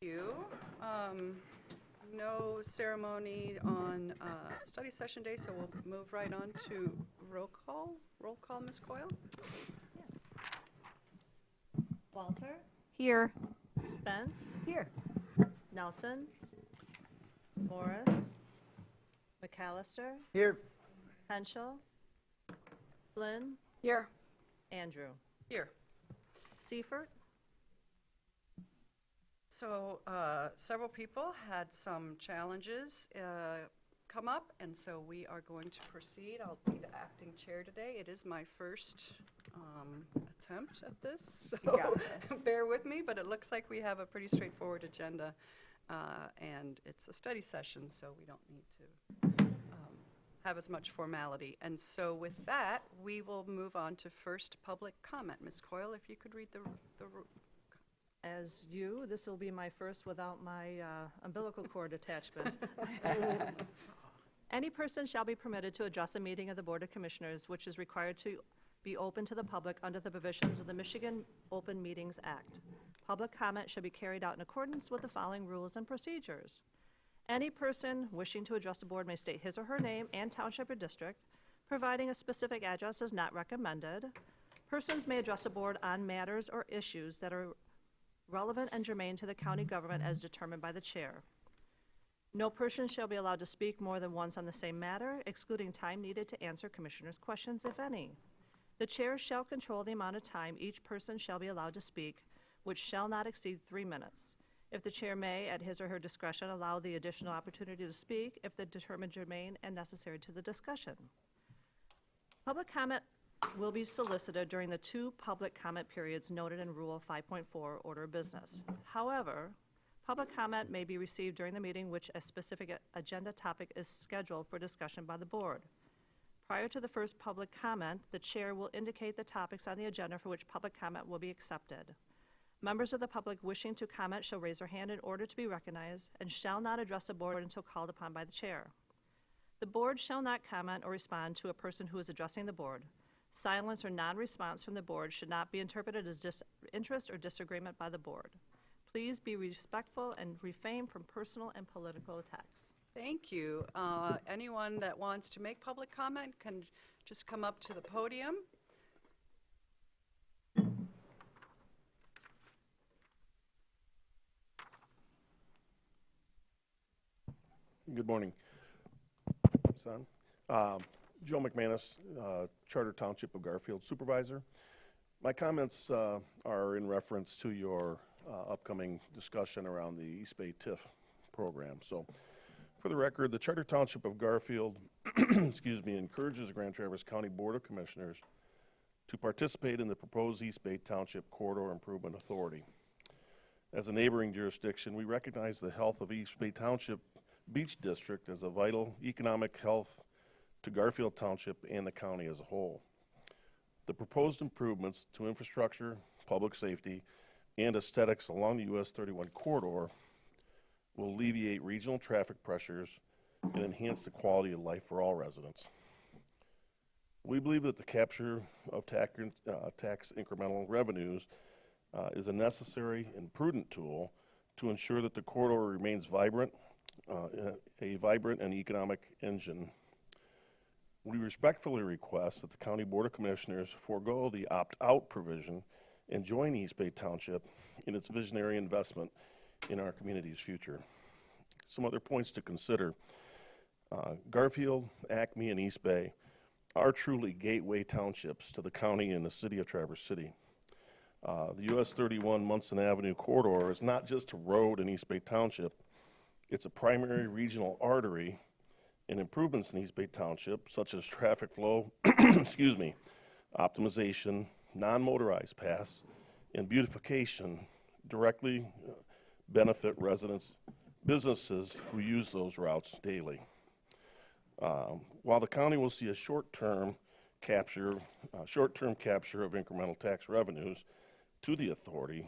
You. No ceremony on study session day, so we'll move right on to roll call. Roll call, Ms. Coyle? Walter, Here. Spence, Here. Nelson, Morris, McAllister, Here. Henschel, Flynn, Here. Andrew. Here. Seifert, So several people had some challenges come up, and so we are going to proceed. I'll be the acting chair today. It is my first attempt at this, so You got this. bear with me, but it looks like we have a pretty straightforward agenda, and it's a study session, so we don't need to have as much formality. And so with that, we will move on to first public comment. Ms. Coyle, if you could read the this will be my first without my umbilical cord attachment. Any person shall be permitted to address a meeting of the Board of Commissioners, which is required to be open to the public under the provisions of the Michigan Open Meetings Act. Public comment should be carried out in accordance with the following rules and procedures. Any person wishing to address the board may state his or her name and township or district. Providing a specific address is not recommended. Persons may address the board on matters or issues that are relevant and germane to the county government as determined by the chair. No person shall be allowed to speak more than once on the same matter, excluding time needed to answer commissioners' questions, if any. The chair shall control the amount of time each person shall be allowed to speak, which shall not exceed 3 minutes. If the chair may, at his or her discretion, allow the additional opportunity to speak if determined germane and necessary to the discussion. Public comment will be solicited during the 2 public comment periods noted in Rule 5.4 Order of Business. However, public comment may be received during the meeting which a specific agenda topic is scheduled for discussion by the board. Prior to the first public comment, the chair will indicate the topics on the agenda for which public comment will be accepted. Members of the public wishing to comment shall raise their hand in order to be recognized and shall not address the board until called upon by the chair. The board shall not comment or respond to a person who is addressing the board. Silence or non-response from the board should not be interpreted as disinterest or disagreement by the board. Please be respectful and refrain from personal and political attacks. Thank you. Anyone that wants to make public comment can just come up to the podium. Good morning, son. Joe McManus, Charter Township of Garfield Supervisor. My comments are in reference to your upcoming discussion around the East Bay TIF program. So, for the record, the Charter Township of Garfield encourages the Grand Traverse County Board of Commissioners to participate in the proposed East Bay Township Corridor Improvement Authority. As a neighboring jurisdiction, we recognize the health of East Bay Township Beach District as a vital economic health to Garfield Township and the county as a whole. The proposed improvements to infrastructure, public safety, and aesthetics along the US 31 corridor will alleviate regional traffic pressures and enhance the quality of life for all residents. We believe that the capture of tax incremental revenues is a necessary and prudent tool to ensure that the corridor remains vibrant, a vibrant and economic engine. We respectfully request that the County Board of Commissioners forego the opt-out provision and join East Bay Township in its visionary investment in our community's future. Some other points to consider. Garfield, Acme, and East Bay are truly gateway townships to the county and the city of Traverse City. The US 31 Munson Avenue corridor is not just a road in East Bay Township, it's a primary regional artery, and improvements in East Bay Township, such as traffic flow, optimization, non-motorized paths, and beautification directly benefit residents, businesses who use those routes daily. While the county will see a short-term capture of incremental tax revenues to the authority,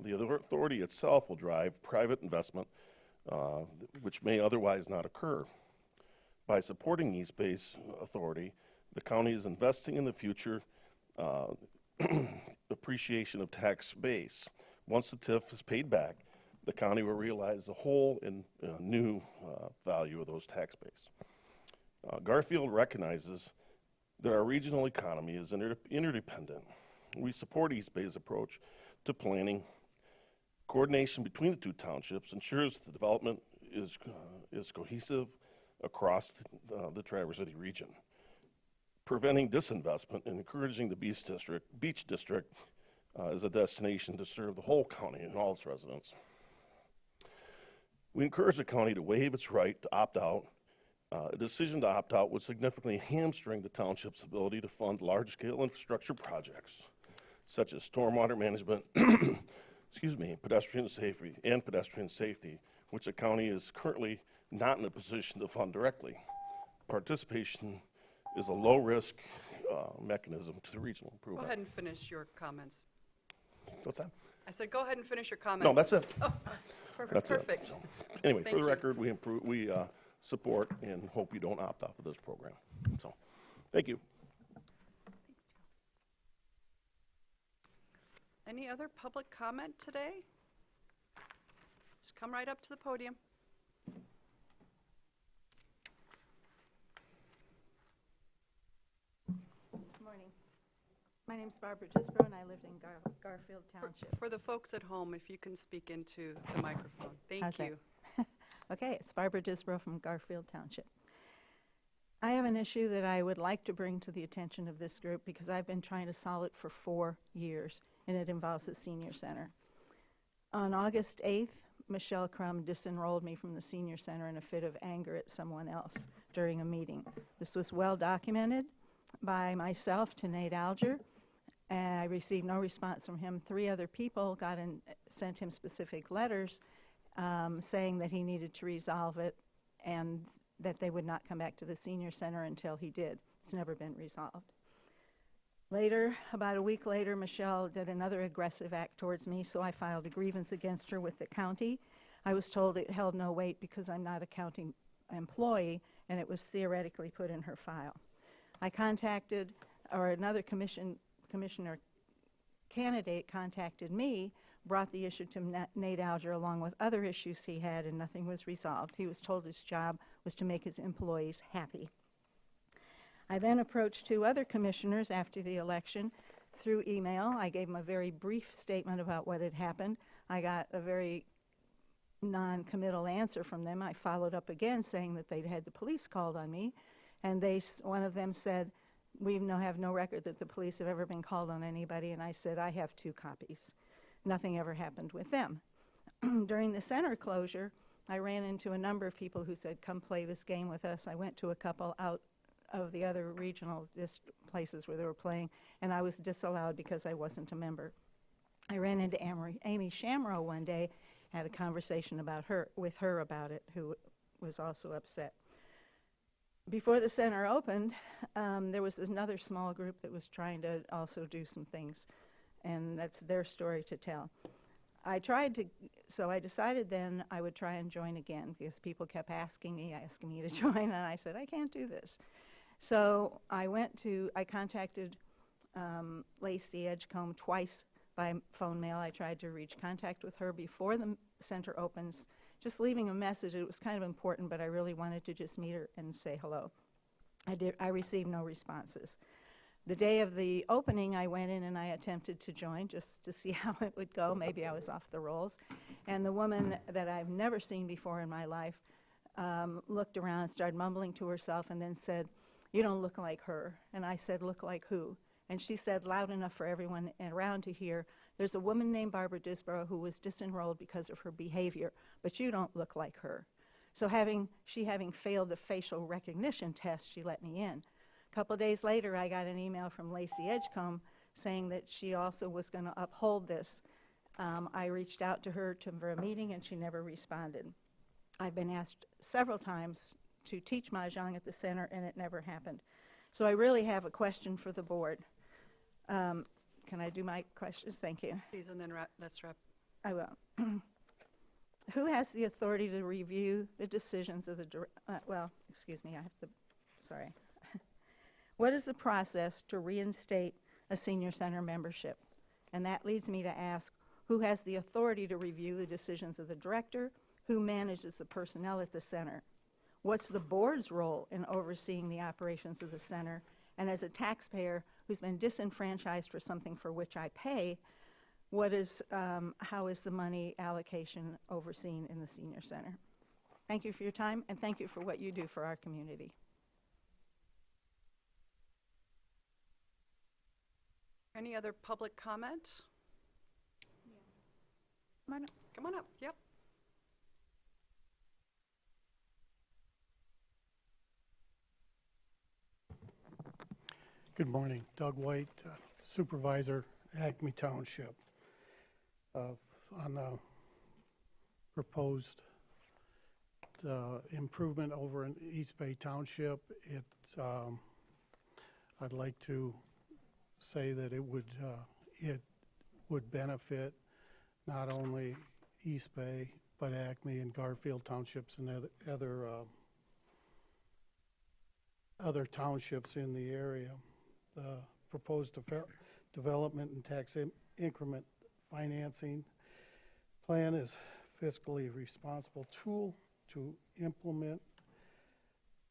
The authority itself will drive private investment, which may otherwise not occur. By supporting East Bay's authority, the county is investing in the future appreciation of tax base. Once the TIF is paid back, the county will realize the whole and new value of those tax base. Garfield recognizes that our regional economy is interdependent. We support East Bay's approach to planning. Coordination between the two townships ensures the development is cohesive across the Traverse City region, preventing disinvestment and encouraging the Beach District as a destination to serve the whole county and all its residents. We encourage the county to waive its right to opt out. A decision to opt out would significantly hamstring the township's ability to fund large-scale infrastructure projects, such as stormwater management, pedestrian safety, which the county is currently not in a position to fund directly. Participation is a low-risk mechanism to regional Go improvement. ahead and finish your comments. What's that? I said, go ahead and finish your comments. No, that's it. Oh, perfect, That's it. perfect. So, anyway, Thank for the you. record, we support and hope you don't opt out of this program. So, thank you. Any other public comment today? Just come right up to the podium. Good morning. My name's Barbara Disbro, and I lived in Garfield Township. For the folks at home, if you can speak into the microphone. Thank How's that? you. Okay, it's Barbara Disbro from Garfield Township. I have an issue that I would like to bring to the attention of this group because I've been trying to solve it for 4 years, and it involves the senior center. On August 8th, Michelle Crum disenrolled me from the senior center in a fit of anger at someone else during a meeting. This was well documented by myself to Nate Alger. And I received no response from him. 3 other people sent him specific letters saying that he needed to resolve it and that they would not come back to the senior center until he did. It's never been resolved. Later, about a week later, Michelle did another aggressive act towards me, so I filed a grievance against her with the county. I was told it held no weight because I'm not a county employee, and it was theoretically put in her file. I contacted, or another commissioner candidate contacted me, brought the issue to Nate Alger along with other issues he had, and nothing was resolved. He was told his job was to make his employees happy. I then approached 2 other commissioners after the election through email. I gave them a very brief statement about what had happened. I got a very non-committal answer from them. I followed up again saying that they'd had the police called on me, and one of them said, "We have no record that the police have ever been called on anybody," and I said, "I have 2 copies." Nothing ever happened with them. During the center closure, I ran into a number of people who said, "Come play this game with us." I went to a couple out of the other regional places where they were playing, and I was disallowed because I wasn't a member. I ran into Amy Shamrow one day, had a conversation with her about it, who was also upset. Before the center opened, there was another small group that was trying to also do some things, and that's their story to tell. So I decided then I would try and join again because people kept asking me to join, and I said, I can't do this. So I contacted Lacey Edgecombe twice by phone mail. I tried to reach contact with her before the center opens, just leaving a message. It was kind of important, but I really wanted to just meet her and say hello. I received no responses. The day of the opening, I went in and I attempted to join just to see how it would go. Maybe I was off the rolls. And the woman that I've never seen before in my life looked around, started mumbling to herself, and then said, "You don't look like her." And I said, "Look like who?" And she said loud enough for everyone around to hear, "There's a woman named Barbara Disbro who was disenrolled because of her behavior, but you don't look like her." So having failed the facial recognition test, she let me in. A couple of days later, I got an email from Lacey Edgecombe saying that she also was going to uphold this. I reached out to her for a meeting, and she never responded. I've been asked several times to teach Mahjong at the center, and it never happened. So I really have a question for the board. Can I do my questions? Thank you. Please, and then let's wrap. I will. Who has the authority to review the decisions of the, excuse me, I have to, sorry. What is the process to reinstate a senior center membership? And that leads me to ask, who has the authority to review the decisions of the director? Who manages the personnel at the center? What's the board's role in overseeing the operations of the center? And as a taxpayer who's been disenfranchised for something for which I pay, how is the money allocation overseen in the senior center? Thank you for your time, and thank you for what you do for our community. Any other public comment? Come on up. Come on up, yep. Good morning, Doug White, Supervisor, Acme Township. On the proposed improvement over in East Bay Township, I'd like to say that it would benefit not only East Bay, but Acme and Garfield Townships and other townships in the area. The proposed development and tax increment financing plan is fiscally responsible tool to implement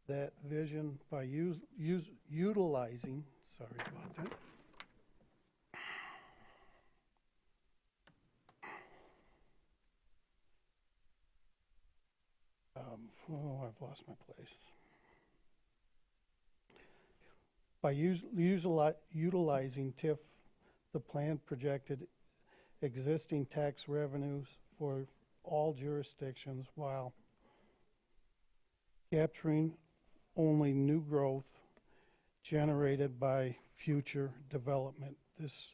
that vision by utilizing, sorry about that. I've lost my place. By utilizing TIF, the plan projected existing tax revenues for all jurisdictions while capturing only new growth generated by future development. This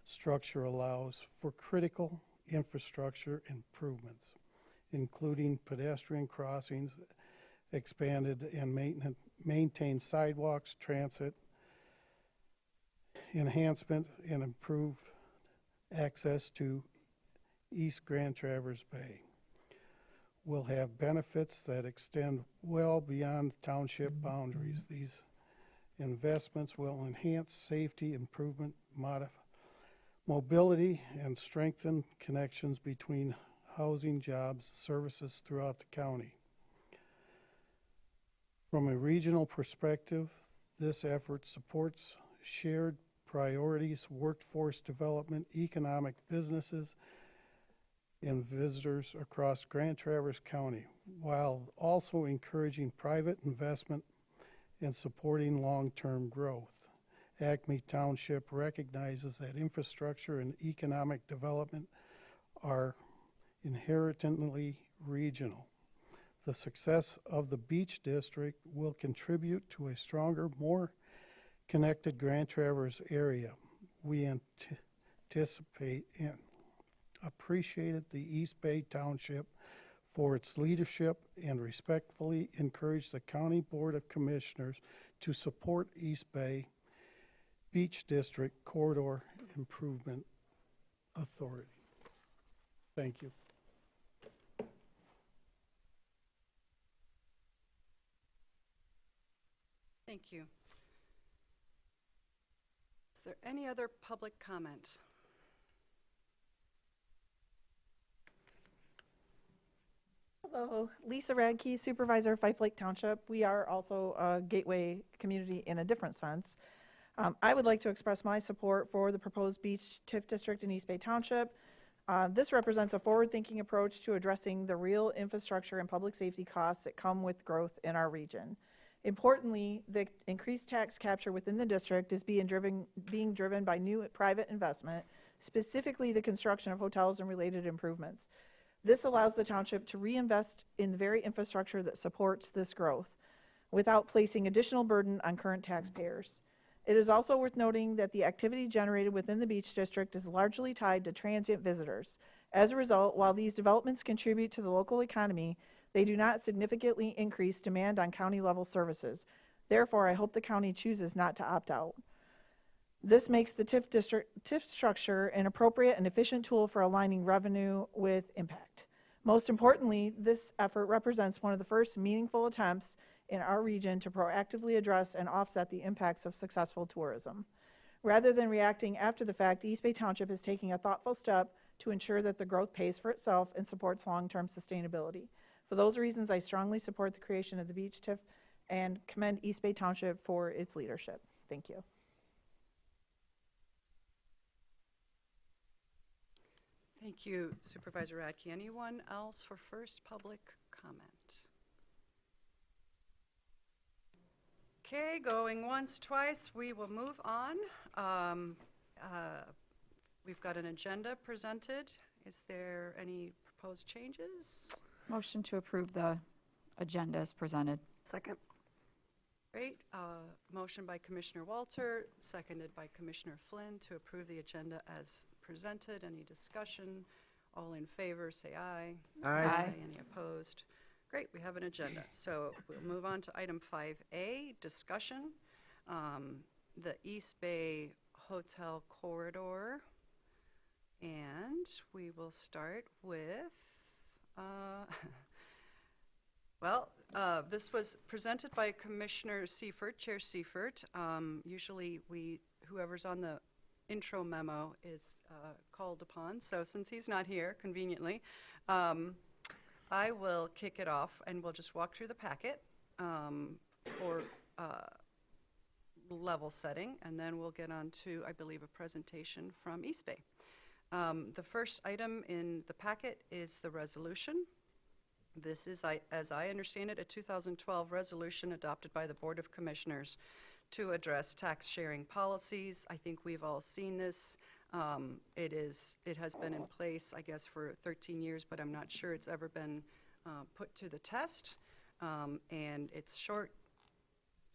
structure allows for critical infrastructure improvements, including pedestrian crossings, expanded and maintained sidewalks, transit, enhancement, and improved access to East Grand Traverse Bay. Will have benefits that extend well beyond township boundaries. These investments will enhance safety, improvement, mobility, and strengthen connections between housing, jobs, services throughout the county. From a regional perspective, this effort supports shared priorities, workforce development, economic businesses, and visitors across Grand Traverse County, while also encouraging private investment and supporting long-term growth. Acme Township recognizes that infrastructure and economic development are inherently regional. The success of the Beach District will contribute to a stronger, more connected Grand Traverse area. We anticipate and appreciated the East Bay Township for its leadership and respectfully encourage the County Board of Commissioners to support East Bay Beach District Corridor Improvement Authority. Thank you. Thank you. Is there any other public comment? Hello, Lisa Radke, Supervisor, Fife Lake Township. We are also a gateway community in a different sense. I would like to express my support for the proposed Beach TIF District in East Bay Township. This represents a forward-thinking approach to addressing the real infrastructure and public safety costs that come with growth in our region. Importantly, the increased tax capture within the district is being driven by new private investment, specifically the construction of hotels and related improvements. This allows the township to reinvest in the very infrastructure that supports this growth without placing additional burden on current taxpayers. It is also worth noting that the activity generated within the Beach District is largely tied to transient visitors. As a result, while these developments contribute to the local economy, they do not significantly increase demand on county-level services. Therefore, I hope the county chooses not to opt out. This makes the TIF structure an appropriate and efficient tool for aligning revenue with impact. Most importantly, this effort represents one of the first meaningful attempts in our region to proactively address and offset the impacts of successful tourism. Rather than reacting after the fact, East Bay Township is taking a thoughtful step to ensure that the growth pays for itself and supports long-term sustainability. For those reasons, I strongly support the creation of the Beach TIF and commend East Bay Township for its leadership. Thank you. Thank you, Supervisor Radke. Anyone else for first public comment? Okay, going once, twice, we will move on. We've got an agenda presented. Is there any proposed changes? Motion to approve the agenda as presented. Second. Great. Motion by Commissioner Walter, seconded by Commissioner Flynn to approve the agenda as presented. Any discussion? All in favor, say aye. Aye. Any opposed? Great, we have an agenda. So we'll move on to item 5A, discussion. The East Bay Hotel Corridor. And we will start with, this was presented by Commissioner Seifert, Chair Seifert. Usually whoever's on the intro memo is called upon. So since he's not here, conveniently, I will kick it off and we'll just walk through the packet for level setting, and then we'll get on to, I believe, a presentation from East Bay. The first item in the packet is the resolution. This is, as I understand it, a 2012 resolution adopted by the Board of Commissioners to address tax sharing policies. I think we've all seen this. It has been in place, I guess, for 13 years, but I'm not sure it's ever been put to the test. And it's short,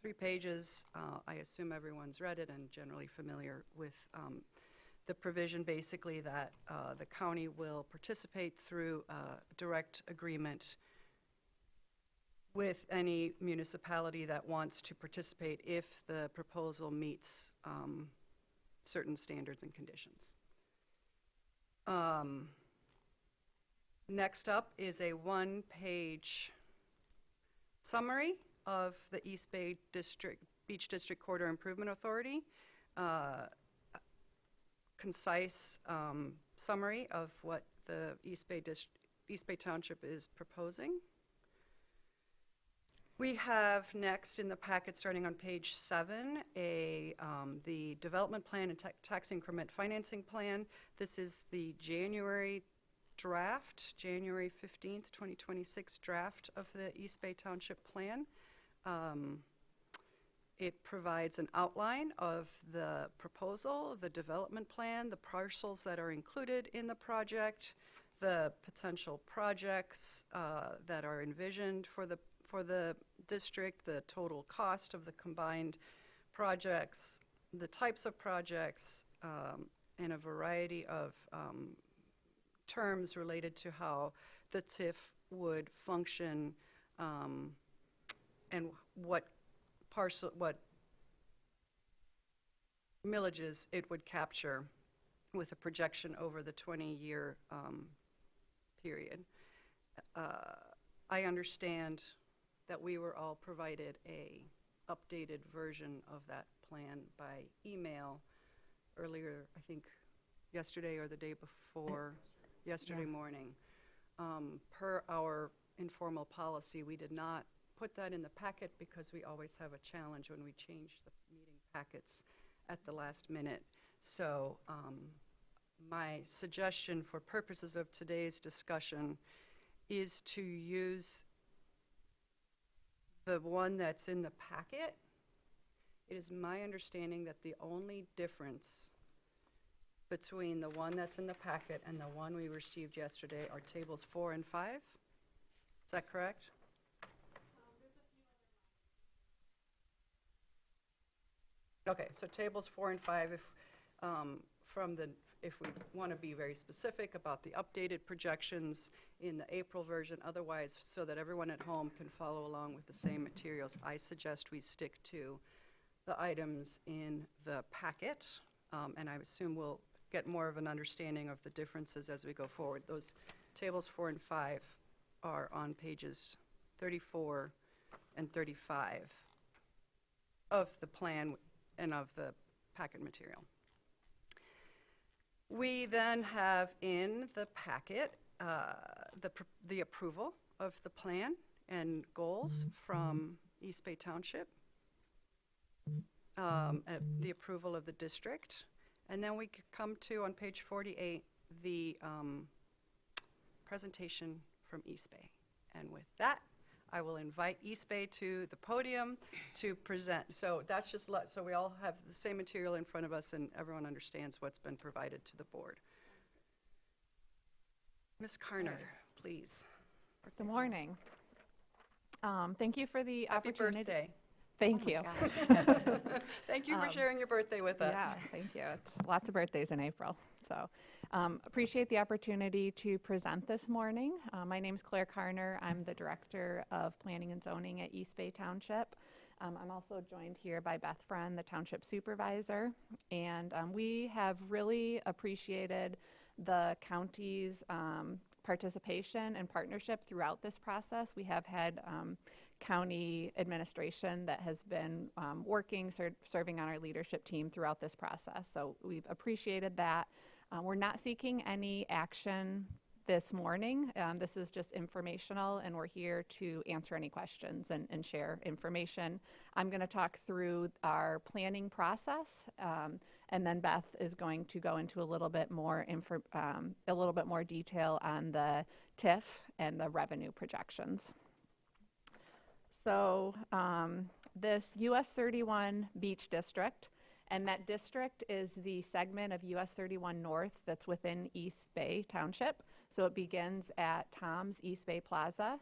3 pages. I assume everyone's read it and generally familiar with the provision, basically, that the county will participate through a direct agreement with any municipality that wants to participate if the proposal meets certain standards and conditions. Next up is a 1-page summary of the East Bay Beach District Corridor Improvement Authority. Concise summary of what the East Bay Township is proposing. We have next in the packet, starting on page 7, the development plan and tax increment financing plan. This is the January draft, January 15th, 2026 draft of the East Bay Township plan. It provides an outline of the proposal, the development plan, the parcels that are included in the project, the potential projects that are envisioned for the district, the total cost of the combined projects, the types of projects, and a variety of terms related to how the TIF would function and what millages it would capture with a projection over the 20-year period. I understand that we were all provided a updated version of that plan by email earlier, I think yesterday or the day before, yesterday morning. Per our informal policy, we did not put that in the packet because we always have a challenge when we change the meeting packets at the last minute. So my suggestion for purposes of today's discussion is to use the one that's in the packet. It is my understanding that the only difference between the one that's in the packet and the one we received yesterday are tables 4 and 5. Is that correct? Okay, so tables 4 and 5, if we want to be very specific about the updated projections in the April version, otherwise, so that everyone at home can follow along with the same materials, I suggest we stick to the items in the packet, and I assume we'll get more of an understanding of the differences as we go forward. Those tables 4 and 5 are on pages 34 and 35 of the plan and of the packet material. We then have in the packet the approval of the plan and goals from East Bay Township, the approval of the district, and then we come to, on page 48, the presentation from East Bay. And with that, I will invite East Bay to the podium to present. So that's just, so we all have the same material in front of us and everyone understands what's been provided to the board. Ms. Carner, please. Good morning. Thank you for the Happy opportunity. birthday. Thank you. Thank you for sharing your birthday with us. Yeah, thank you. It's lots of birthdays in April. So appreciate the opportunity to present this morning. My name is Claire Carner. I'm the Director of Planning and Zoning at East Bay Township. I'm also joined here by Beth Friend, the Township Supervisor. And we have really appreciated the county's participation and partnership throughout this process. We have had county administration that has been working, serving on our leadership team throughout this process. So we've appreciated that. We're not seeking any action this morning. This is just informational, and we're here to answer any questions and share information. I'm going to talk through our planning process, and then Beth is going to go into a little bit more detail on the TIF and the revenue projections. So this US 31 Beach District, and that district is the segment of US 31 North that's within East Bay Township. So it begins at Tom's East Bay Plaza,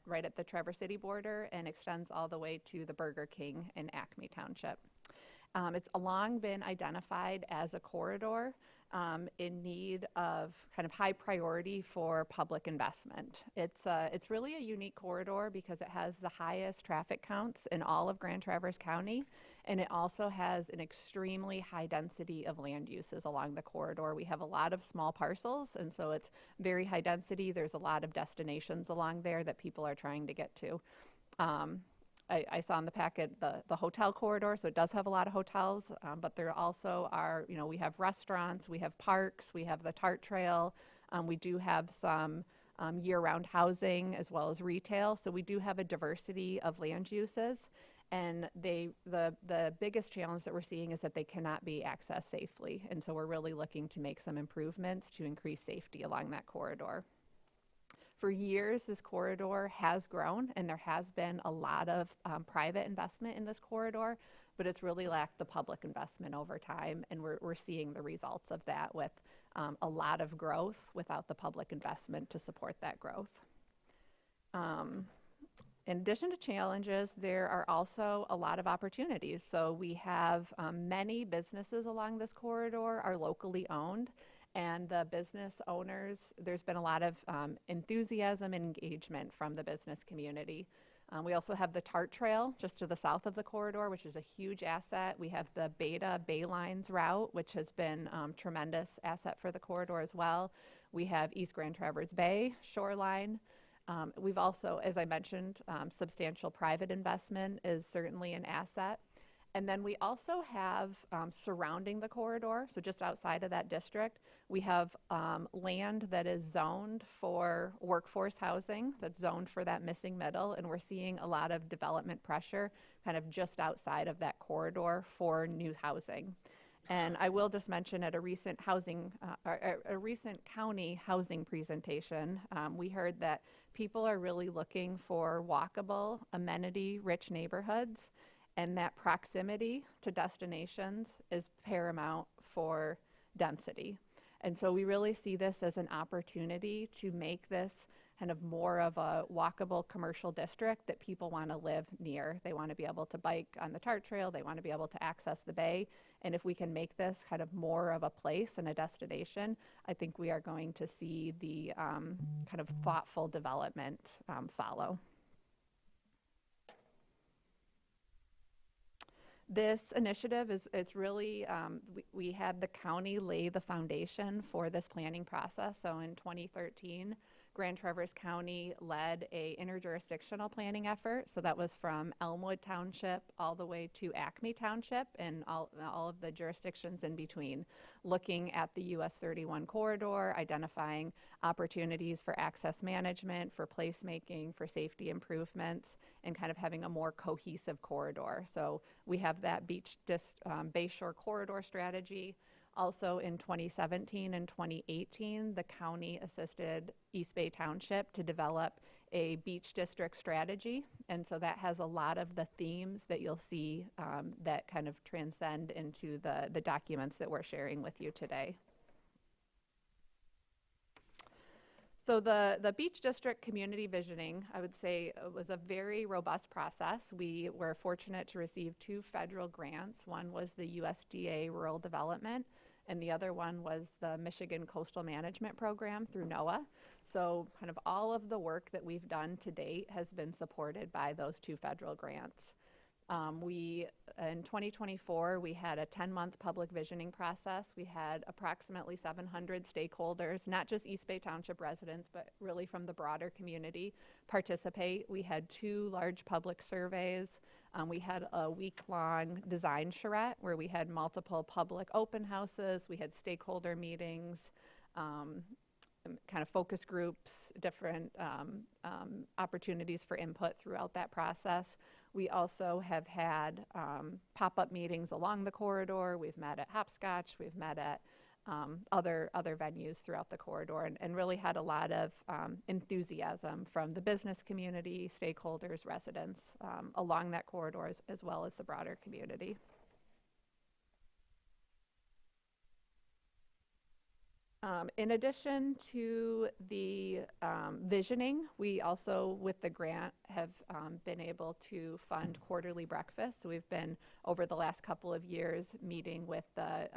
right at the Traverse City border, and extends all the way to the Burger King in Acme Township. It's long been identified as a corridor in need of kind of high priority for public investment. It's really a unique corridor because it has the highest traffic counts in all of Grand Traverse County, and it also has an extremely high density of land uses along the corridor. We have a lot of small parcels, and so it's very high density. There's a lot of destinations along there that people are trying to get to. I saw in the packet the hotel corridor, so it does have a lot of hotels, but there also are, we have restaurants, we have parks, we have the TART Trail, we do have some year-round housing as well as retail, so we do have a diversity of land uses, and the biggest challenge that we're seeing is that they cannot be accessed safely, and so we're really looking to make some improvements to increase safety along that corridor. For years, this corridor has grown, and there has been a lot of private investment in this corridor, but it's really lacked the public investment over time, and we're seeing the results of that with a lot of growth without the public investment to support that growth. In addition to challenges, there are also a lot of opportunities. So we have many businesses along this corridor are locally owned, and the business owners, there's been a lot of enthusiasm and engagement from the business community. We also have the TART Trail just to the south of the corridor, which is a huge asset. We have the Beta Bay Lines route, which has been tremendous asset for the corridor as well. We have East Grand Traverse Bay shoreline. We've also, as I mentioned, substantial private investment is certainly an asset. And then we also have surrounding the corridor, so just outside of that district, we have land that is zoned for workforce housing, that's zoned for that missing middle, and we're seeing a lot of development pressure kind of just outside of that corridor for new housing. And I will just mention at a recent county housing presentation, we heard that people are really looking for walkable, amenity-rich neighborhoods, and that proximity to destinations is paramount for density. And so we really see this as an opportunity to make this kind of more of a walkable commercial district that people want to live near. They want to be able to bike on the TART Trail. They want to be able to access the bay. And if we can make this kind of more of a place and a destination, I think we are going to see the kind of thoughtful development follow. This initiative it's really, we had the county lay the foundation for this planning process. So in 2013, Grand Traverse County led a interjurisdictional planning effort. So that was from Elmwood Township all the way to Acme Township and all of the jurisdictions in between, looking at the US 31 corridor, identifying opportunities for access management, for placemaking, for safety improvements, and kind of having a more cohesive corridor. So we have that Bayshore corridor strategy. Also in 2017 and 2018, the county assisted East Bay Township to develop a beach district strategy. And so that has a lot of the themes that you'll see that kind of transcend into the documents that we're sharing with you today. So the Beach District community visioning, I would say, was a very robust process. We were fortunate to receive 2 federal grants. One was the USDA Rural Development, and the other one was the Michigan Coastal Management Program through NOAA. So kind of all of the work that we've done to date has been supported by those 2 federal grants. In 2024, we had a 10-month public visioning process. We had approximately 700 stakeholders, not just East Bay Township residents, but really from the broader community participate. We had 2 large public surveys. We had a week-long design charrette where we had multiple public open houses. We had stakeholder meetings, kind of focus groups, different opportunities for input throughout that process. We also have had pop-up meetings along the corridor. We've met at Hopscotch. We've met at other venues throughout the corridor, and really had a lot of enthusiasm from the business community, stakeholders, residents along that corridor, as well as the broader community. In addition to the visioning, we also, with the grant, have been able to fund quarterly breakfast. So we've been, over the last couple of years, meeting with the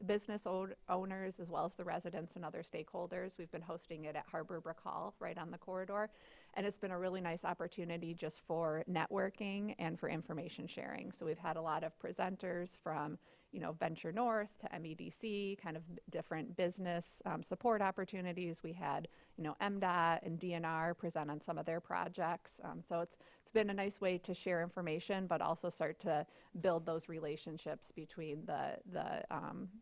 business owners as well as the residents and other stakeholders. We've been hosting it at Harbor Brook Hall, right on the corridor. And it's been a really nice opportunity just for networking and for information sharing. So we've had a lot of presenters from Venture North to MEDC, kind of different business support opportunities. We had, MDOT and DNR present on some of their projects. So it's been a nice way to share information, but also start to build those relationships between the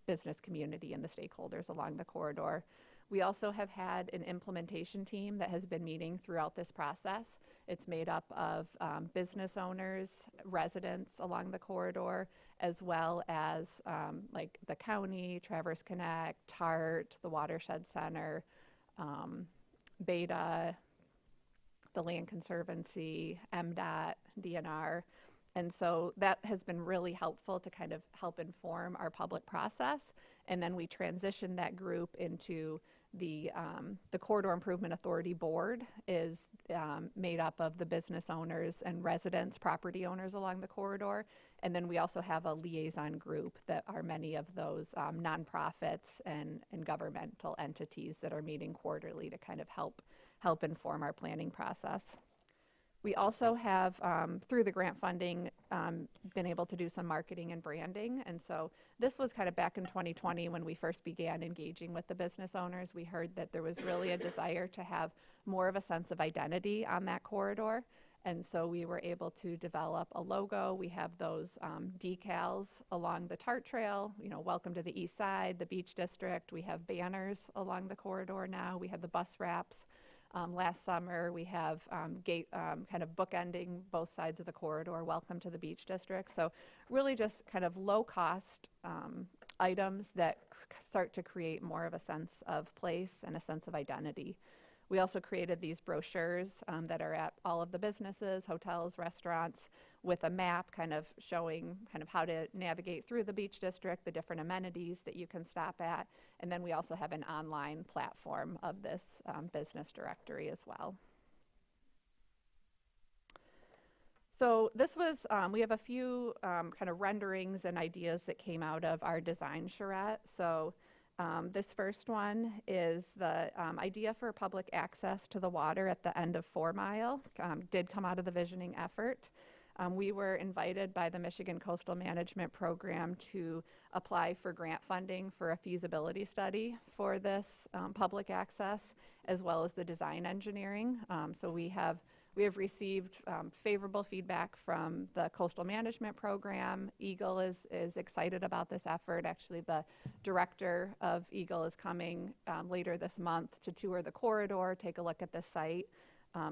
business community and the stakeholders along the corridor. We also have had an implementation team that has been meeting throughout this process. It's made up of business owners, residents along the corridor, as well as like the county, Traverse Connect, TART, the Watershed Center, Beta, the Land Conservancy, MDOT, DNR. And so that has been really helpful to kind of help inform our public process. And then we transitioned that group into the Corridor Improvement Authority Board is made up of the business owners and residents, property owners along the corridor. And then we also have a liaison group that are many of those nonprofits and governmental entities that are meeting quarterly to kind of help inform our planning process. We also have, through the grant funding, been able to do some marketing and branding. And so this was kind of back in 2020 when we first began engaging with the business owners. We heard that there was really a desire to have more of a sense of identity on that corridor. And so we were able to develop a logo. We have those decals along the TART trail, welcome to the east side, the beach district. We have banners along the corridor now. We have the bus wraps. Last summer, we have kind of bookending both sides of the corridor, welcome to the beach district. So really just kind of low-cost items that start to create more of a sense of place and a sense of identity. We also created these brochures that are at all of the businesses, hotels, restaurants, with a map kind of showing kind of how to navigate through the beach district, the different amenities that you can stop at. And then we also have an online platform of this business directory as well. So this was, we have a few kind of renderings and ideas that came out of our design charrette. So this first one is the idea for public access to the water at the end of 4 Mile, did come out of the visioning effort. We were invited by the Michigan Coastal Management Program to apply for grant funding for a feasibility study for this public access, as well as the design engineering. So we have received favorable feedback from the Coastal Management Program. Eagle is excited about this effort. Actually, the director of Eagle is coming later this month to tour the corridor, take a look at the site.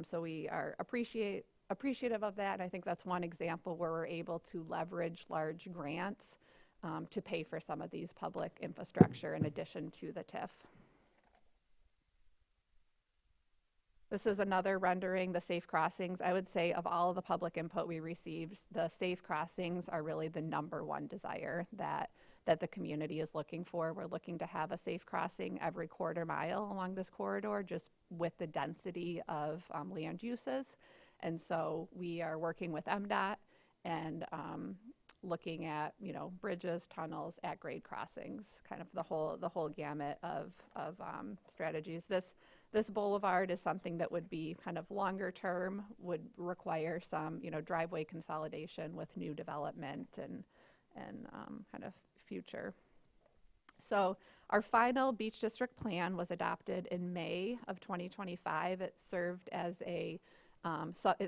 So we are appreciative of that. And I think that's one example where we're able to leverage large grants to pay for some of these public infrastructure in addition to the TIF. This is another rendering, the safe crossings. I would say of all of the public input we received, the safe crossings are really the #1 desire that the community is looking for. We're looking to have a safe crossing every quarter mile along this corridor, just with the density of land uses. And so we are working with MDOT and looking at, bridges, tunnels, at-grade crossings, kind of the whole gamut of strategies. This boulevard is something that would be kind of longer term, would require some, driveway consolidation with new development and kind of future. So our final beach district plan was adopted in May of 2025. It served as it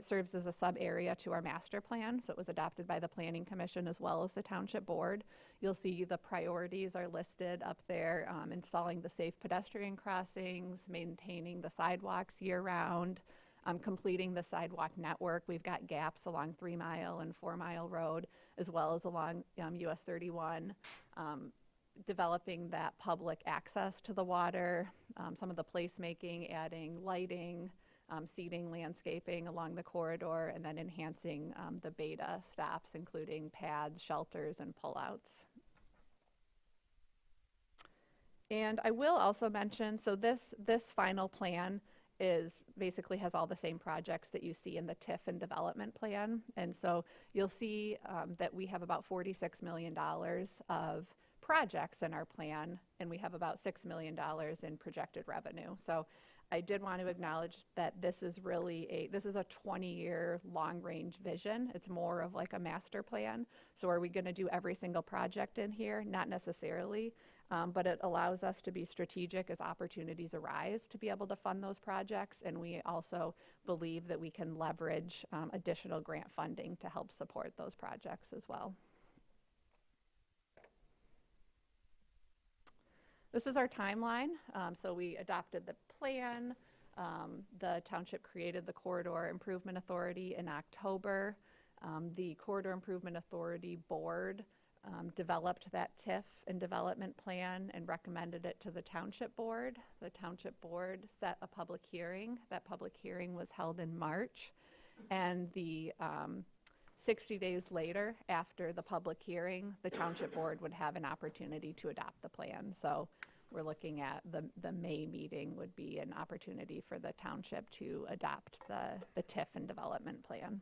serves as a sub area to our master plan. So it was adopted by the Planning Commission as well as the Township Board. You'll see the priorities are listed up there, installing the safe pedestrian crossings, maintaining the sidewalks year round, completing the sidewalk network. We've got gaps along 3 Mile and 4 Mile Road, as well as along US 31, developing that public access to the water, some of the placemaking, adding lighting, seating, landscaping along the corridor, and then enhancing the beta stops, including pads, shelters, and pullouts. And I will also mention, so this final plan basically has all the same projects that you see in the TIF and development plan. And so you'll see that we have about $46 million of projects in our plan, and we have about $6 million in projected revenue. So I did want to acknowledge that this is really a 20-year long-range vision. It's more of like a master plan. So are we going to do every single project in here? Not necessarily, but it allows us to be strategic as opportunities arise to be able to fund those projects. And we also believe that we can leverage additional grant funding to help support those projects as well. This is our timeline. So we adopted the plan. The township created the Corridor Improvement Authority in October. The Corridor Improvement Authority Board developed that TIF and development plan and recommended it to the Township Board. The Township Board set a public hearing. That public hearing was held in March. And the 60 days later, after the public hearing, the Township Board would have an opportunity to adopt the plan. So we're looking at the May meeting would be an opportunity for the township to adopt the TIF and development plan.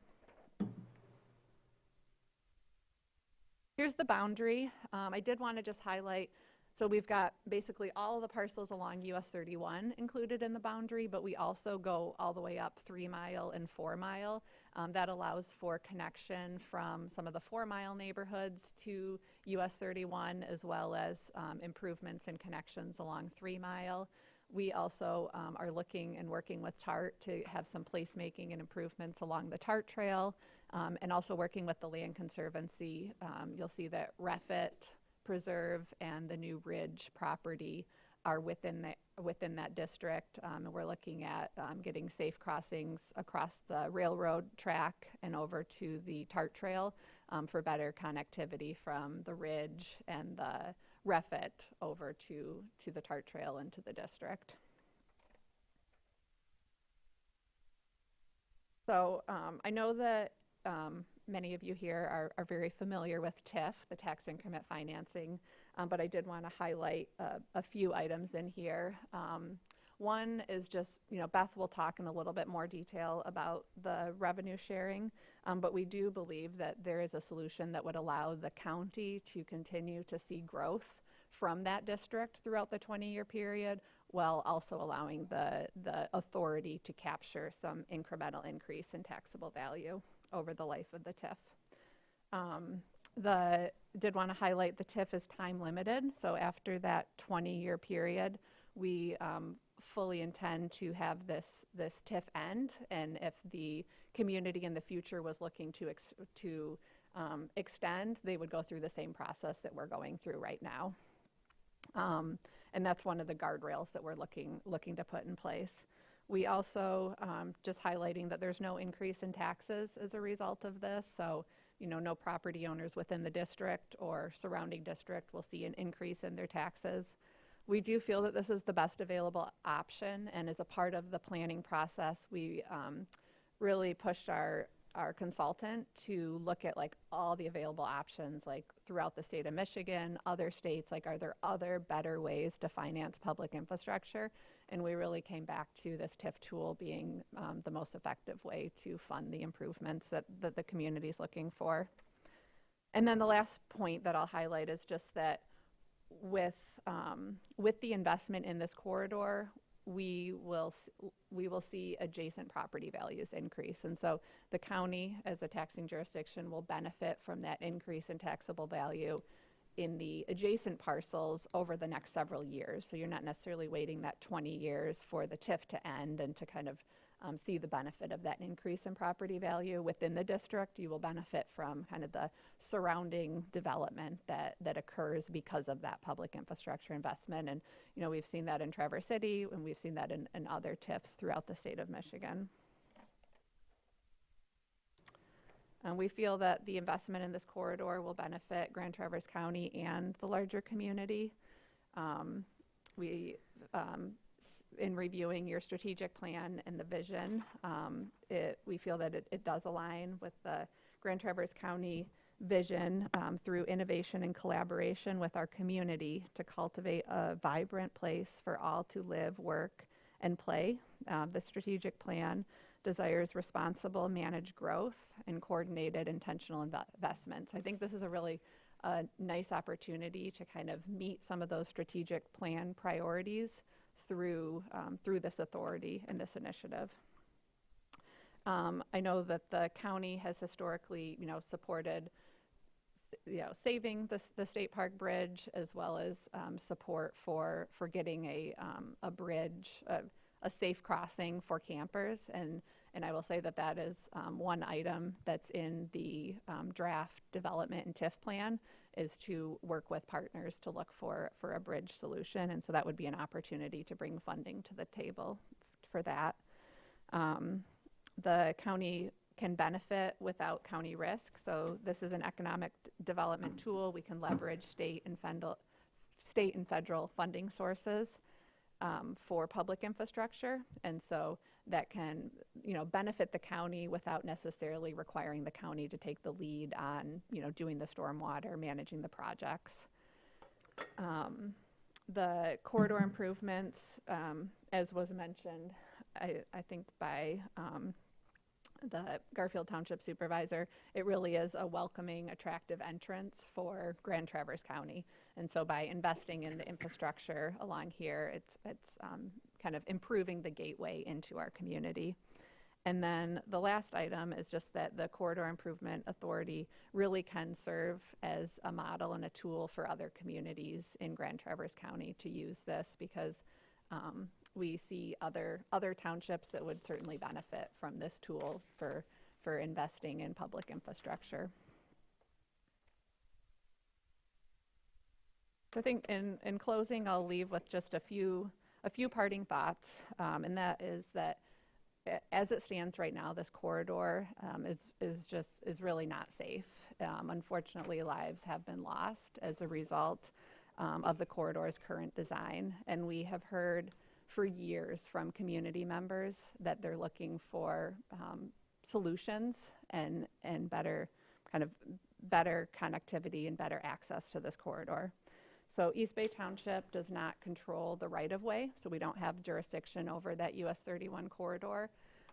Here's the boundary. I did want to just highlight, so we've got basically all of the parcels along US 31 included in the boundary, but we also go all the way up 3 Mile and 4 Mile. That allows for connection from some of the 4 Mile neighborhoods to US 31, as well as improvements and connections along 3 Mile. We also are looking and working with TART to have some placemaking and improvements along the TART trail, and also working with the Land Conservancy. You'll see that Refit Preserve and the New Ridge property are within that district. And we're looking at getting safe crossings across the railroad track and over to the TART trail for better connectivity from the Ridge and the Refit over to the TART trail into the district. So I know that many of you here are very familiar with TIF, the tax increment financing, but I did want to highlight a few items in here. One is just, Beth will talk in a little bit more detail about the revenue sharing, but we do believe that there is a solution that would allow the county to continue to see growth from that district throughout the 20-year period while also allowing the authority to capture some incremental increase in taxable value over the life of the TIF. Did want to highlight the TIF is time limited, so after that 20-year period, we fully intend to have this TIF end, and if the community in the future was looking to extend, they would go through the same process that we're going through right now. And that's one of the guardrails that we're looking to put in place. We also, just highlighting that there's no increase in taxes as a result of this, so no property owners within the district or surrounding district will see an increase in their taxes. We do feel that this is the best available option, and as a part of the planning process, we really pushed our consultant to look at like all the available options like throughout the state of Michigan, other states, like are there other better ways to finance public infrastructure? And we really came back to this TIF tool being the most effective way to fund the improvements that the community is looking for. And then the last point that I'll highlight is just that with the investment in this corridor, we will see adjacent property values increase. And so the county, as a taxing jurisdiction, will benefit from that increase in taxable value in the adjacent parcels over the next several years. So you're not necessarily waiting that 20 years for the TIF to end and to kind of see the benefit of that increase in property value within the district. You will benefit from kind of the surrounding development that occurs because of that public infrastructure investment. And, we've seen that in Traverse City, and we've seen that in other TIFs throughout the state of Michigan. We feel that the investment in this corridor will benefit Grand Traverse County and the larger community. In reviewing your strategic plan and the vision, we feel that it does align with the Grand Traverse County vision through innovation and collaboration with our community to cultivate a vibrant place for all to live, work, and play. The strategic plan desires responsible managed growth and coordinated intentional investments. I think this is a really nice opportunity to kind of meet some of those strategic plan priorities through this authority and this initiative. I know that the county has historically, supported, saving the State Park Bridge, as well as support for getting a bridge, a safe crossing for campers. And I will say that is one item that's in the draft development and TIF plan, is to work with partners to look for a bridge solution. And so that would be an opportunity to bring funding to the table for that. The county can benefit without county risk. So this is an economic development tool. We can leverage state and federal funding sources for public infrastructure. And so that can, benefit the county without necessarily requiring the county to take the lead on, doing the stormwater, managing the projects. The corridor improvements, as was mentioned, I think by the Garfield Township Supervisor, it really is a welcoming, attractive entrance for Grand Traverse County. And so by investing in the infrastructure along here, it's kind of improving the gateway into our community. And then the last item is just that the Corridor Improvement Authority really can serve as a model and a tool for other communities in Grand Traverse County to use this, because we see other townships that would certainly benefit from this tool for investing in public infrastructure. So I think in closing, I'll leave with just a few parting thoughts, and that is that as it stands right now, this corridor is really not safe. Unfortunately, lives have been lost as a result of the corridor's current design, and we have heard for years from community members that they're looking for solutions and better connectivity and better access to this corridor. So East Bay Township does not control the right-of-way, so we don't have jurisdiction over that US 31 corridor,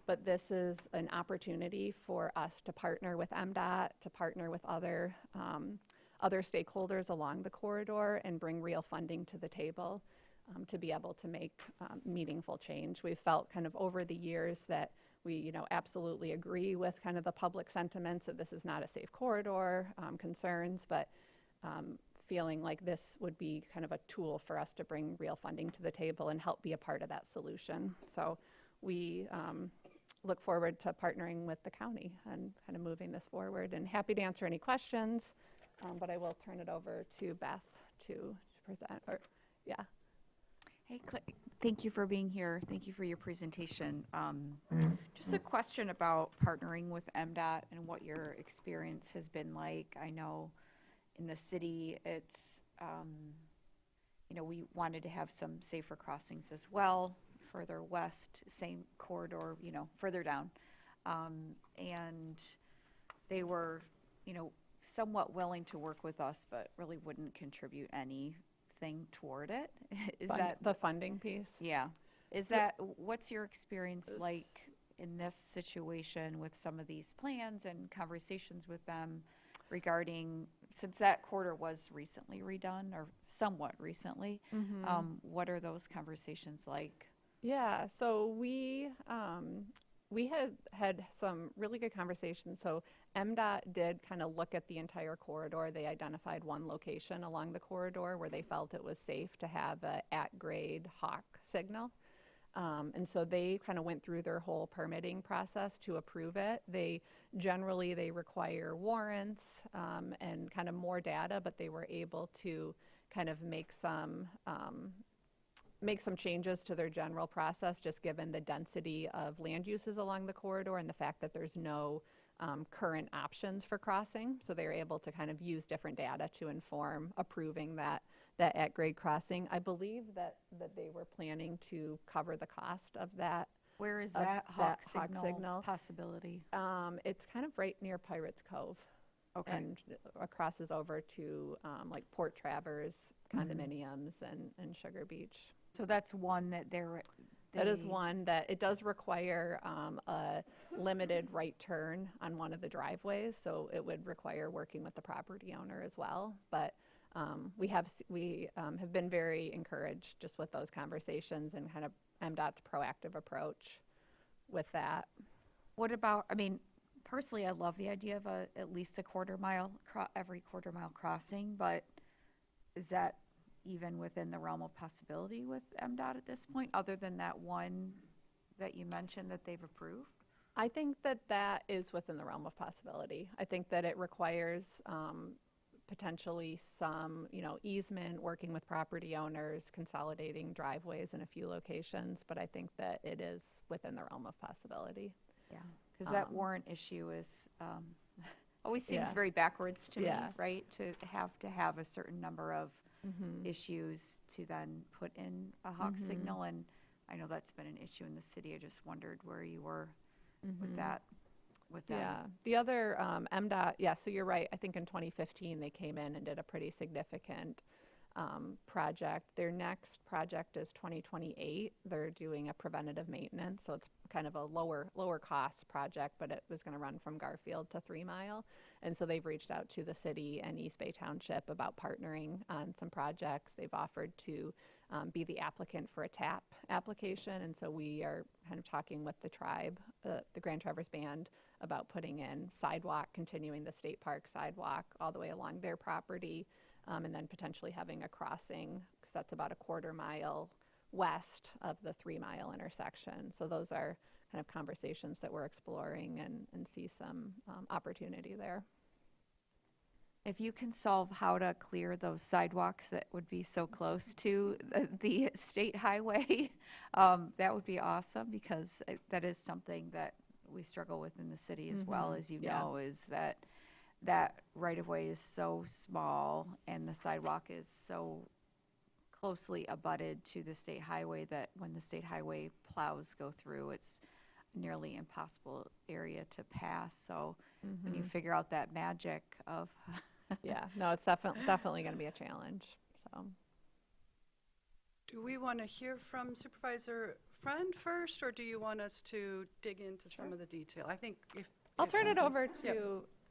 but this is an opportunity for us to partner with MDOT, to partner with other stakeholders along the corridor and bring real funding to the table. to be able to make meaningful change. We've felt kind of over the years that we, absolutely agree with kind of the public sentiments that this is not a safe corridor, concerns, but feeling like this would be kind of a tool for us to bring real funding to the table and help be a part of that solution. So we look forward to partnering with the county and kind of moving this forward, and happy to answer any questions, but I will turn it over to Beth to present, Hey, thank you for being here. Thank you for your presentation. Just a question about partnering with MDOT and what your experience has been like. I know in the city, it's, we wanted to have some safer crossings as well, further west, same corridor, further down. And they were, somewhat willing to work with us, but really wouldn't contribute anything toward it. Is that the funding piece. Yeah. What's your experience like in this situation with some of these plans and conversations with them regarding, since that corridor was recently redone or somewhat recently, what are those conversations like? Yeah, so we had some really good conversations. So MDOT did kind of look at the entire corridor. They identified one location along the corridor where they felt it was safe to have a at-grade hawk signal. And so they kind of went through their whole permitting process to approve it. They require warrants and kind of more data, but they were able to kind of make some changes to their general process, just given the density of land uses along the corridor and the fact that there's no current options for crossing. So they were able to kind of use different data to inform approving that at-grade crossing. I believe that they were planning to cover the cost of that. Where is of that hawk hawk signal possibility? It's kind of right near Pirates Cove. Okay. And crosses over to like Port Travers condominiums and Sugar Beach. So that's one that That is one that it does require a limited right turn on one of the driveways, so it would require working with the property owner as well. But we have been very encouraged just with those conversations and kind of MDOT's proactive approach with that. What about, personally, I love the idea of at least a every quarter mile crossing, but is that even within the realm of possibility with MDOT at this point, other than that one that you mentioned that they've approved? I think that is within the realm of possibility. I think that it requires potentially some, easement, working with property owners, consolidating driveways in a few locations, but I think that it is within the realm of possibility. Yeah, because that warrant issue is, always seems Yeah. very backwards to me, Yeah. right? To have a certain number of issues to then put in a hawk signal, and I know that's been an issue in the city. I just wondered where you were with that. Yeah, the other MDOT, so you're right. I think in 2015 they came in and did a pretty significant project. Their next project is 2028. They're doing a preventative maintenance, so it's kind of a lower cost project, but it was going to run from Garfield to 3 Mile. And so they've reached out to the city and East Bay Township about partnering on some projects. They've offered to be the applicant for a TAP application, and so we are kind of talking with the tribe, the Grand Traverse Band, about putting in sidewalk, continuing the state park sidewalk all the way along their property, and then potentially having a crossing, because that's about a quarter mile west of the 3 Mile intersection. So those are kind of conversations that we're exploring and see some opportunity there. If you can solve how to clear those sidewalks that would be so close to the state highway, that would be awesome, because that is something that we struggle with in the city as well, as you know, is that right-of-way is so small and the sidewalk is so closely abutted to the state highway that when the state highway plows go through, it's nearly impossible area to pass. So when you figure out that magic of No, it's definitely going to be a challenge. So, Do we want to hear from Supervisor Friend first, or do you want us to dig into some of the detail? I think I'll turn it over Yep.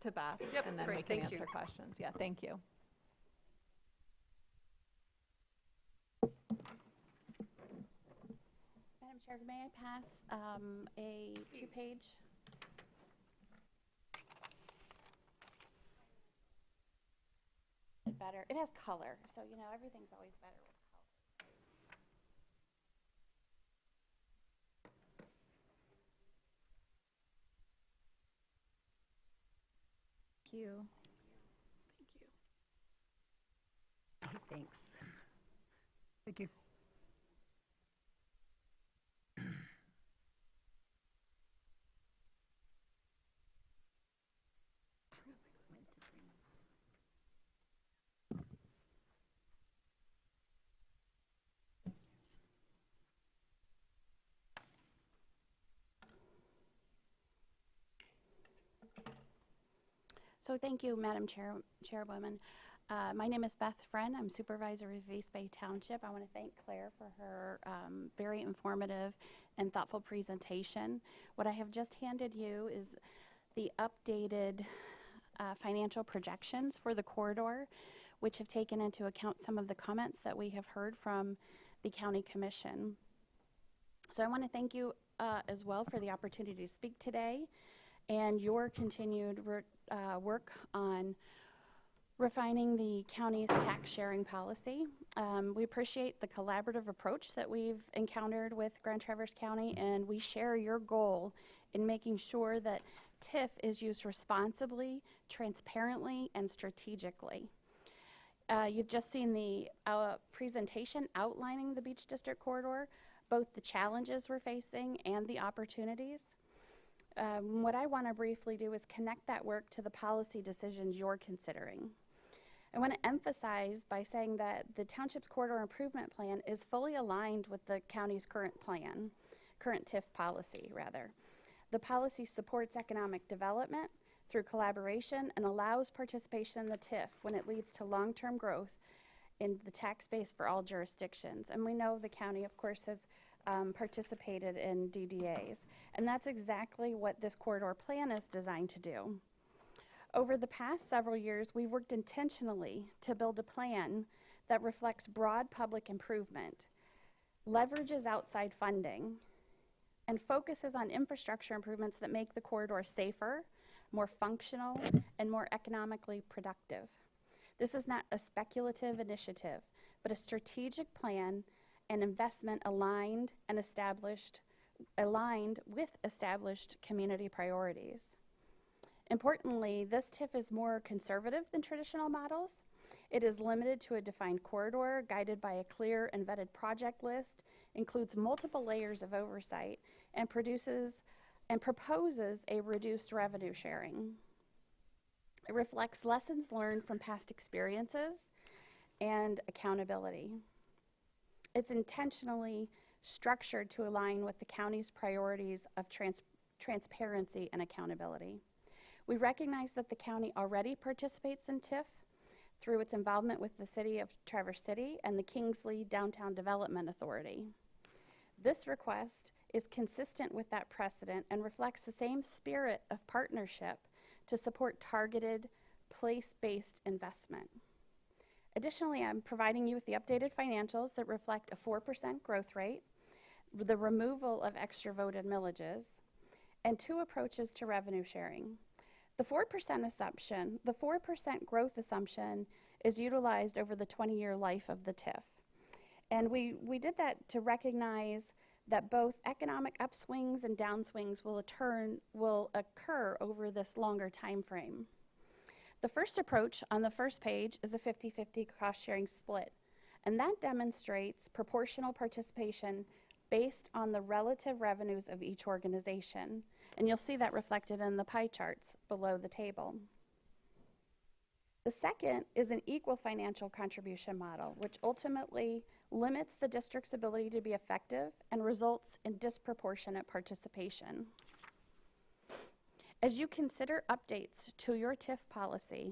to Beth, Yep, and then great, we can thank you. answer questions. Yeah, thank you. Chair, may I pass a two-page? Better. It has color, so you know everything's always better with color. Thank you. Thank you. Thanks. Thank you. So thank you, Madam Chairwoman. My name is Beth Friend. I'm supervisor of East Bay Township. I want to thank Claire for her very informative and thoughtful presentation. What I have just handed you is the updated financial projections for the corridor, which have taken into account some of the comments that we have heard from the County Commission. So I want to thank you as well for the opportunity to speak today and your continued work on refining the county's tax sharing policy. We appreciate the collaborative approach that we've encountered with Grand Traverse County, and we share your goal in making sure that TIF is used responsibly, transparently, and strategically. You've just seen the presentation outlining the Beach District corridor, both the challenges we're facing and the opportunities. What I want to briefly do is connect that work to the policy decisions you're considering. I want to emphasize by saying that the Township's Corridor Improvement Plan is fully aligned with the county's current TIF policy, rather. The policy supports economic development through collaboration and allows participation in the TIF when it leads to long-term growth in the tax base for all jurisdictions. And we know the county, of course, has participated in DDAs. And that's exactly what this corridor plan is designed to do. Over the past several years, we've worked intentionally to build a plan that reflects broad public improvement, leverages outside funding, and focuses on infrastructure improvements that make the corridor safer, more functional, and more economically productive. This is not a speculative initiative, but a strategic plan and investment aligned with established community priorities. Importantly, this TIF is more conservative than traditional models. It is limited to a defined corridor, guided by a clear and vetted project list, includes multiple layers of oversight, and proposes a reduced revenue sharing. It reflects lessons learned from past experiences and accountability. It's intentionally structured to align with the county's priorities of transparency and accountability. We recognize that the county already participates in TIF through its involvement with the City of Traverse City and the Kingsley Downtown Development Authority. This request is consistent with that precedent and reflects the same spirit of partnership to support targeted, place-based investment. Additionally, I'm providing you with the updated financials that reflect a 4% growth rate, the removal of extra voted millages, and two approaches to revenue sharing. The 4% growth assumption is utilized over the 20-year life of the TIF. And we did that to recognize that both economic upswings and downswings will occur over this longer time frame. The first approach on the first page is a 50-50 cost-sharing split, and that demonstrates proportional participation based on the relative revenues of each organization. And you'll see that reflected in the pie charts below the table. The second is an equal financial contribution model, which ultimately limits the district's ability to be effective and results in disproportionate participation. As you consider updates to your TIF policy,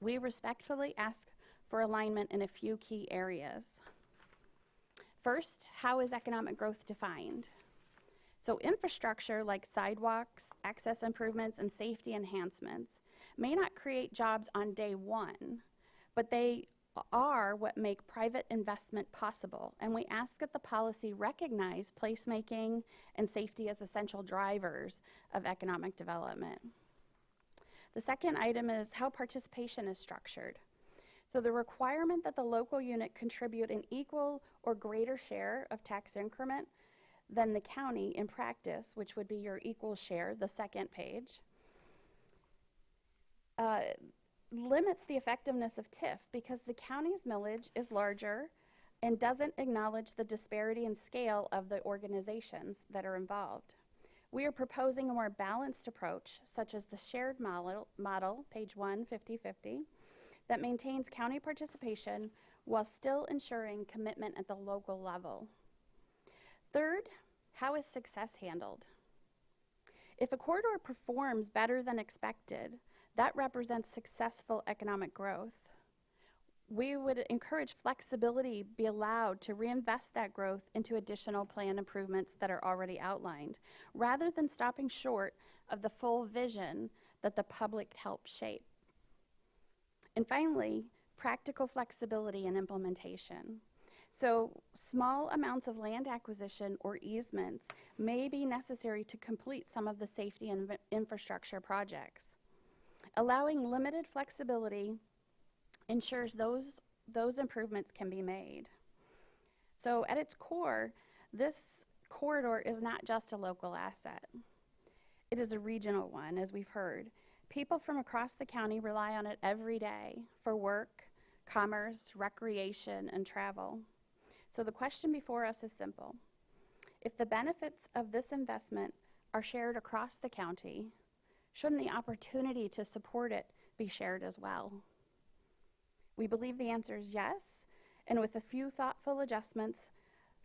we respectfully ask for alignment in a few key areas. First, how is economic growth defined? So infrastructure like sidewalks, access improvements, and safety enhancements may not create jobs on day one, but they are what make private investment possible, and we ask that the policy recognize placemaking and safety as essential drivers of economic development. The second item is how participation is structured. So the requirement that the local unit contribute an equal or greater share of tax increment than the county in practice, which would be your equal share, the second page, limits the effectiveness of TIF because the county's millage is larger and doesn't acknowledge the disparity in scale of the organizations that are involved. We are proposing a more balanced approach, such as the shared model page 1, 50-50, that maintains county participation while still ensuring commitment at the local level. Third, how is success handled? If a corridor performs better than expected, that represents successful economic growth. We would encourage flexibility be allowed to reinvest that growth into additional plan improvements that are already outlined, rather than stopping short of the full vision that the public helped shape. And finally, practical flexibility in implementation. So small amounts of land acquisition or easements may be necessary to complete some of the safety and infrastructure projects. Allowing limited flexibility ensures those improvements can be made. So at its core, this corridor is not just a local asset. It is a regional one, as we've heard. People from across the county rely on it every day for work, commerce, recreation, and travel. So the question before us is simple. If the benefits of this investment are shared across the county, shouldn't the opportunity to support it be shared as well? We believe the answer is yes, and with a few thoughtful adjustments,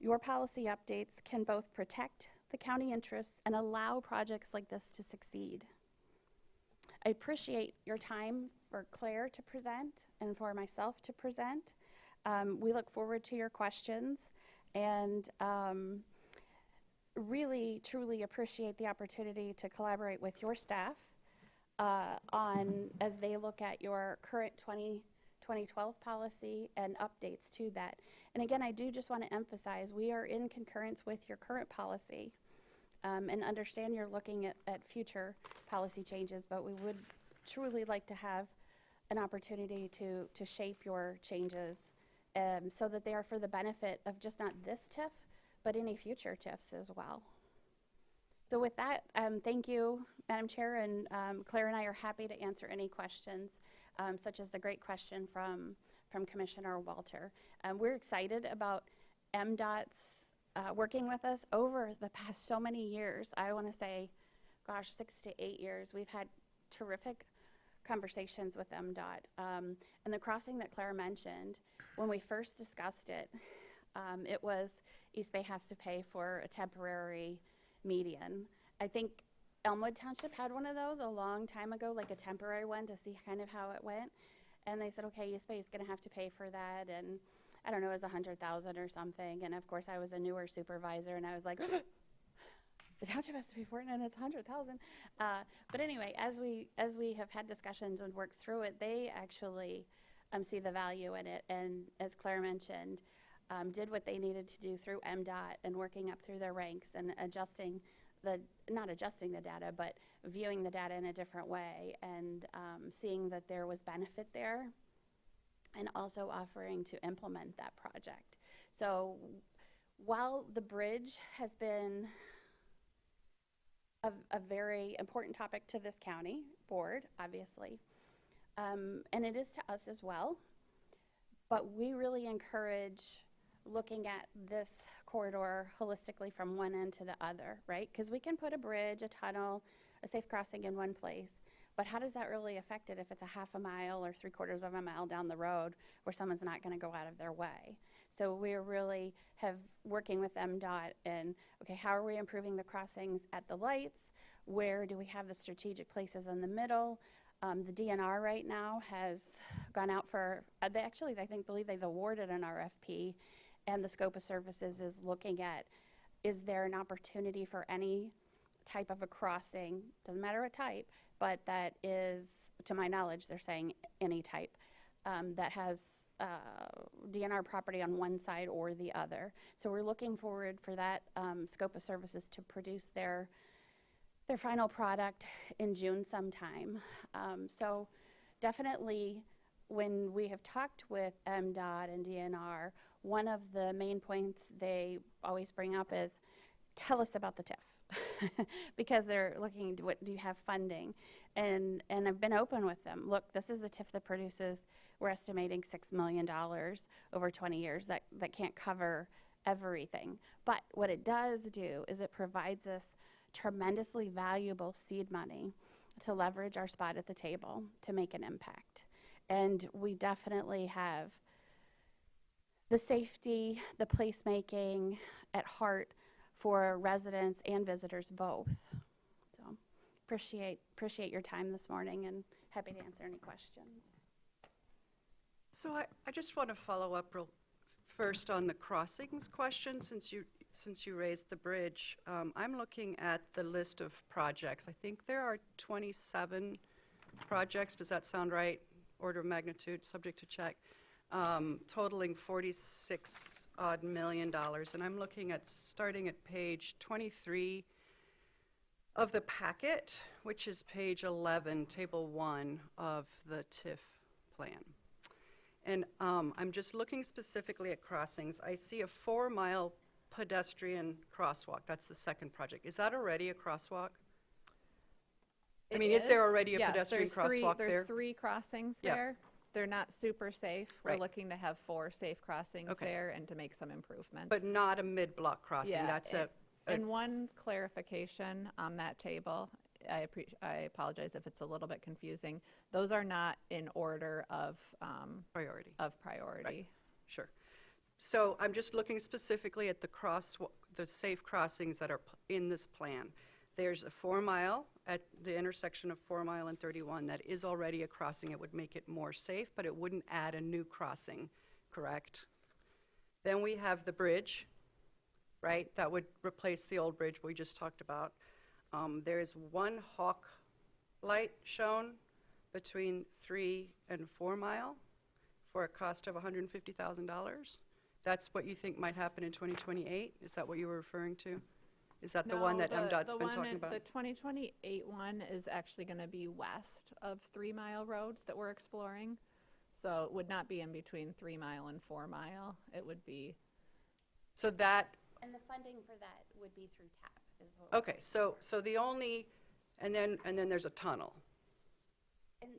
your policy updates can both protect the county interests and allow projects like this to succeed. I appreciate your time for Claire to present and for myself to present. We look forward to your questions and really, truly appreciate the opportunity to collaborate with your staff as they look at your current 2012 policy and updates to that. And again, I do just want to emphasize, we are in concurrence with your current policy and understand you're looking at future policy changes, but we would truly like to have an opportunity to shape your changes so that they are for the benefit of just not this TIF, but any future TIFs as well. So with that, thank you, Madam Chair, and Claire and I are happy to answer any questions, such as the great question from Commissioner Walter. We're excited about MDOT's working with us over the past so many years. I want to say, gosh, 6 to 8 years. We've had terrific conversations with MDOT. And the crossing that Claire mentioned, when we first discussed it, it was East Bay has to pay for a temporary median. I think Elmwood Township had one of those a long time ago, like a temporary one to see kind of how it went. And they said, okay, East Bay is going to have to pay for that. And I don't know, it was $100,000 or something. And of course, I was a newer supervisor, and I was like, the township has to pay for it, and it's $100,000. But anyway, as we have had discussions and worked through it, they actually see the value in it. And as Claire mentioned, did what they needed to do through MDOT and working up through their ranks and not adjusting the data, but viewing the data in a different way and seeing that there was benefit there and also offering to implement that project. So while the bridge has been a very important topic to this county board, obviously, and it is to us as well, but we really encourage looking at this corridor holistically from one end to the other, right? Because we can put a bridge, a tunnel, a safe crossing in one place, but how does that really affect it if it's a half a mile or 3/4 of a mile down the road where someone's not going to go out of their way? So we're really working with MDOT and, okay, how are we improving the crossings at the lights? Where do we have the strategic places in the middle? The DNR right now has gone out for, I believe they've awarded an RFP, and the scope of services is looking at, is there an opportunity for any type of a crossing, doesn't matter what type, but that is, to my knowledge, they're saying any type, that has DNR property on one side or the other. So we're looking forward for that scope of services to produce their final product in June sometime. So definitely, when we have talked with MDOT and DNR, one of the main points they always bring up is, tell us about the TIF. Because they're looking to what do you have funding, and I've been open with them. Look, this is a TIF that produces, we're estimating $6 million over 20 years. That can't cover everything, but what it does do is it provides us tremendously valuable seed money to leverage our spot at the table to make an impact. And we definitely have the safety, the placemaking at heart for residents and visitors both. So appreciate your time this morning, and happy to answer any questions. So I just want to follow up real first on the crossings question, since you raised the bridge. I'm looking at the list of projects. I think there are 27 projects. Does that sound right? Order of magnitude, subject to check. Totaling $46 odd million. And I'm looking at starting at page 23 of the packet, which is page 11, table 1 of the TIF plan. And I'm just looking specifically at crossings. I see a 4-mile pedestrian crosswalk. That's the second project. Is that already a crosswalk? I mean, is there already a pedestrian crosswalk there? There's 3 crossings there. They're not super safe. We're Right. looking to have 4 safe crossings Okay. there and to make some improvements. But not a mid-block crossing. Yeah, That's and one clarification on that table, I apologize if it's a little bit confusing. Those are not in order of priority. priority. Sure. So I'm just looking specifically at the safe crossings that are in this plan. There's a 4-mile at the intersection of 4-mile and 31 that is already a crossing. It would make it more safe, but it wouldn't add a new crossing, correct? Then we have the bridge, right? That would replace the old bridge we just talked about. There is one hawk light shown between 3 and 4 mile for a cost of $150,000. That's what you think might happen in 2028? Is that what you were referring to? Is that the one that MDOT's been talking about? The 2028 one is actually going to be west of 3 Mile Road that we're exploring. So it would not be in between 3 Mile and 4 Mile. It would be. So that, And the funding for that would be through TAP as well. okay, so the only, and then there's a tunnel. And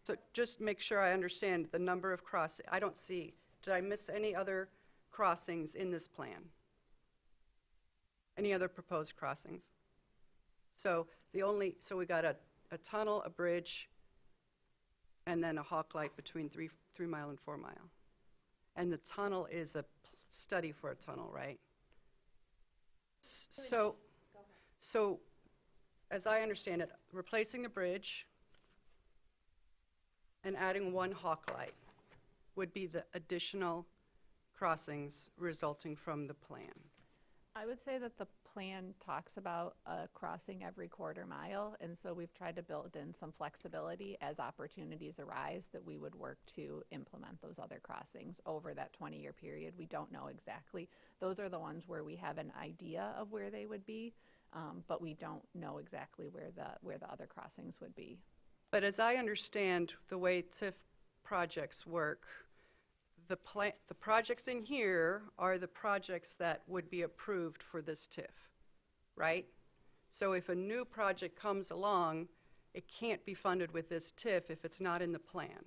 So just make sure I understand the number of crossings. I don't see, did I miss any other crossings in this plan? Any other proposed crossings? So so we got a tunnel, a bridge, and then a hawk light between 3 Mile and 4 Mile. And the tunnel is a study for a tunnel, right? So as I understand it, replacing the bridge and adding one hawk light would be the additional crossings resulting from the plan. I would say that the plan talks about crossing every quarter mile, and so we've tried to build in some flexibility as opportunities arise that we would work to implement those other crossings over that 20-year period. We don't know exactly. Those are the ones where we have an idea of where they would be, but we don't know exactly where the other crossings would be. But as I understand the way TIF projects work, the projects in here are the projects that would be approved for this TIF, right? So if a new project comes along, it can't be funded with this TIF if it's not in the plan.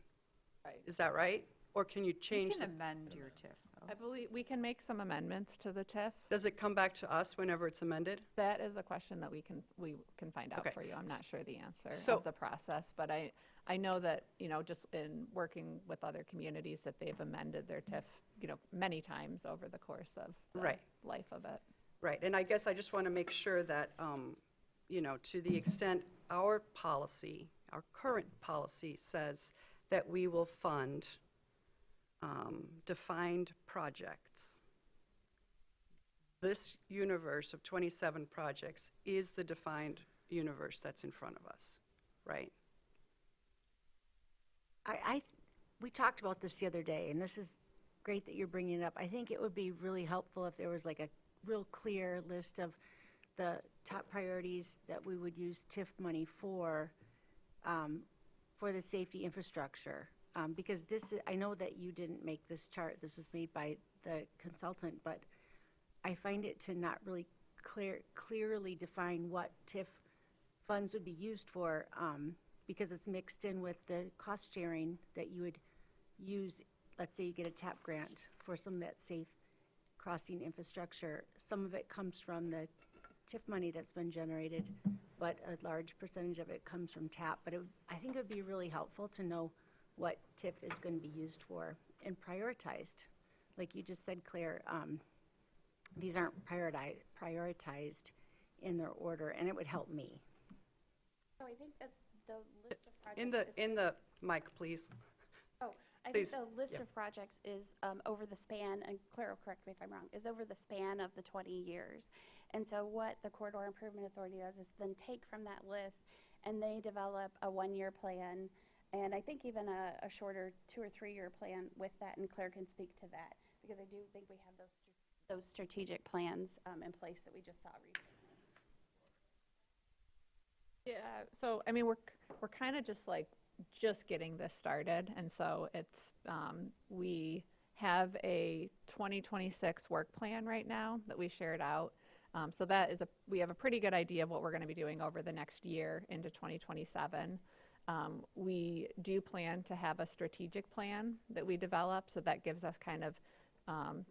Right. Is that right? Or can you change You the, can amend your TIF, though. I believe we can make some amendments to the TIF. does it come back to us whenever it's amended? That is a question that we can find out Okay. for you. I'm not sure the answer So- of the process, but I know that, just in working with other communities, that they've amended their TIF, many times over the course of the Right. life of it. Right, and I guess I just want to make sure that, to the extent our policy, our current policy says that we will fund defined projects. This universe of 27 projects is the defined universe that's in front of us, right? we talked about this the other day, and this is great that you're bringing it up. I think it would be really helpful if there was like a real clear list of the top priorities that we would use TIF money for the safety infrastructure. Because this is, I know that you didn't make this chart, this was made by the consultant, but I find it to not really clearly define what TIF funds would be used for, because it's mixed in with the cost sharing that you would use. Let's say you get a TAP grant for some of that safe crossing infrastructure. Some of it comes from the TIF money that's been generated, but a large percentage of it comes from TAP. But I think it would be really helpful to know what TIF is going to be used for and prioritized. Like you just said, Claire, these aren't prioritized in their order, and it would help me. So I think that the list of projects In the mic, please. I Please. think the list Yeah. of projects is over the span, and Claire will correct me if I'm wrong, is over the span of the 20 years. And so what the Corridor Improvement Authority does is then take from that list and they develop a 1-year plan, and I think even a shorter 2 or 3 year plan with that, and Claire can speak to that, because I do think we have those strategic plans in place that we just saw recently. Yeah, so I mean, we're kind of just getting this started, and so it's we have a 2026 work plan right now that we shared out. So that is we have a pretty good idea of what we're going to be doing over the next year into 2027. We do plan to have a strategic plan that we develop, so that gives us kind of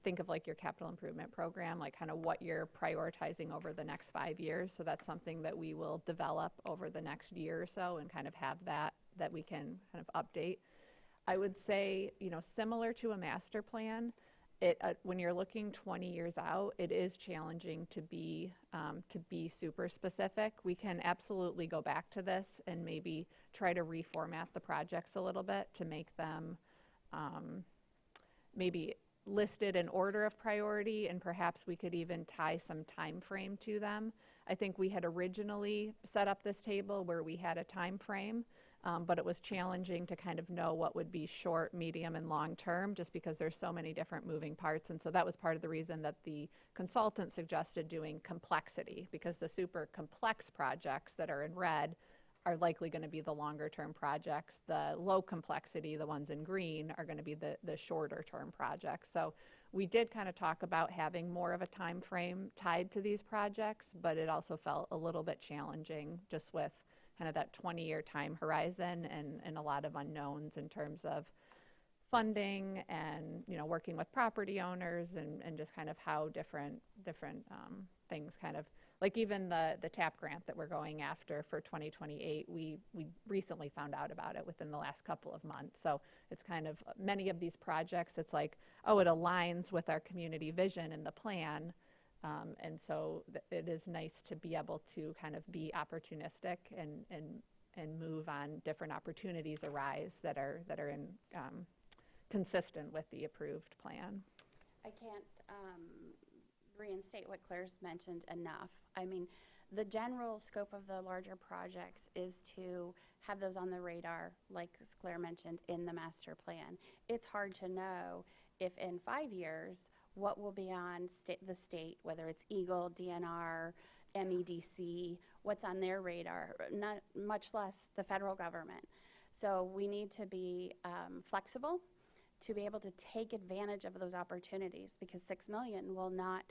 think of like your capital improvement program, like kind of what you're prioritizing over the next 5 years. So that's something that we will develop over the next year or so and kind of have that we can kind of update. I would say, similar to a master plan, when you're looking 20 years out, it is challenging to be super specific. We can absolutely go back to this and maybe try to reformat the projects a little bit to make them maybe listed in order of priority, and perhaps we could even tie some time frame to them. I think we had originally set up this table where we had a time frame, but it was challenging to kind of know what would be short, medium, and long term, just because there's so many different moving parts. And so that was part of the reason that the consultant suggested doing complexity, because the super complex projects that are in red are likely going to be the longer term projects. The low complexity, the ones in green, are going to be the shorter term projects. So we did kind of talk about having more of a time frame tied to these projects, but it also felt a little bit challenging just with kind of that 20-year time horizon and a lot of unknowns in terms of funding and working with property owners and just kind of how different things kind of, like even the TAP grant that we're going after for 2028, we recently found out about it within the last couple of months. So it's kind of many of these projects, it's like, oh, it aligns with our community vision in the plan. And so it is nice to be able to kind of be opportunistic and move on different opportunities arise that are in consistent with the approved plan. I can't reinstate what Claire's mentioned enough. I mean, the general scope of the larger projects is to have those on the radar, like Claire mentioned, in the master plan. It's hard to know if in 5 years, what will be on the state, whether it's Eagle, DNR, MEDC, what's on their radar, not much less the federal government. So we need to be flexible to be able to take advantage of those opportunities, because $6 million will not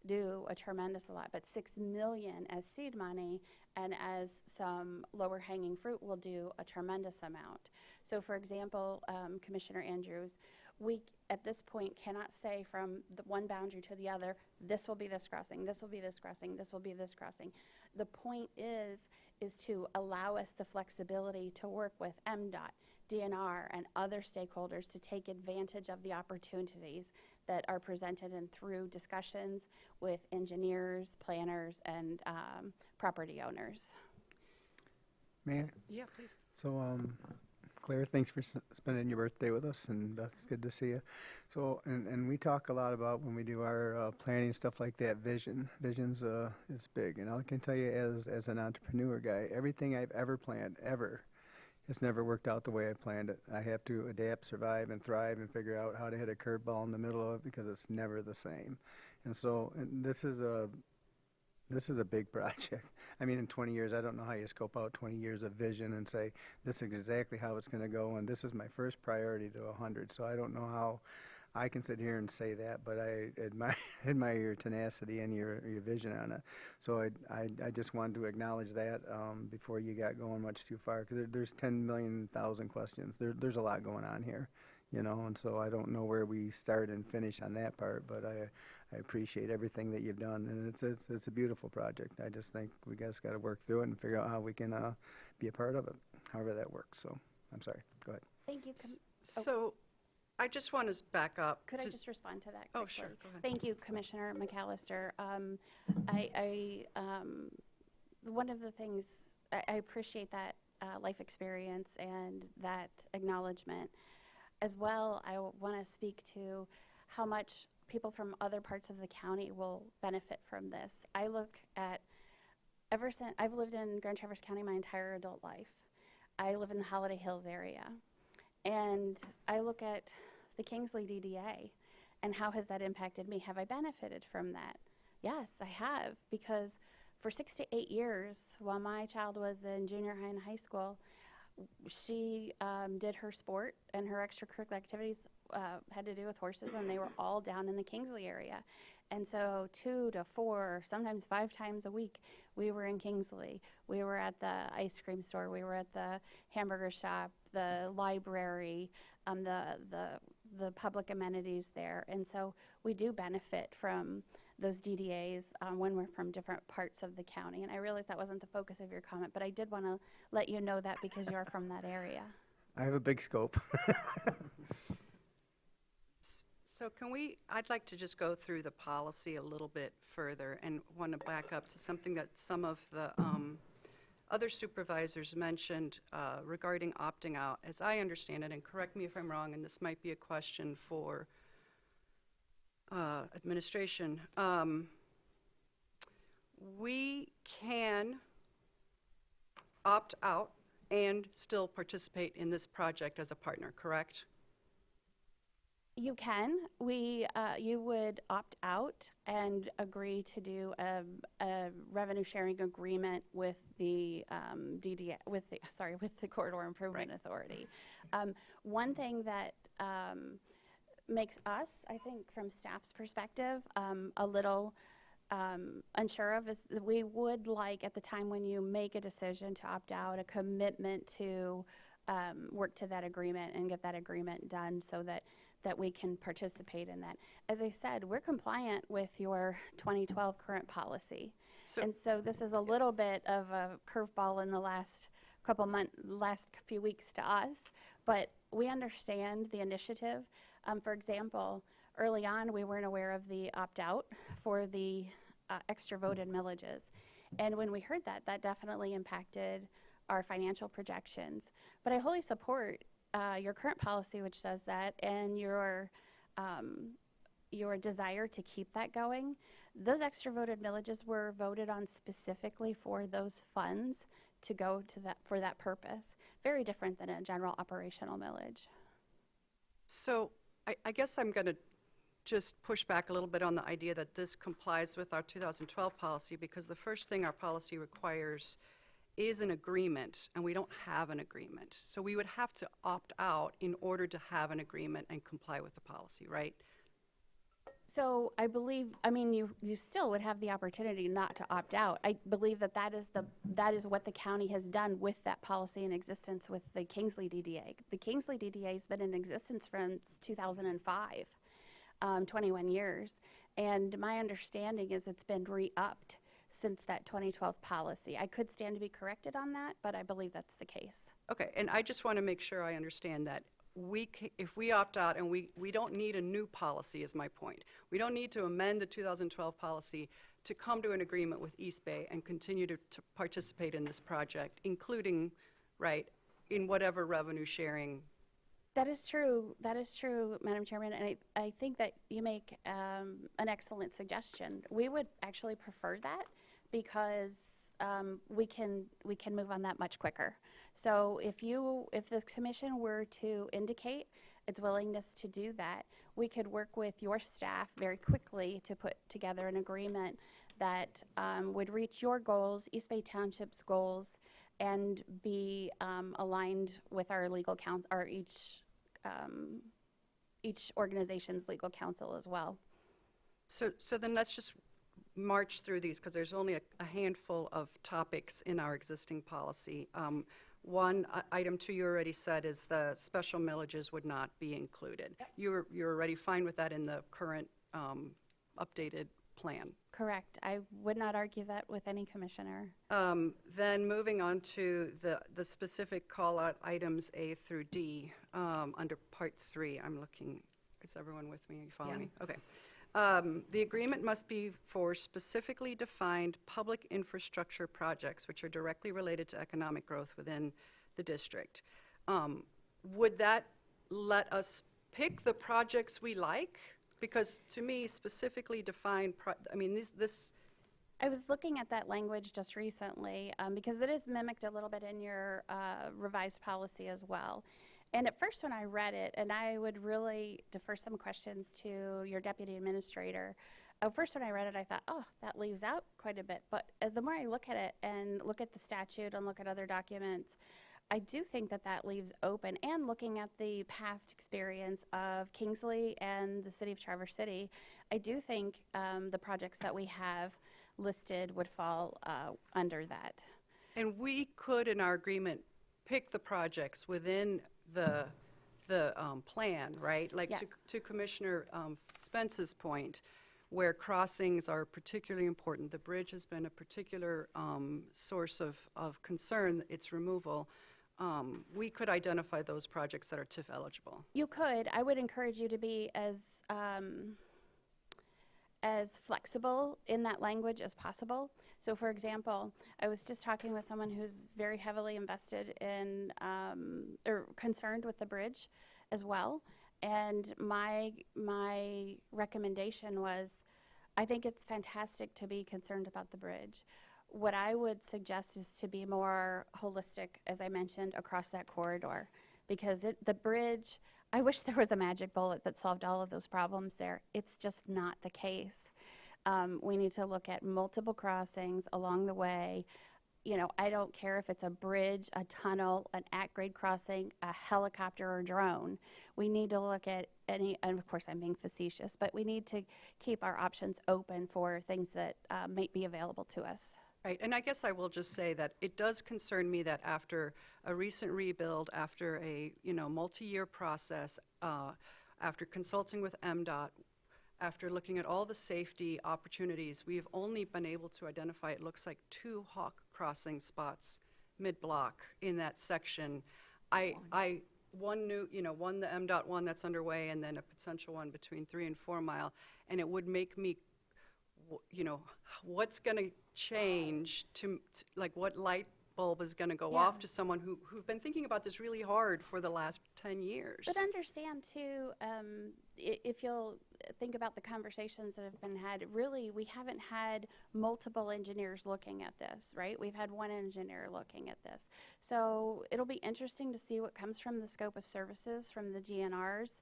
do a tremendous lot, but $6 million as seed money and as some lower hanging fruit will do a tremendous amount. So for example, Commissioner Andrews, we at this point cannot say from the one boundary to the other, this will be this crossing, this will be this crossing, this will be this crossing. The point is to allow us the flexibility to work with MDOT, DNR, and other stakeholders to take advantage of the opportunities that are presented and through discussions with engineers, planners, and property owners. Mayor? Yeah, please. So, Claire, thanks for spending your birthday with us, and Beth, it's good to see you. So, and we talk a lot about when we do our planning, stuff like that, vision. Vision's is big, and I can tell you as an entrepreneur guy, everything I've ever planned, ever, it's never worked out the way I planned it. I have to adapt, survive, and thrive and figure out how to hit a curveball in the middle of it because it's never the same. And so this is a big project. I mean, in 20 years, I don't know how you scope out 20 years of vision and say, this is exactly how it's going to go, and this is my first priority to 100. So I don't know how I can sit here and say that, but I admire your tenacity and your vision on it. So I just wanted to acknowledge that before you got going much too far, because there's 10 million thousand questions. There's a lot going on here, you know, and so I don't know where we start and finish on that part, but I appreciate everything that you've done, and it's a beautiful project. I just think we guys got to work through it and figure out how we can be a part of it, however that works. So I'm sorry. Go ahead. Thank you. So I just want to back up. Could I just respond to that quickly? Oh, sure, go ahead. Thank you, Commissioner McAllister. One of the things, I appreciate that life experience and that acknowledgement. As well, I want to speak to how much people from other parts of the county will benefit from this. I look at, ever since, I've lived in Grand Traverse County my entire adult life. I live in the Holiday Hills area. And I look at the Kingsley DDA and how has that impacted me? Have I benefited from that? Yes, I have, because for 6 to 8 years, while my child was in junior high and high school, she did her sport and her extracurricular activities had to do with horses, and they were all down in the Kingsley area. And so 2 to 4, sometimes 5 times a week, we were in Kingsley. We were at the ice cream store. We were at the hamburger shop, the library, the public amenities there. And so we do benefit from those DDAs when we're from different parts of the county. And I realize that wasn't the focus of your comment, but I did want to let you know that because you're from that area. I have a big scope. So I'd like to just go through the policy a little bit further and want to back up to something that some of the other supervisors mentioned regarding opting out. As I understand it, and correct me if I'm wrong, and this might be a question for administration, we can opt out and still participate in this project as a partner, correct? You can. You would opt out and agree to do a revenue sharing agreement with the DDA, with the Corridor Improvement Authority. One thing that makes us, I think, from staff's perspective, a little unsure of is that we would like, at the time when you make a decision to opt out, a commitment to work to that agreement and get that agreement done so that we can participate in that. As I said, we're compliant with your 2012 current policy. And so this is a little bit of a curveball in the last few weeks to us, but we understand the initiative. For example, early on, we weren't aware of the opt-out for the extra voted millages. And when we heard that, that definitely impacted our financial projections. But I wholly support your current policy, which does that, and your desire to keep that going. Those extra voted millages were voted on specifically for those funds to go to that for that purpose. Very different than a general operational millage. So I guess I'm going to just push back a little bit on the idea that this complies with our 2012 policy, because the first thing our policy requires is an agreement, and we don't have an agreement. So we would have to opt out in order to have an agreement and comply with the policy, right? So I believe, I mean, you still would have the opportunity not to opt out. I believe that is what the county has done with that policy in existence with the Kingsley DDA. The Kingsley DDA has been in existence since 2005, 21 years. And my understanding is it's been re-upped since that 2012 policy. I could stand to be corrected on that, but I believe that's the case. Okay, and I just want to make sure I understand that. If we opt out, and we don't need a new policy, is my point. We don't need to amend the 2012 policy to come to an agreement with East Bay and continue to participate in this project, including, right, in whatever revenue sharing. That is true, Madam Chairman, and I think that you make an excellent suggestion. We would actually prefer that, because we can move on that much quicker. So if this commission were to indicate its willingness to do that, we could work with your staff very quickly to put together an agreement that would reach your goals, East Bay Township's goals, and be aligned with our legal counsel, or each organization's legal counsel as well. So then let's just march through these, because there's only a handful of topics in our existing policy. One, item 2 you already said is the special millages would not be included. You're already fine with that in the current updated plan. Correct. I would not argue that with any commissioner. Then moving on to the specific call-out items A through D under Part 3. I'm looking, is everyone with me? Are you following me? Okay. The agreement must be for specifically defined public infrastructure projects which are directly related to economic growth within the district. Would that let us pick the projects we like? Because to me, specifically defined, I was looking at that language just recently because it is mimicked a little bit in your revised policy as well. And at first when I read it, and I would really defer some questions to your deputy administrator, at first when I read it, I thought, oh, that leaves out quite a bit. But as the more I look at it and look at the statute and look at other documents, I do think that that leaves open, and looking at the past experience of Kingsley and the city of Traverse City, I do think the projects that we have listed would fall under that. and we could, in our agreement, pick the projects within the plan, right? Like Yes. to Commissioner Spence's point, where crossings are particularly important. The bridge has been a particular source of concern, its removal. We could identify those projects that are TIF eligible. You could. I would encourage you to be as flexible in that language as possible. So for example, I was just talking with someone who's very heavily invested in or concerned with the bridge as well. And my recommendation was, I think it's fantastic to be concerned about the bridge. What I would suggest is to be more holistic, as I mentioned, across that corridor. Because the bridge, I wish there was a magic bullet that solved all of those problems there. It's just not the case. We need to look at multiple crossings along the way. You know, I don't care if it's a bridge, a tunnel, an at-grade crossing, a helicopter or drone. We need to look at any, and of course I'm being facetious, but we need to keep our options open for things that might be available to us. Right, and I guess I will just say that it does concern me that after a recent rebuild, after a multi-year process, after consulting with MDOT, after looking at all the safety opportunities, we've only been able to identify, it looks like, 2 hawk crossing spots mid-block in that section. One the MDOT one that's underway, and then a potential one between 3 and 4 Mile, and it would make me, what's going to change to like what light bulb is going to go off to someone who've been thinking about this really hard for the last 10 years. But understand too, if you'll think about the conversations that have been had, really we haven't had multiple engineers looking at this, right? We've had one engineer looking at this. So it'll be interesting to see what comes from the scope of services from the DNR's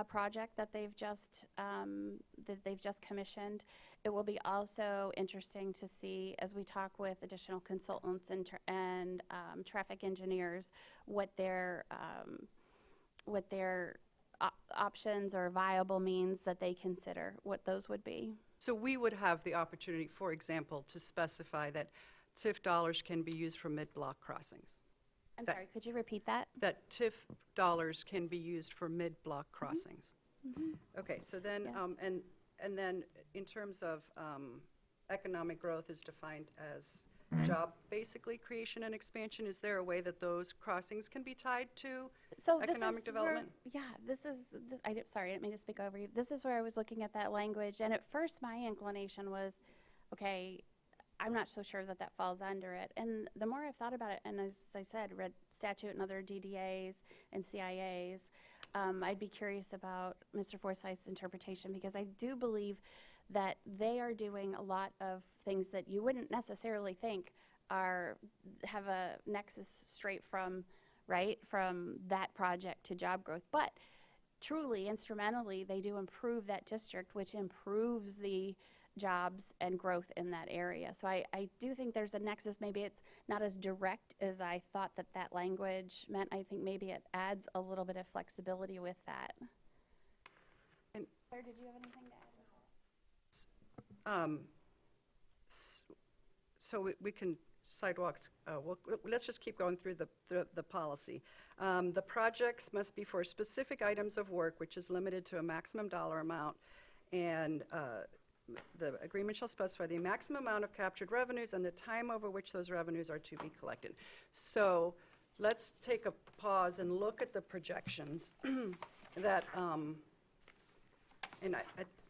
project that they've just commissioned. It will be also interesting to see, as we talk with additional consultants and traffic engineers, what their options or viable means that they consider, what those would be. So we would have the opportunity, for example, to specify that TIF dollars can be used for mid-block crossings. I'm sorry, could you repeat that? That TIF dollars can be used for mid-block crossings. Okay, so then, Yes. and then in terms of economic growth is defined as job, basically, creation and expansion. Is there a way that those crossings can be tied to So economic development? Sorry, I didn't mean to speak over you. This is where I was looking at that language, and at first my inclination was, okay, I'm not so sure that that falls under it. And the more I've thought about it, and as I said, read statute and other DDAs and CIAs, I'd be curious about Mr. Forsyth's interpretation, because I do believe that they are doing a lot of things that you wouldn't necessarily think have a nexus straight from, right, from that project to job growth. But truly, instrumentally, they do improve that district, which improves the jobs and growth in that area. So I do think there's a nexus. Maybe it's not as direct as I thought that language meant. I think maybe it adds a little bit of flexibility with that. And- Claire, did you have anything to add? So we can, sidewalks, let's just keep going through the policy. The projects must be for specific items of work, which is limited to a maximum dollar amount, and the agreement shall specify the maximum amount of captured revenues and the time over which those revenues are to be collected. So let's take a pause and look at the projections that, and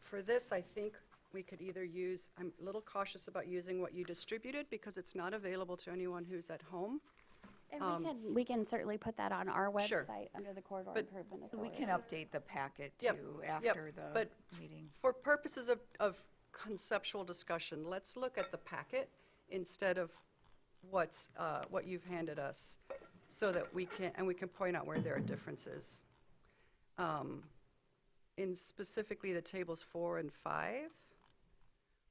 for this, I think we could either use, I'm a little cautious about using what you distributed because it's not available to anyone who's at home. And we can certainly put that on our Sure. website under the Corridor But Improvement We Authority. can update the packet Yep, too yep, after the but meeting. For purposes of conceptual discussion, let's look at the packet instead of what you've handed us, so that we can point out where there are differences. In specifically the tables 4 and 5,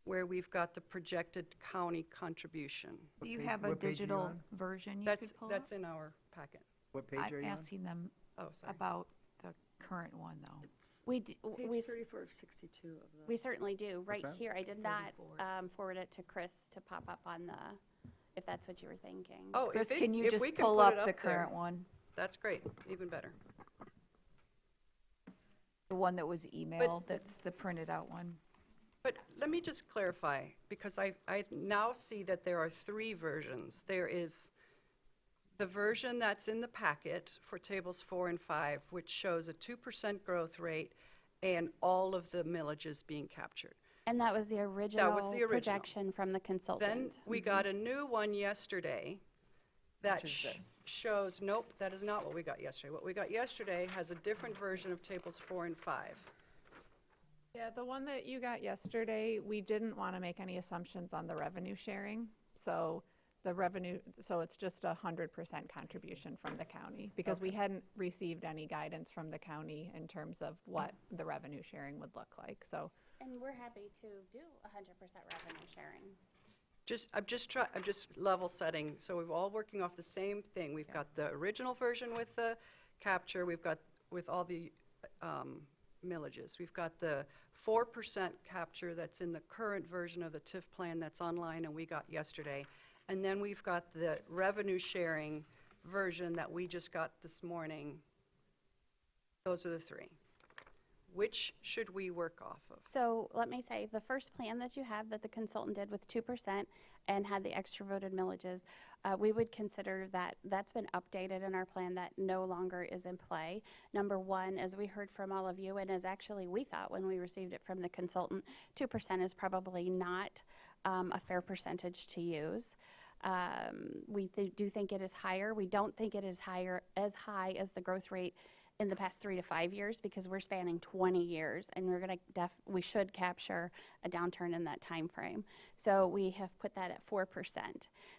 where we've got the projected county contribution. Do you have a what page are you digital on? version you That's could pull up? that's in our packet. What page are I'm you on? asking them Oh, sorry. about the current one, though. We Page 34 of 62 of the. we certainly do. Right that? here, I did not 34. forward it to Chris to pop up on the, if that's what you were thinking. Oh, Chris, if can you if just we can pull put up it the there, current one? That's great, even better. The one that was emailed, that's the printed out one? But let me just clarify, because I now see that there are 3 versions. There is the version that's in the packet for tables 4 and 5, which shows a 2% growth rate and all of the millages being captured. And that was the original original. projection from the consultant. Then we got a new one yesterday that shows, nope, that is not what we got yesterday. What we got yesterday has a different version of tables 4 and 5. Yeah, the one that you got yesterday, we didn't want to make any assumptions on the revenue sharing. So it's just 100% contribution from the county, because we hadn't received any guidance from the county in terms of what the revenue sharing would look like, so. And we're happy to do 100% revenue sharing. I'm just level setting, so we're all working off the same thing. We've got the original version with the capture, we've got with all the millages. We've got the 4% capture that's in the current version of the TIF plan that's online and we got yesterday. And then we've got the revenue sharing version that we just got this morning. Those are the 3. Which should we work off of? So let me say, the first plan that you have that the consultant did with 2% and had the extra voted millages, we would consider that that's been updated in our plan, that no longer is in play. Number one, as we heard from all of you, and as actually we thought when we received it from the consultant, 2% is probably not a fair percentage to use. We do think it is higher. We don't think it is as high as the growth rate in the past 3 to 5 years, because we're spanning 20 years and we should capture a downturn in that time frame. So we have put that at 4%.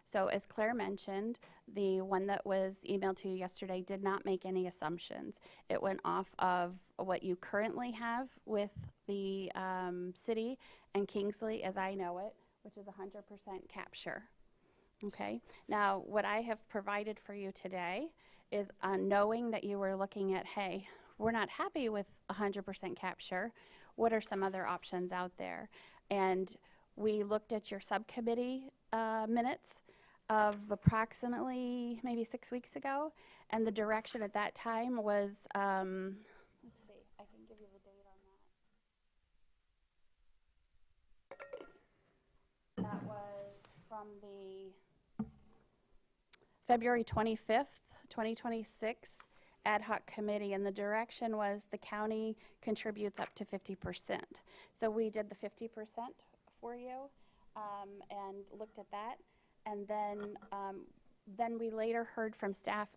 So as Claire mentioned, the one that was emailed to you yesterday did not make any assumptions. It went off of what you currently have with the city and Kingsley as I know it, which is 100% capture. Okay, now what I have provided for you today is knowing that you were looking at, hey, we're not happy with 100% capture. What are some other options out there? And we looked at your subcommittee minutes of approximately maybe 6 weeks ago, and the direction at that time was, let's see, I can give you the date on that. That was from the February 25th, 2026 ad hoc committee, and the direction was the county contributes up to 50%. So we did the 50% for you and looked at that, and then we later heard from staff,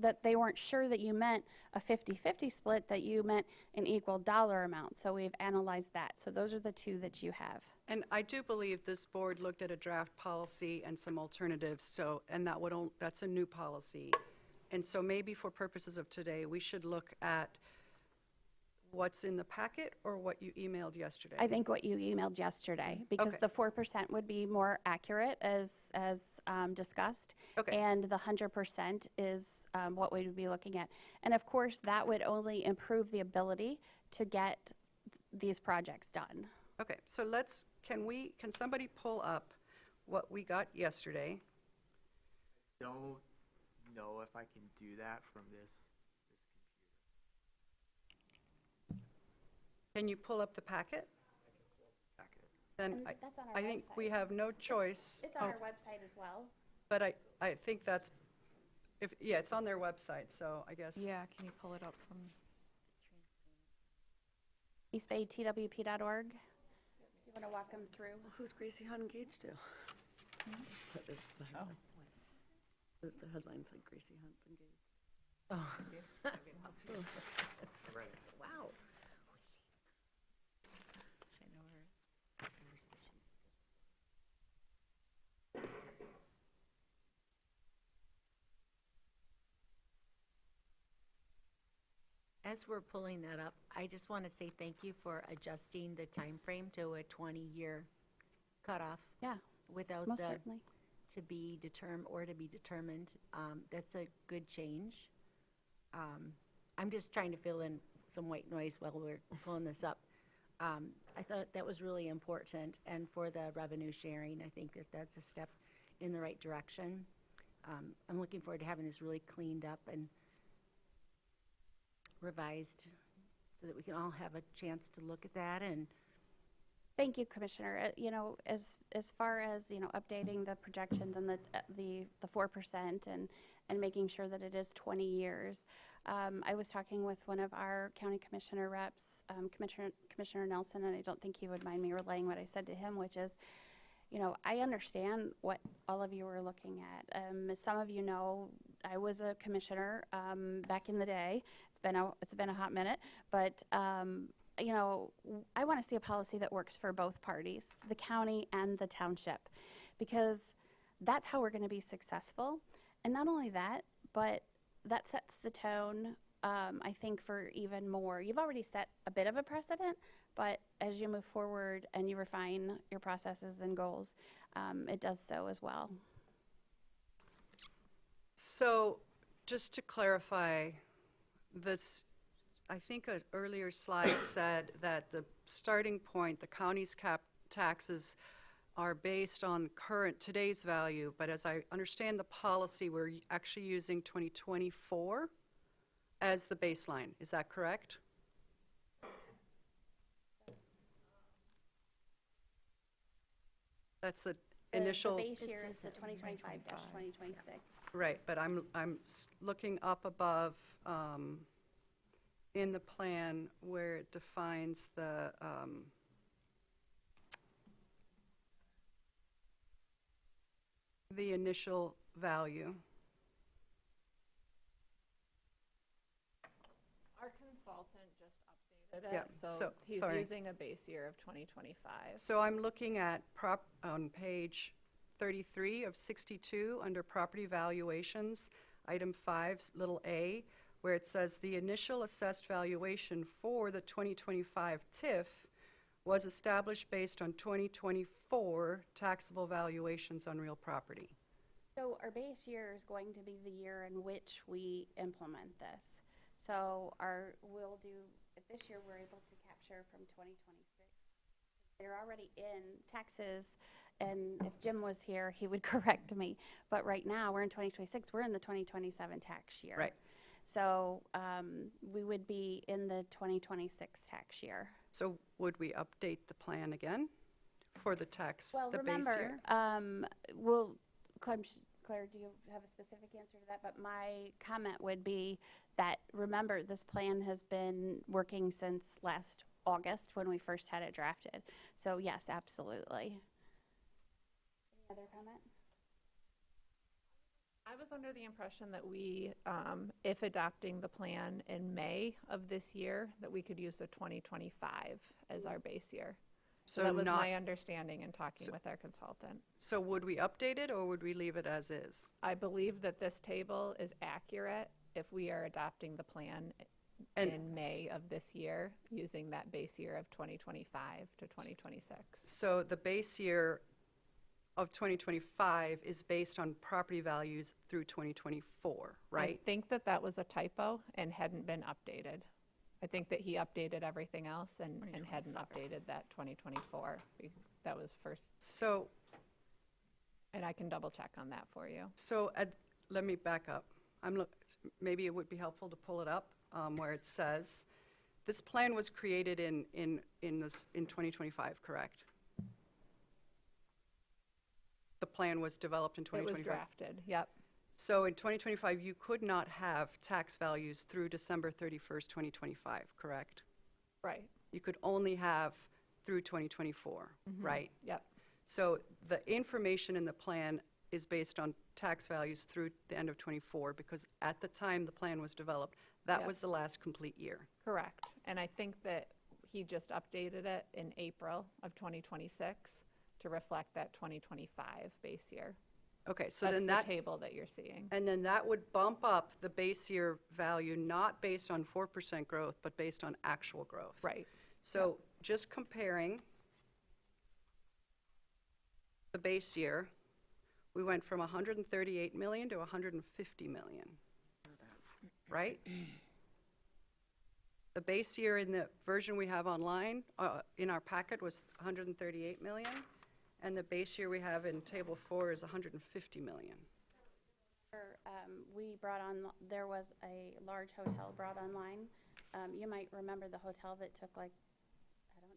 that they weren't sure that you meant a 50-50 split, that you meant an equal dollar amount. So we've analyzed that. So those are the 2 that you have. And I do believe this board looked at a draft policy and some alternatives, so, and that's a new policy. And so maybe for purposes of today, we should look at what's in the packet or what you emailed yesterday. I think what you emailed yesterday, because Okay. the 4% would be more accurate as discussed. Okay. And the 100% is what we would be looking at. And of course, that would only improve the ability to get these projects done. Okay, so can somebody pull up what we got yesterday? Don't know if I can do that from this Can you pull up the packet? packet. Then And that's on our I think we website. have no choice. It's on our website as well. But I think that's, yeah, it's on their website, so I guess. Yeah, can you pull it up from? eastbaytwp.org. You want to walk them through? Who's Gracie Hunt engaged to? Oh. The headline's like Gracie Hunt's engaged. Oh. Right. Wow. I know her. As we're pulling that up, I just want to say thank you for adjusting the time frame to a 20-year cutoff Yeah, without most the certainly. to be determined or to be determined. That's a good change. I'm just trying to fill in some white noise while we're pulling this up. I thought that was really important, and for the revenue sharing, I think that that's a step in the right direction. I'm looking forward to having this really cleaned up and revised so that we can all have a chance to look at that. And Thank you, Commissioner. You know, as far as, you know, updating the projections and the 4% and making sure that it is 20 years, I was talking with one of our county commissioner reps, Commissioner Nelson, and I don't think he would mind me relaying what I said to him, which is, you know, I understand what all of you are looking at. As some of you know, I was a commissioner back in the day. It's been a hot minute, but you know, I want to see a policy that works for both parties, the county and the township, because that's how we're going to be successful. And not only that, but that sets the tone, I think, for even more. You've already set a bit of a precedent, but as you move forward and you refine your processes and goals, it does so as well. So, just to clarify, this, I think an earlier slide said that the starting point, the county's cap taxes are based on today's value, but as I understand the policy, we're actually using 2024 as the baseline. Is that correct? That's the initial. The base year is the 2025-2026. Right, but I'm looking up above in the plan where it defines the initial value. Our consultant just updated Yeah, it, so so- he's sorry. using a base year of 2025. So I'm looking at on page 33 of 62 under property valuations, item 5, little a, where it says the initial assessed valuation for the 2025 TIF was established based on 2024 taxable valuations on real property. So our base year is going to be the year in which we implement this. So this year we're able to capture from 2026. They're already in taxes, and if Jim was here, he would correct me. But right now, we're in 2026, we're in the 2027 tax year. Right. So we would be in the 2026 tax year. So would we update the plan again for the tax, Well, the base remember, year? Claire, do you have a specific answer to that? But my comment would be that, remember, this plan has been working since last August when we first had it drafted. So yes, absolutely. Any other comment? I was under the impression that we, if adopting the plan in May of this year, that we could use the 2025 as our base year. So So that was not, my understanding in talking with our consultant. so would we update it or would we leave it as is? I believe that this table is accurate if we are adopting the plan And- in May of this year, using that base year of 2025 to 2026. So the base year of 2025 is based on property values through 2024, right? I think that that was a typo and hadn't been updated. I think that he updated everything else and hadn't updated that 2024. That was first, So, and I can double check on that for you. so let me back up. Maybe it would be helpful to pull it up where it says, this plan was created in 2025, correct? The plan was developed in It was 2025? drafted, yep. So in 2025, you could not have tax values through December 31st, 2025, correct? Right. You could only have through 2024, right? Yep. So the information in the plan is based on tax values through the end of '24, because at the time the plan was developed, that Yep. was the last complete year. Correct. And I think that he just updated it in April of 2026 to reflect that 2025 base year. Okay, so That's then the that, table that you're seeing. and then that would bump up the base year value, not based on 4% growth, but based on actual growth. Right. So just comparing the base year, we went from 138 million to 150 million, right? The base year in the version we have online, in our packet, was 138 million, and the base year we have in Table 4 is 150 million. We brought on, there was a large hotel brought online. You might remember the hotel that took like, I don't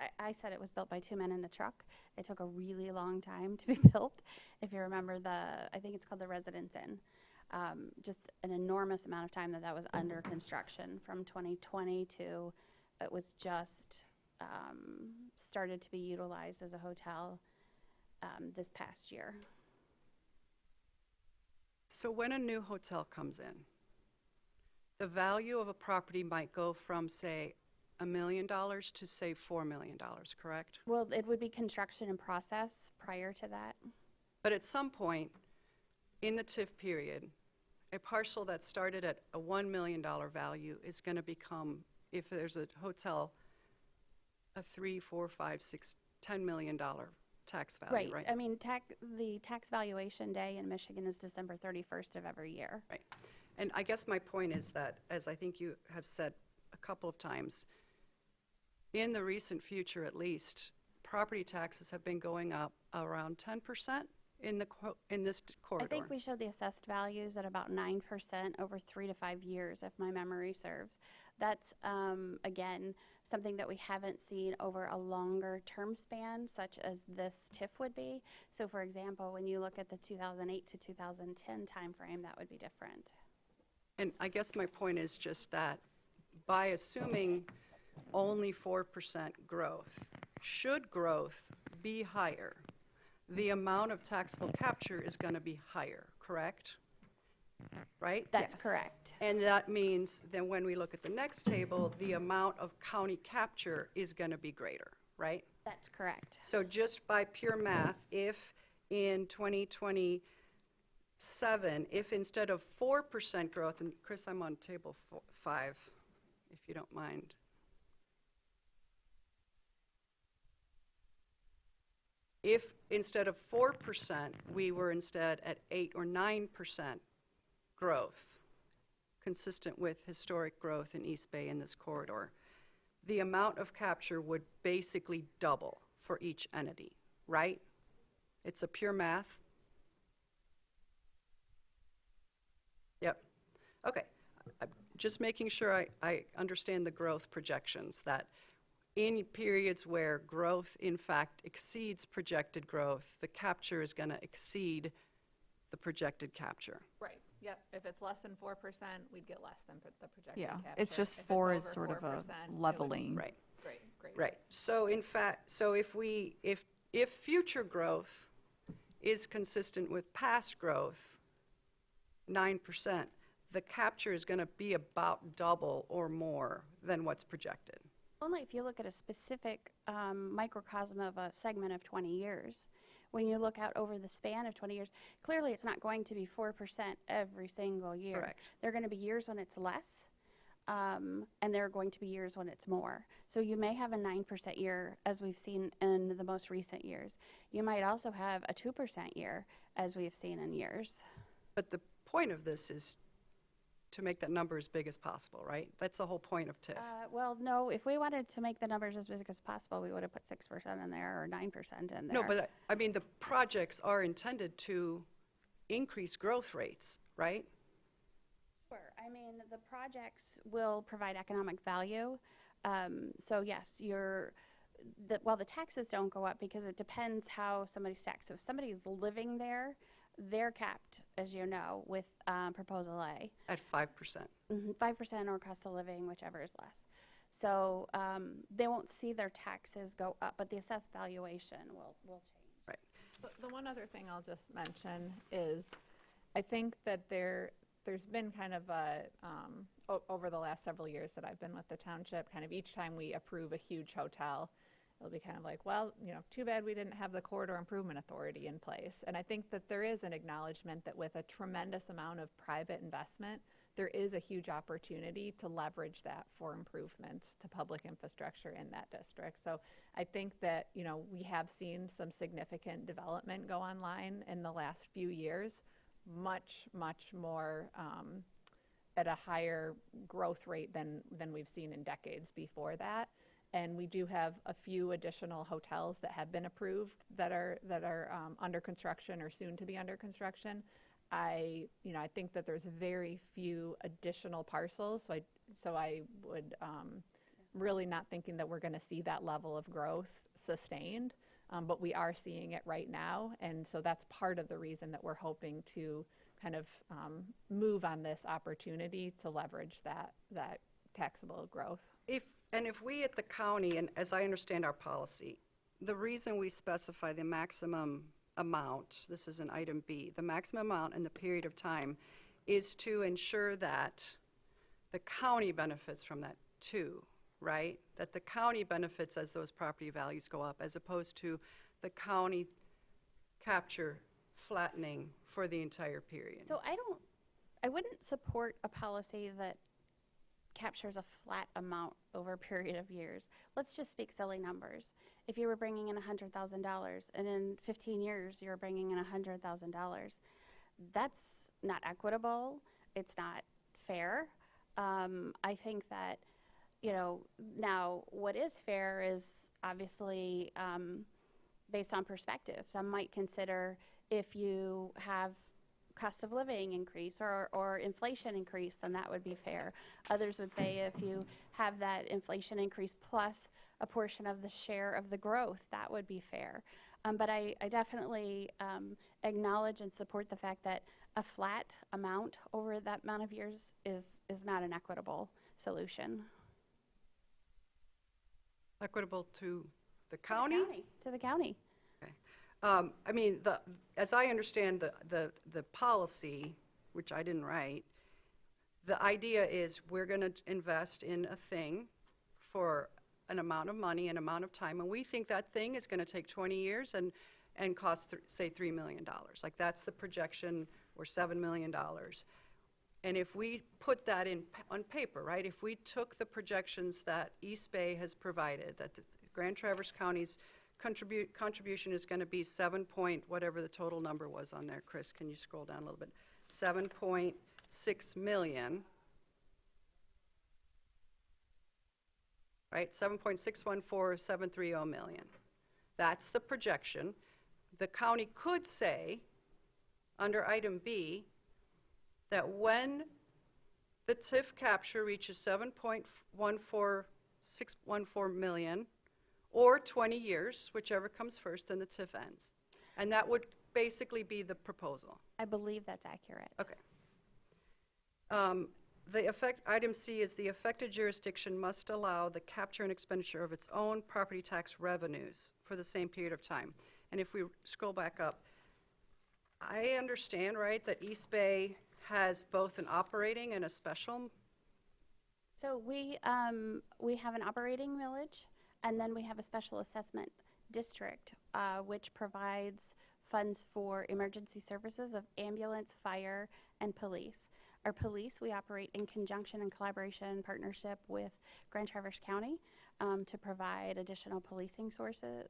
know. I said it was built by two men in a truck. It took a really long time to be built. If you remember I think it's called the Residence Inn. Just an enormous amount of time that was under construction from 2020 to it was just started to be utilized as a hotel this past year. So when a new hotel comes in, the value of a property might go from, say, $1 million to, say, $4 million, correct? Well, it would be construction in process prior to that. But at some point in the TIF period, a parcel that started at a $1 million value is going to become, if there's a hotel, a $3, $4, $5, $6, $10 million tax value, right? I mean, the tax valuation day in Michigan is December 31st of every year. Right. And I guess my point is that, as I think you have said a couple of times, in the recent future at least, property taxes have been going up around 10% in this corridor. I think we showed the assessed values at about 9% over 3 to 5 years, if my memory serves. That's, again, something that we haven't seen over a longer term span, such as this TIF would be. So, for example, when you look at the 2008 to 2010 timeframe, that would be different. And I guess my point is just that by assuming only 4% growth, should growth be higher, the amount of taxable capture is going to be higher, correct? Right? That's correct. And that means then when we look at the next table, the amount of county capture is going to be greater, right? That's correct. So just by pure math, if in 2027, if instead of 4% growth, and Chris, I'm on table 5, if you don't mind. If instead of 4%, we were instead at 8 or 9% growth, consistent with historic growth in East Bay in this corridor, the amount of capture would basically double for each entity, right? It's a pure math. Yep. Okay. I'm just making sure I understand the growth projections, that in periods where growth in fact exceeds projected growth, the capture is going to exceed the projected capture. Right, yep. If it's less than 4%, we'd get less than the projected Yeah, capture. it's just If 4 is over sort of 4%, a it would- leveling. Right. Great. Right. So in fact, so if future growth is consistent with past growth, 9%, the capture is going to be about double or more than what's projected. Only if you look at a specific microcosm of a segment of 20 years. When you look out over the span of 20 years, clearly it's not going to be 4% every single year. Correct. There are going to be years when it's less, and there are going to be years when it's more. So you may have a 9% year, as we've seen in the most recent years. You might also have a 2% year, as we've seen in years. But the point of this is to make that number as big as possible, right? That's the whole point of TIF. Well, no, if we wanted to make the numbers as big as possible, we would have put 6% in there or 9% in there. No, but I mean, the projects are intended to increase growth rates, right? Sure. I mean, the projects will provide economic value. So yes, while the taxes don't go up because it depends how somebody's taxed. So if somebody's living there, they're capped, as you know, with Proposal A. At 5%. 5% or cost of living, whichever is less. So they won't see their taxes go up, but the assessed valuation will change. Right. The one other thing I'll just mention is, I think that there's been kind of a, over the last several years that I've been with the township, kind of each time we approve a huge hotel, it'll be kind of like, well, too bad we didn't have the Corridor Improvement Authority in place. And I think that there is an acknowledgement that with a tremendous amount of private investment, there is a huge opportunity to leverage that for improvements to public infrastructure in that district. So I think that, we have seen some significant development go online in the last few years, much, much more at a higher growth rate than we've seen in decades before that. And we do have a few additional hotels that have been approved that are under construction or soon to be under construction. I think that there's very few additional parcels, so I would really not thinking that we're going to see that level of growth sustained, but we are seeing it right now, and so that's part of the reason that we're hoping to kind of move on this opportunity to leverage that taxable growth. If we at the county, and as I understand our policy, the reason we specify the maximum amount, this is in item B, the maximum amount and the period of time is to ensure that the county benefits from that too, right? That the county benefits as those property values go up, as opposed to the county capture flattening for the entire period. So I wouldn't support a policy that captures a flat amount over a period of years. Let's just speak silly numbers. If you were bringing in $100,000 and in 15 years you're bringing in $100,000, that's not equitable. It's not fair. I think that, now what is fair is obviously based on perspective. Some might consider if you have cost of living increase or inflation increase, then that would be fair. Others would say if you have that inflation increase plus a portion of the share of the growth, that would be fair. But I definitely acknowledge and support the fact that a flat amount over that amount of years is not an equitable solution. Equitable to the county? To the county. I mean, as I understand the policy, which I didn't write, the idea is we're going to invest in a thing for an amount of money, an amount of time, and we think that thing is going to take 20 years and cost, say, $3 million. Like that's the projection, or $7 million. And if we put that on paper, right, if we took the projections that East Bay has provided, that the Grand Traverse County's contribution is going to be 7 point, whatever the total number was on there. Chris, can you scroll down a little bit? 7.6 million. Right, 7.614730 million. That's the projection. The county could say, under item B, that when the TIF capture reaches 7.14614 million, or 20 years, whichever comes first, then the TIF ends. And that would basically be the proposal. I believe that's accurate. Okay. Item C is the affected jurisdiction must allow the capture and expenditure of its own property tax revenues for the same period of time. And if we scroll back up, I understand, right, that East Bay has both an operating and a special So we have an operating millage, and then we have a special assessment district, which provides funds for emergency services of ambulance, fire, and police. Our police, we operate in conjunction and collaboration and partnership with Grand Traverse County to provide additional policing sources.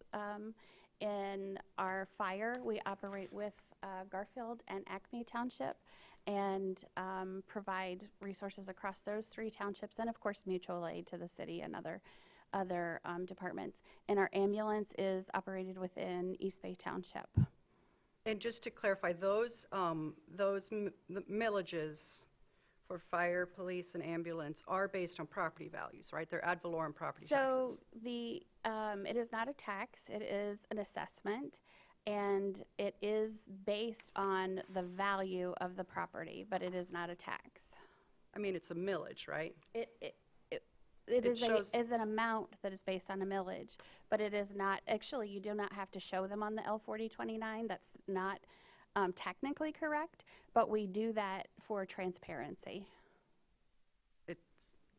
In our fire, we operate with Garfield and Acme Township and provide resources across those 3 townships, and of course mutual aid to the city and other departments. And our ambulance is operated within East Bay Township. And just to clarify, those millages for fire, police, and ambulance are based on property values, right? They're ad valorem property taxes. So it is not a tax, it is an assessment, and it is based on the value of the property, but it is not a tax. I mean, it's a millage, right? It is shows- is an amount that is based on a millage, but it is not, actually, you do not have to show them on the L4029. That's not technically correct, but we do that for transparency.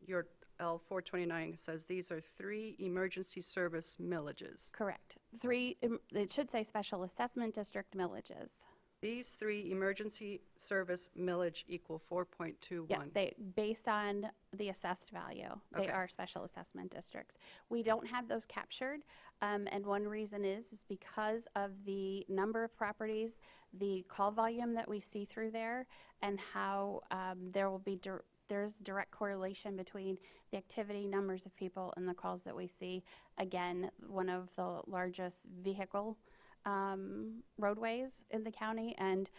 Your L429 says these are 3 emergency service millages. Correct. It should say special assessment district millages. These 3 emergency service millage equal 4.21. Yes, based on the assessed value. They Okay. are special assessment districts. We don't have those captured, and one reason is because of the number of properties, the call volume that we see through there, and how there's direct correlation between the activity numbers of people and the calls that we see. Again, one of the largest vehicle roadways in the county, and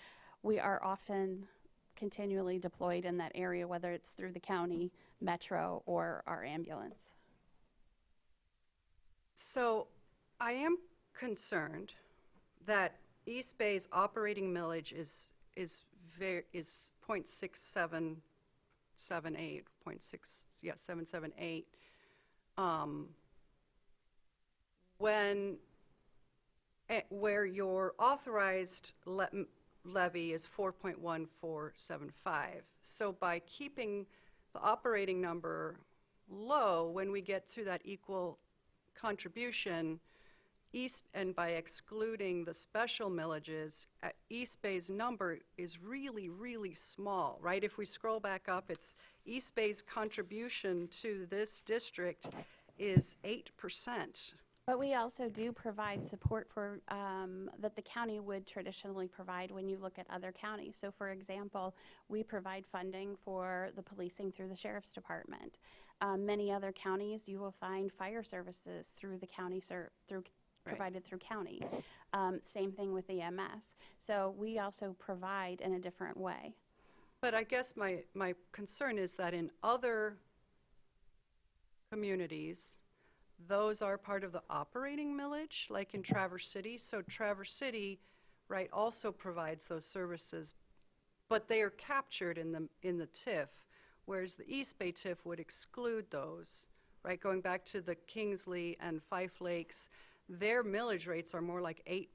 we are often continually deployed in that area, whether it's through the county, metro, or our ambulance. So I am concerned that East Bay's operating millage is 0.6778, 778. Where your authorized levy is 4.1475. So by keeping the operating number low, when we get to that equal contribution, and by excluding the special millages, East Bay's number is really, really small, right? If we scroll back up, it's East Bay's contribution to this district is 8%. But we also do provide support for that the county would traditionally provide when you look at other counties. So for example, we provide funding for the policing through the sheriff's department. Many other counties, you will find fire services through the county, provided through county. Same thing with EMS. So we also provide in a different way. But I guess my concern is that in other communities, those are part of the operating millage, like in Traverse City. So Traverse City, right, also provides those services, but they are captured in the TIF, whereas the East Bay TIF would exclude those, right? Going back to the Kingsley and Fife Lakes, their millage rates are more like 8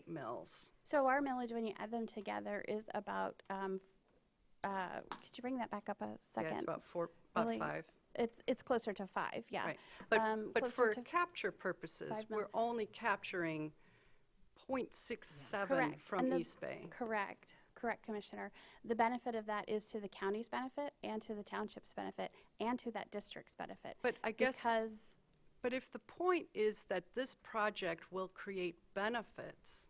mills. So our millage, when you add them together, is about, could you bring that back up a second? Yeah, it's about Really? 5. It's closer to 5, yeah. Right. But for closer to capture purposes, 5 we're mills. only capturing 0.67 Correct. from And East Bay. Correct, Commissioner. The benefit of that is to the county's benefit and to the township's benefit and to that district's benefit. But I guess, Because, but if the point is that this project will create benefits,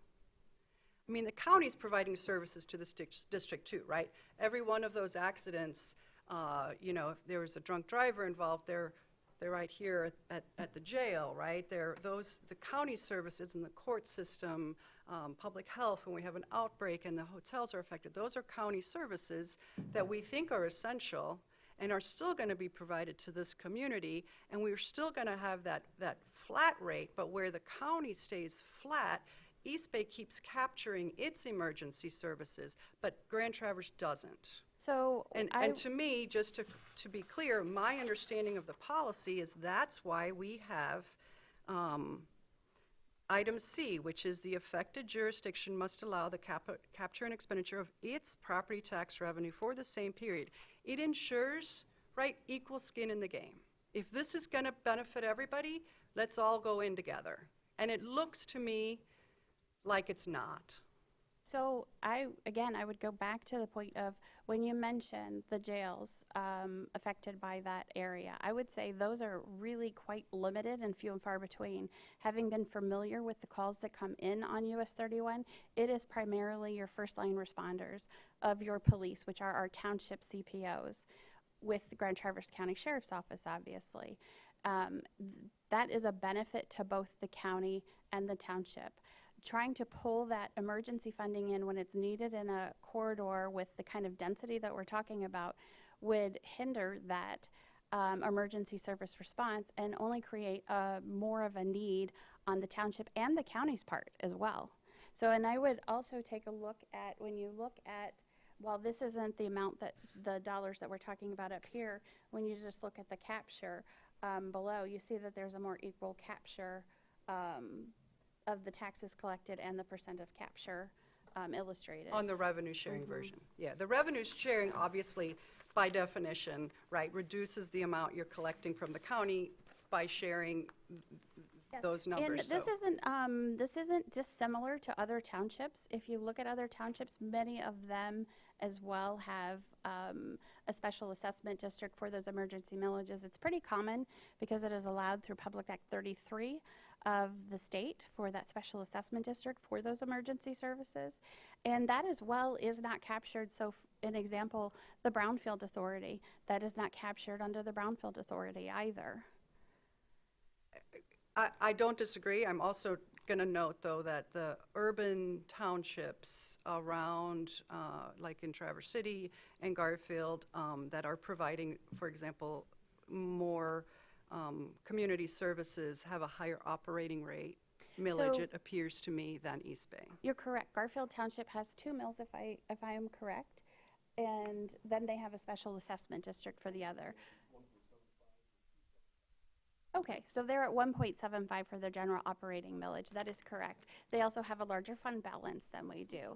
I mean, the county's providing services to this district too, right? Every one of those accidents, if there was a drunk driver involved, they're right here at the jail, right? The county services in the court system, public health, when we have an outbreak and the hotels are affected, those are county services that we think are essential and are still going to be provided to this community, and we're still going to have that flat rate, but where the county stays flat, East Bay keeps capturing its emergency services, but Grand Traverse doesn't. so And to me, just to be clear, my understanding of the policy is that's why we have item C, which is the affected jurisdiction must allow the capture and expenditure of its property tax revenue for the same period. It ensures right? Equal skin in the game. If this is going to benefit everybody, let's all go in together. And it looks to me like it's not. So I would go back to the point of when you mentioned the jails affected by that area, I would say those are really quite limited and few and far between. Having been familiar with the calls that come in on US 31, it is primarily your first line responders of your police, which are our township CPOs, with the Grand Traverse County Sheriff's Office, obviously. That is a benefit to both the county and the township. Trying to pull that emergency funding in when it's needed in a corridor with the kind of density that we're talking about would hinder that emergency service response and only create more of a need on the township and the county's part as well. So, and I would also take a look at, when you look at, while this isn't the amount that the dollars that we're talking about up here, when you just look at the capture below, you see that there's a more equal capture of the taxes collected and the percent of capture illustrated. On the revenue sharing version. Yeah, the revenue sharing obviously by definition, right, reduces the amount you're collecting from the county by sharing those numbers. And this isn't dissimilar to other townships. If you look at other townships, many of them as well have a special assessment district for those emergency millages. It's pretty common because it is allowed through Public Act 33 of the state for that special assessment district for those emergency services. And that as well is not captured. So an example, the Brownfield Authority, that is not captured under the Brownfield Authority either. I don't disagree. I'm also going to note, though, that the urban townships around, like in Traverse City and Garfield, that are providing, for example, more community services have a higher operating rate millage, it appears to me, than East Bay. You're correct. Garfield Township has 2 mills, if I am correct, and then they have a special assessment district for the other. Okay, so they're at 1.75 for the general operating millage. That is correct. They also have a larger fund balance than we do.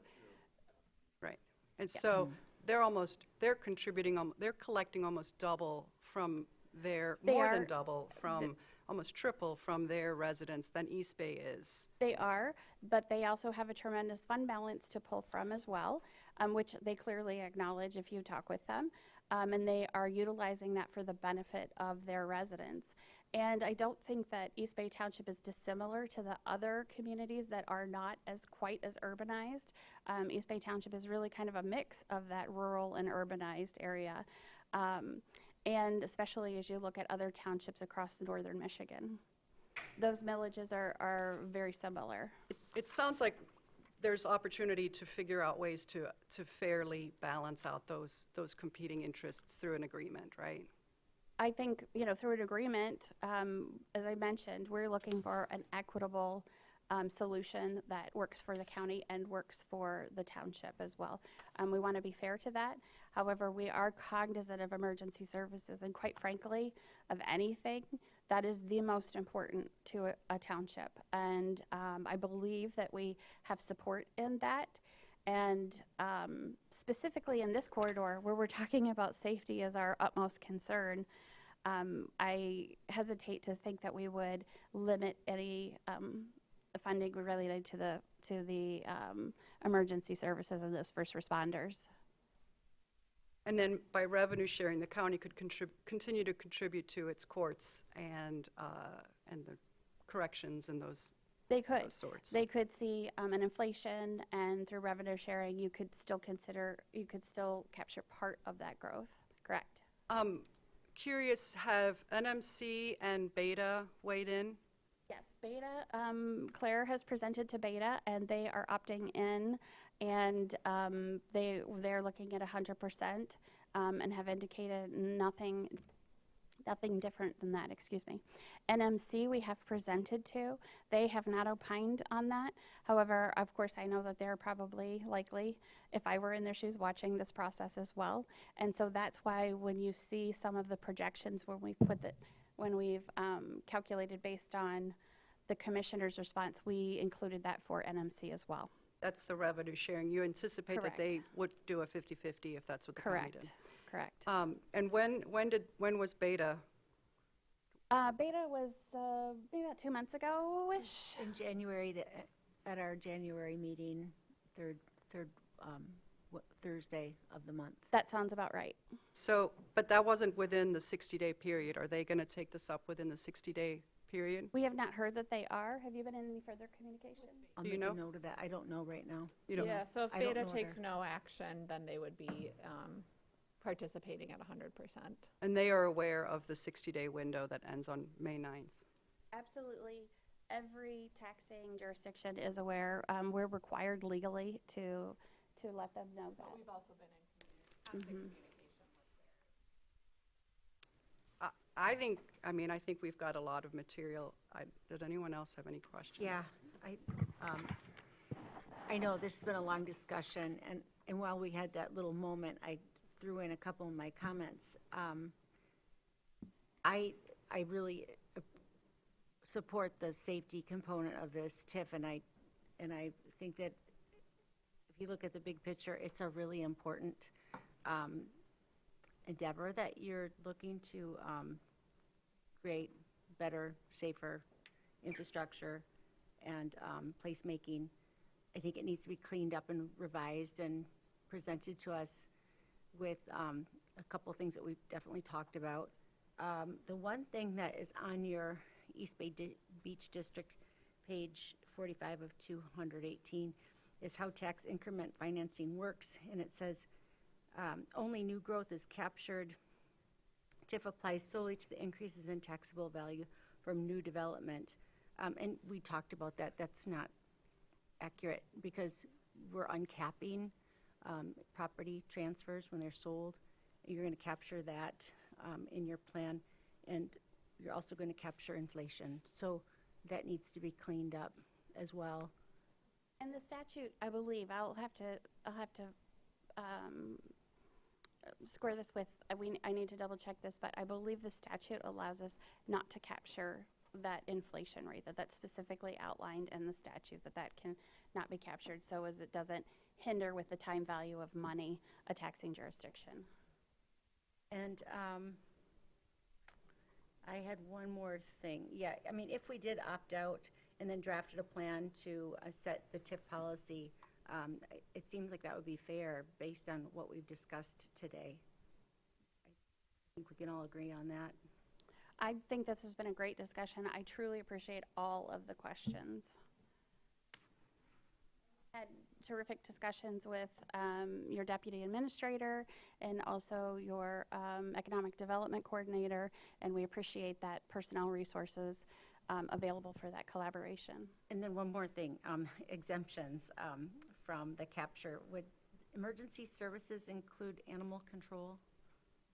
Right. And so they're contributing, they're collecting almost double from more than double from, almost triple from their residents than East Bay is. They are, but they also have a tremendous fund balance to pull from as well, which they clearly acknowledge if you talk with them. And they are utilizing that for the benefit of their residents. And I don't think that East Bay Township is dissimilar to the other communities that are not quite as urbanized. East Bay Township is really kind of a mix of that rural and urbanized area. And especially as you look at other townships across northern Michigan. Those millages are very similar. It sounds like there's opportunity to figure out ways to fairly balance out those competing interests through an agreement, right? I think, through an agreement, as I mentioned, we're looking for an equitable solution that works for the county and works for the township as well. We want to be fair to that. However, we are cognizant of emergency services, and quite frankly, of anything that is the most important to a township. And I believe that we have support in that. And specifically in this corridor, where we're talking about safety as our utmost concern, I hesitate to think that we would limit any funding related to the emergency services and those first responders. And then by revenue sharing, the county could continue to contribute to its courts and the corrections and those. They could. Those sorts. They could see an inflation, and through revenue sharing, you could still capture part of that growth. Correct. Curious, have NMC and Beta weighed in? Yes, Beta, Claire has presented to Beta, and they are opting in, and they're looking at 100%, and have indicated nothing different than that, excuse me. NMC we have presented to. They have not opined on that. However, of course, I know that they're probably likely, if I were in their shoes, watching this process as well. And so that's why when you see some of the projections when we've calculated based on the commissioner's response, we included that for NMC as well. That's the revenue sharing. You anticipate Correct. that they would do a 50-50 if that's what the county did. Correct. correct. And when was beta? Beta was maybe about 2 months ago-ish. In January, at our January meeting, third Thursday of the month. That sounds about right. So, but that wasn't within the 60-day period. Are they going to take this up within the 60-day period? We have not heard that they are. Have you been in any further communication? I'll Do you make a know? note of that. I don't know right now. You don't know? Yeah, so if I don't Beta know takes her. no action, then they would be participating at 100%. And they are aware of the 60-day window that ends on May 9th. Absolutely. Every taxing jurisdiction is aware. We're required legally to let them know that. We've also been in constant communication with I think we've got a lot of material. Does anyone else have any questions? Yeah, I know this has been a long discussion, and while we had that little moment, I threw in a couple of my comments. I really support the safety component of this TIF, and I think that if you look at the big picture, it's a really important endeavor that you're looking to create better, safer infrastructure and placemaking. I think it needs to be cleaned up and revised and presented to us with a couple of things that we've definitely talked about. The one thing that is on your East Bay Beach District, page 45 of 218, is how tax increment financing works. And it says, only new growth is captured. TIF applies solely to the increases in taxable value from new development. And we talked about that. That's not accurate because we're uncapping property transfers when they're sold. You're going to capture that in your plan, and you're also going to capture inflation. So that needs to be cleaned up as well. And the statute, I believe, I'll have to square this with, I need to double check this, but I believe the statute allows us not to capture that inflation rate, that's specifically outlined in the statute, that can not be captured, so as it doesn't hinder with the time value of money a taxing jurisdiction. And I had one more thing. Yeah, I mean, if we did opt out and then drafted a plan to set the TIF policy, it seems like that would be fair based on what we've discussed today. I think we can all agree on that. I think this has been a great discussion. I truly appreciate all of the questions. Had terrific discussions with your deputy administrator and also your economic development coordinator, and we appreciate that personnel resources available for that collaboration. And then one more thing, exemptions from the capture. Would emergency services include animal control?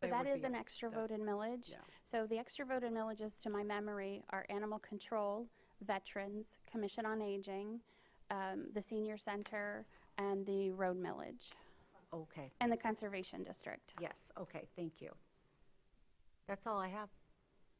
So that is an extra voted millage. Yeah. So the extra voted millages, to my memory, are animal control, veterans, Commission on Aging, the senior center, and the road millage, Okay, and the conservation district. yes, okay, thank you. That's all I have.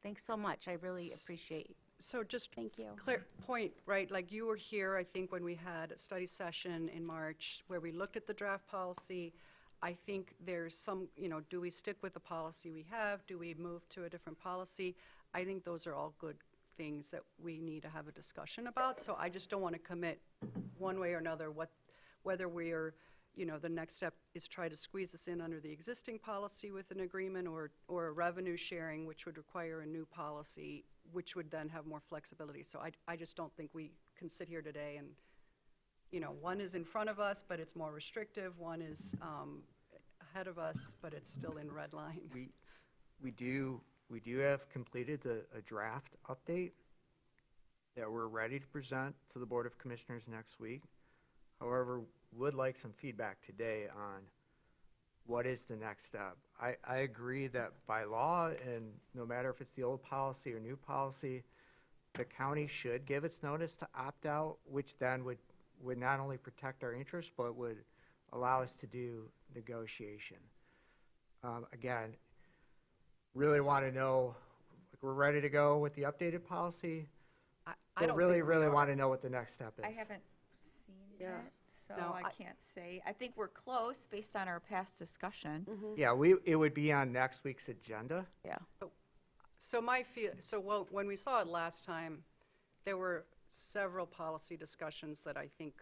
Thanks so much, I really appreciate. So just Thank you. clear point, right? Like you were here, I think, when we had a study session in March where we looked at the draft policy. I think there's some, do we stick with the policy we have? Do we move to a different policy? I think those are all good things that we need to have a discussion about. So I just don't want to commit one way or another whether we're, the next step is try to squeeze this in under the existing policy with an agreement or a revenue sharing, which would require a new policy, which would then have more flexibility. So I just don't think we can sit here today and, one is in front of us, but it's more restrictive. One is ahead of us, but it's still in red line. We do have completed a draft update that we're ready to present to the Board of Commissioners next week. However, would like some feedback today on what is the next step. I agree that by law, and no matter if it's the old policy or new policy, the county should give its notice to opt out, which then would not only protect our interests, but would allow us to do negotiation. Again, really want to know, we're ready to go with the updated policy. I But don't really, think we really are. want to know what the next step is. I haven't seen Yeah. it, so No, I can't say. I think we're close based on our past discussion. Yeah, it would be on next week's agenda. Yeah. So when we saw it last time, there were several policy discussions that I think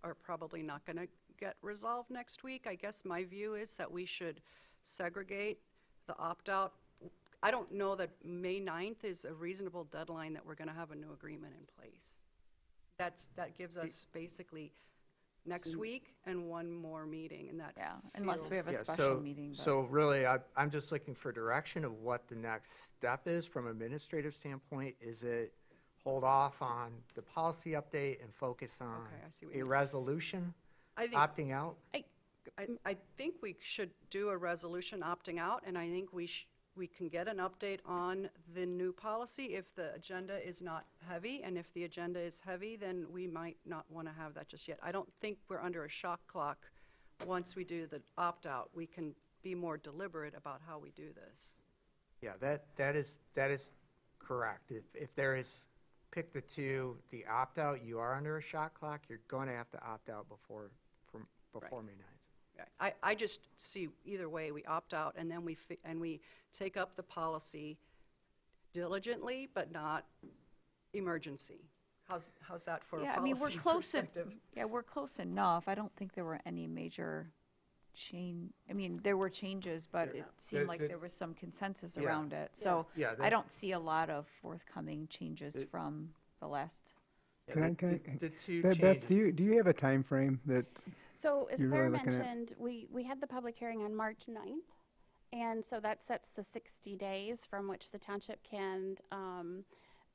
are probably not going to get resolved next week. I guess my view is that we should segregate the opt-out. I don't know that May 9th is a reasonable deadline that we're going to have a new agreement in place. That gives us basically next week and one more meeting, and that Yeah, unless we have a Yeah, special meeting. but- So really, I'm just looking for direction of what the next step is from an administrative standpoint. Is it hold off on the policy update and focus on Okay, I see what you a mean. resolution I think opting out? I think we should do a resolution opting out, and I think we can get an update on the new policy if the agenda is not heavy, and if the agenda is heavy, then we might not want to have that just yet. I don't think we're under a shock clock. Once we do the opt-out, we can be more deliberate about how we do this. Yeah, that is correct. If there is, pick the two, the opt-out, you are under a shot clock, you're going to have to opt out before May 9th. I just see either way, we opt out, and then we take up the policy diligently, but not emergency. How's that for a Yeah, I mean, we're policy close, perspective? yeah, we're close enough. I don't think there were any major change, I mean, there were changes, but it seemed like there was some consensus Yeah. around it. So Yeah, I don't see a lot of forthcoming changes from the last. Yeah, Can I- the- can I- the two Beth, changes. do you have a time frame that, So as You're Claire really looking at- mentioned, we had the public hearing on March 9th. And so that sets the 60 days from which the township can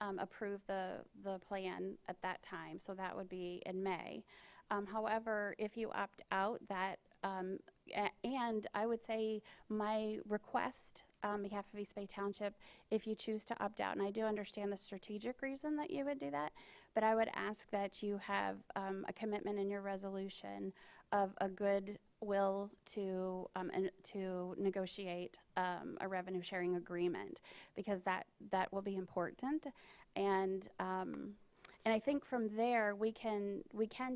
approve the plan at that time. So that would be in May. However, if you opt out, that, and I would say my request on behalf of East Bay Township, if you choose to opt out, and I do understand the strategic reason that you would do that, but I would ask that you have a commitment in your resolution of a good will to negotiate a revenue sharing agreement, because that will be important. And I think from there, we can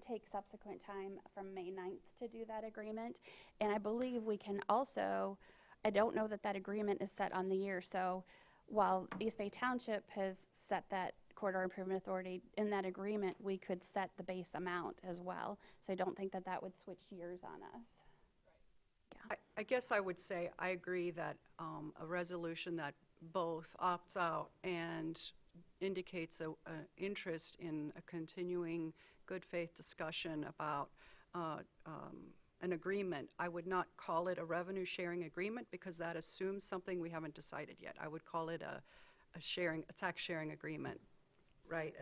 take subsequent time from May 9th to do that agreement. And I believe we can also, I don't know that agreement is set on the year. So while East Bay Township has set that corridor improvement authority, in that agreement, we could set the base amount as well. So I don't think that would switch years on us. I guess I would say I agree that a resolution that both opts out and indicates an interest in a continuing good faith discussion about an agreement. I would not call it a revenue sharing agreement, because that assumes something we haven't decided yet. I would call it a tax sharing agreement, right?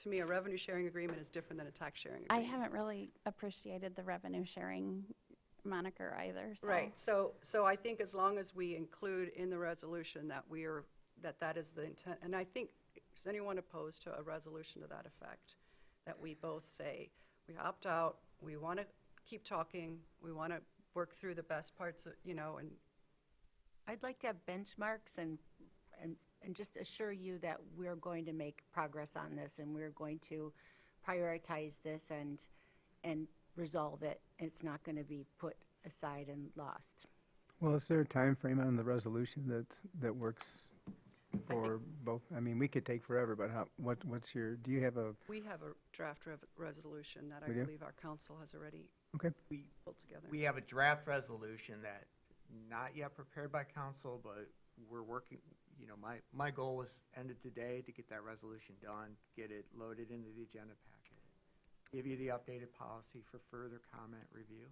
To me, a revenue sharing agreement is different than a tax sharing I agreement. haven't really appreciated the revenue sharing moniker either. So. Right, so I think as long as we include in the resolution that that is the intent, and I think, is anyone opposed to a resolution to that effect? That we both say, we opt out, we want to keep talking, we want to work through the best parts of, and I'd like to have benchmarks and just assure you that we're going to make progress on this, and we're going to prioritize this and resolve it. It's not going to be put aside and lost. well, is there a time frame on the resolution that works for both? I mean, we could take forever, but do you have a, we have a draft resolution that I We do? believe our council has already okay, pulled together. We have a draft resolution that not yet prepared by council, but we're working, my goal was end of today to get that resolution done, get it loaded into the agenda packet, give you the updated policy for further comment review.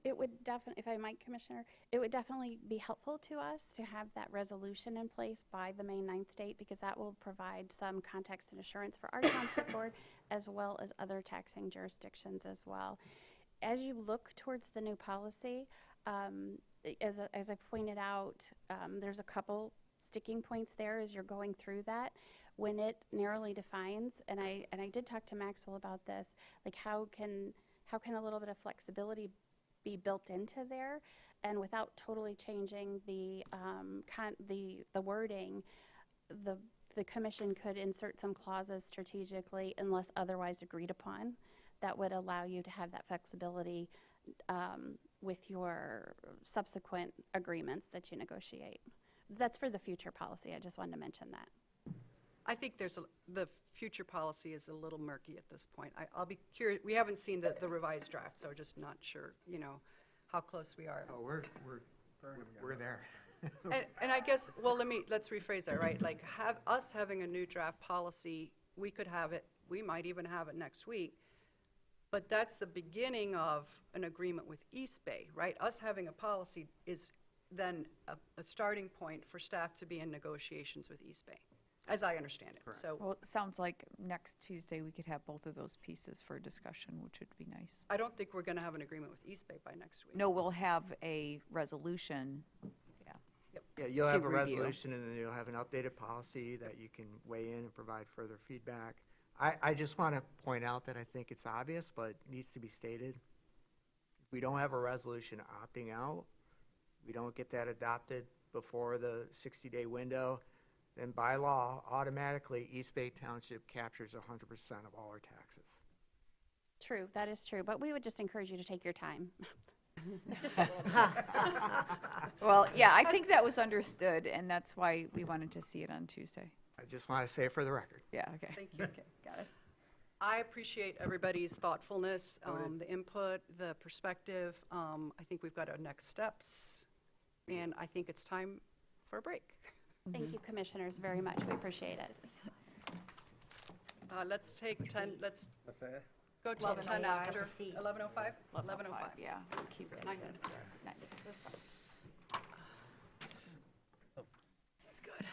It would definitely, if I might, Commissioner, it would definitely be helpful to us to have that resolution in place by the May 9th date, because that will provide some context and assurance for our township board, as well as other taxing jurisdictions as well. As you look towards the new policy, as I pointed out, there's a couple sticking points there as you're going through that. When it narrowly defines, and I did talk to Maxwell about this, like how can a little bit of flexibility be built into there, and without totally changing the wording, the commission could insert some clauses strategically unless otherwise agreed upon, that would allow you to have that flexibility with your subsequent agreements that you negotiate. That's for the future policy. I just wanted to mention that. I think the future policy is a little murky at this point. I'll be curious, we haven't seen the revised draft, so we're just not sure, how close we are. Oh, we're there. And I guess, well, let's rephrase that, right? Like, having a new draft policy, we could have it, we might even have it next week, but that's the beginning of an agreement with East Bay, right? Us having a policy is then a starting point for staff to be in negotiations with East Bay, as I understand it. So Well, it sounds like next Tuesday, we could have both of those pieces for discussion, which would be nice. I don't think we're going to have an agreement with East Bay by next week. No, we'll have a resolution. Yeah, you'll have to a review. resolution, and then you'll have an updated policy that you can weigh in and provide further feedback. I just want to point out that I think it's obvious, but it needs to be stated. If we don't have a resolution opting out, we don't get that adopted before the 60-day window, then by law, automatically, East Bay Township captures 100% of all our taxes. True, that is true, but we would just encourage you to take your time. Well, yeah, I think that was understood, and that's why we wanted to see it on Tuesday. I just want to say it for the record. Yeah, okay. Thank you. Okay, got it. I appreciate everybody's thoughtfulness, the input, the perspective. I think we've got our next steps, and I think it's time for a break. Thank you, commissioners, very much. We appreciate it. Let's take 10, let's What's that? go till 10 after. 11:05? 11:05? Yeah, keep it. 9 minutes. 9 minutes, that's fine. This is good.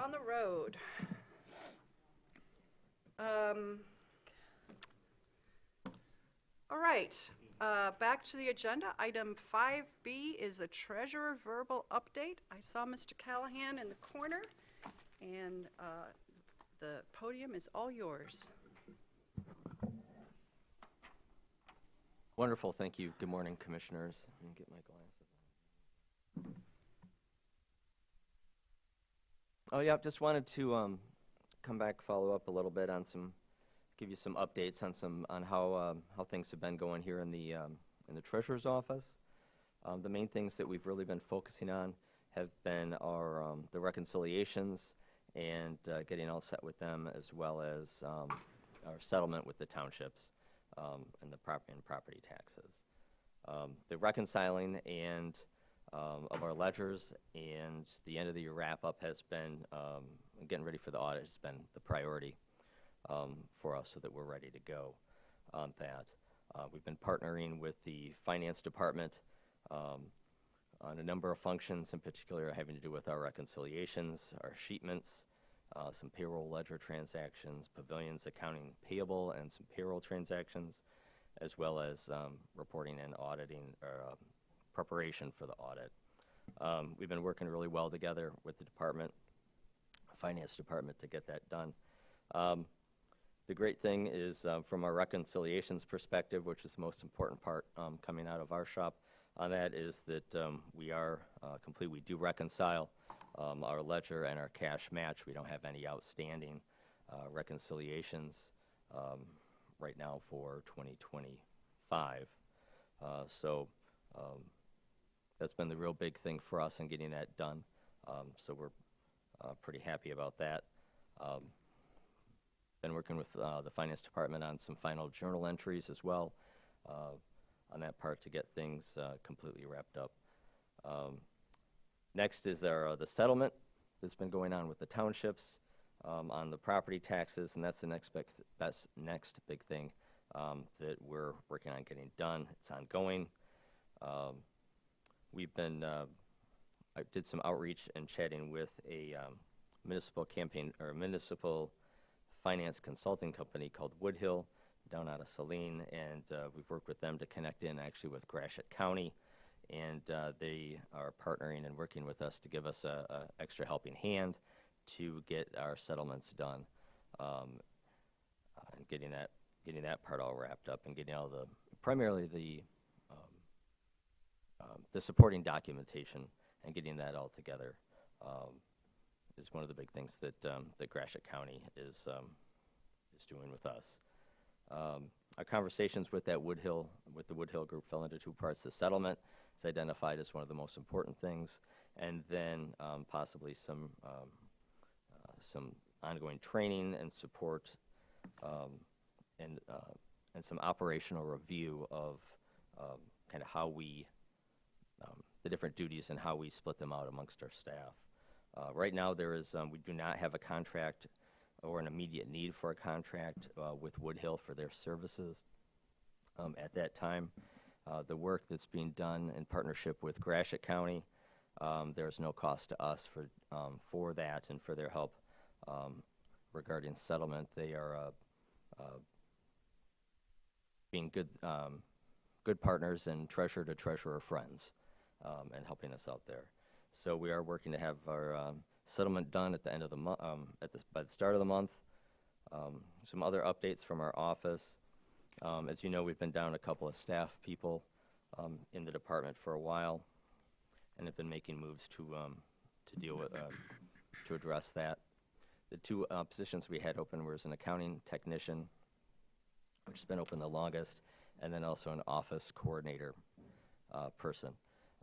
on the road. All right, back to the agenda. Item 5B is a treasurer verbal update. I saw Mr. Callahan in the corner, and the podium is all yours. Wonderful, thank you. Good morning, commissioners. Let me get my glasses on. Oh yeah, just wanted to come back, follow up a little bit on give you some updates on how things have been going here in the treasurer's office. The main things that we've really been focusing on have been the reconciliations and getting all set with them, as well as our settlement with the townships and the property taxes. The reconciling and of our ledgers and the end of the year wrap-up has been, getting ready for the audit has been the priority for us, so that we're ready to go on that. We've been partnering with the finance department on a number of functions, in particular having to do with our reconciliations, our sheetments, some payroll ledger transactions, pavilions, accounting payable, and some payroll transactions, as well as reporting and auditing, or preparation for the audit. We've been working really well together with the finance department, to get that done. The great thing is, from our reconciliations perspective, which is the most important part coming out of our shop on that, is that we are complete. We do reconcile our ledger and our cash match. We don't have any outstanding reconciliations right now for 2025. That's been the real big thing for us in getting that done. So we're pretty happy about that. Been working with the finance department on some final journal entries as well on that part, to get things completely wrapped up. Next is the settlement that's been going on with the townships on the property taxes, and that's the next big thing that we're working on getting done. It's ongoing. I did some outreach and chatting with a municipal finance consulting company called Woodhill down out of Saline, and we've worked with them to connect in actually with Gratiot County, and they are partnering and working with us to give us a extra helping hand to get our settlements done, and getting that part all wrapped up, and getting all primarily the supporting documentation, and getting that all together is one of the big things that Gratiot County is doing with us. Our conversations with the Woodhill group fell into two parts. The settlement is identified as one of the most important things, and then possibly some ongoing training and support, and some operational review of kind of how the different duties and how we split them out amongst our staff. Right now, we do not have a contract or an immediate need for a contract with Woodhill for their services. At that time, the work that's being done in partnership with Gratiot County, there's no cost to us for that and for their help regarding settlement. They are being good partners and treasurer-to-treasurer friends, and helping us out there. So we are working to have our settlement done at the end of the month, by the start of the month. Some other updates from our office. As you know, we've been down a couple of staff people in the department for a while, and have been making moves to deal with to address that. The two positions we had open was an accounting technician, which has been open the longest, and then also an office coordinator person.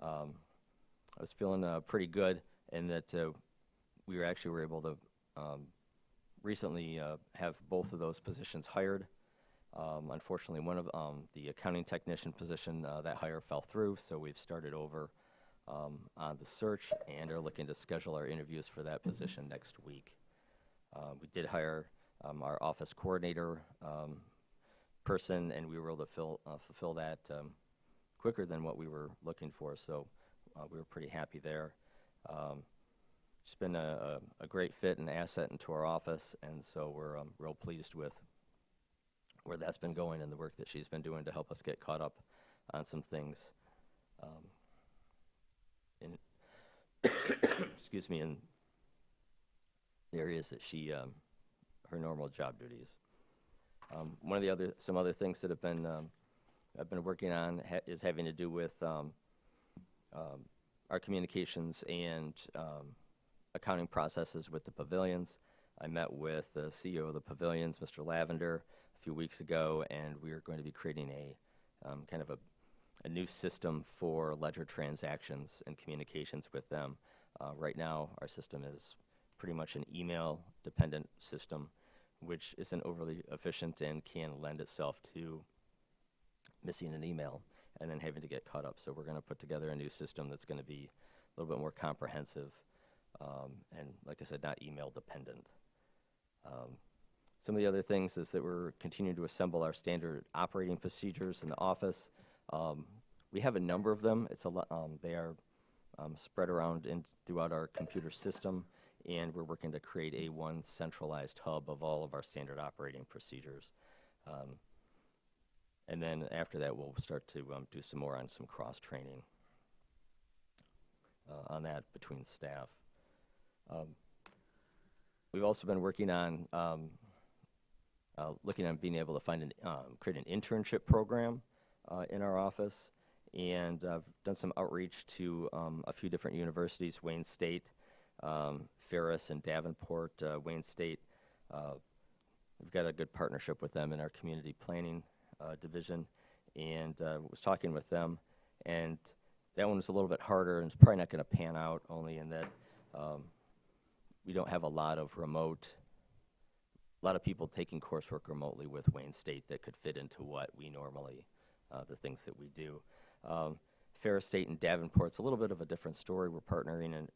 I was feeling pretty good in that we were able to recently have both of those positions hired. Unfortunately, one of the accounting technician position, that hire fell through, so we've started over on the search and are looking to schedule our interviews for that position next week. We did hire our office coordinator person, and we were able to fulfill that quicker than what we were looking for, so we were pretty happy there. she's been a great fit and asset into our office, and so we're real pleased with where that's been going and the work that she's been doing to help us get caught up on some things in excuse me, in the areas that she her normal job duties. One of the some other things that have been I've been working on is having to do with our communications and accounting processes with the pavilions. I met with the CEO of the pavilions, Mr. Lavender, a few weeks ago, and we are going to be creating a kind of a new system for ledger transactions and communications with them. Right now, our system is pretty much an email-dependent system, which isn't overly efficient and can lend itself to missing an email and then having to get caught up. So we're going to put together a new system that's going to be a little bit more comprehensive and, like I said, not email-dependent. Some of the other things is that we're continuing to assemble our standard operating procedures in the office. We have a number of them. It's a lot. They are spread around throughout our computer system, and we're working to create a one centralized hub of all of our standard operating procedures. And then after that, we'll start to do some more on some cross-training on that between staff. We've also been working on looking at being able to find create an internship program in our office, and I've done some outreach to a few different universities, Wayne State, Ferris, and Davenport. Wayne State, we've got a good partnership with them in our community planning division, and was talking with them, and that one was a little bit harder, and it's probably not going to pan out, only in that we don't have a lot of people taking coursework remotely with Wayne State that could fit into what we normally, the things that we do. Ferris State and Davenport's a little bit of a different story. We're partnering and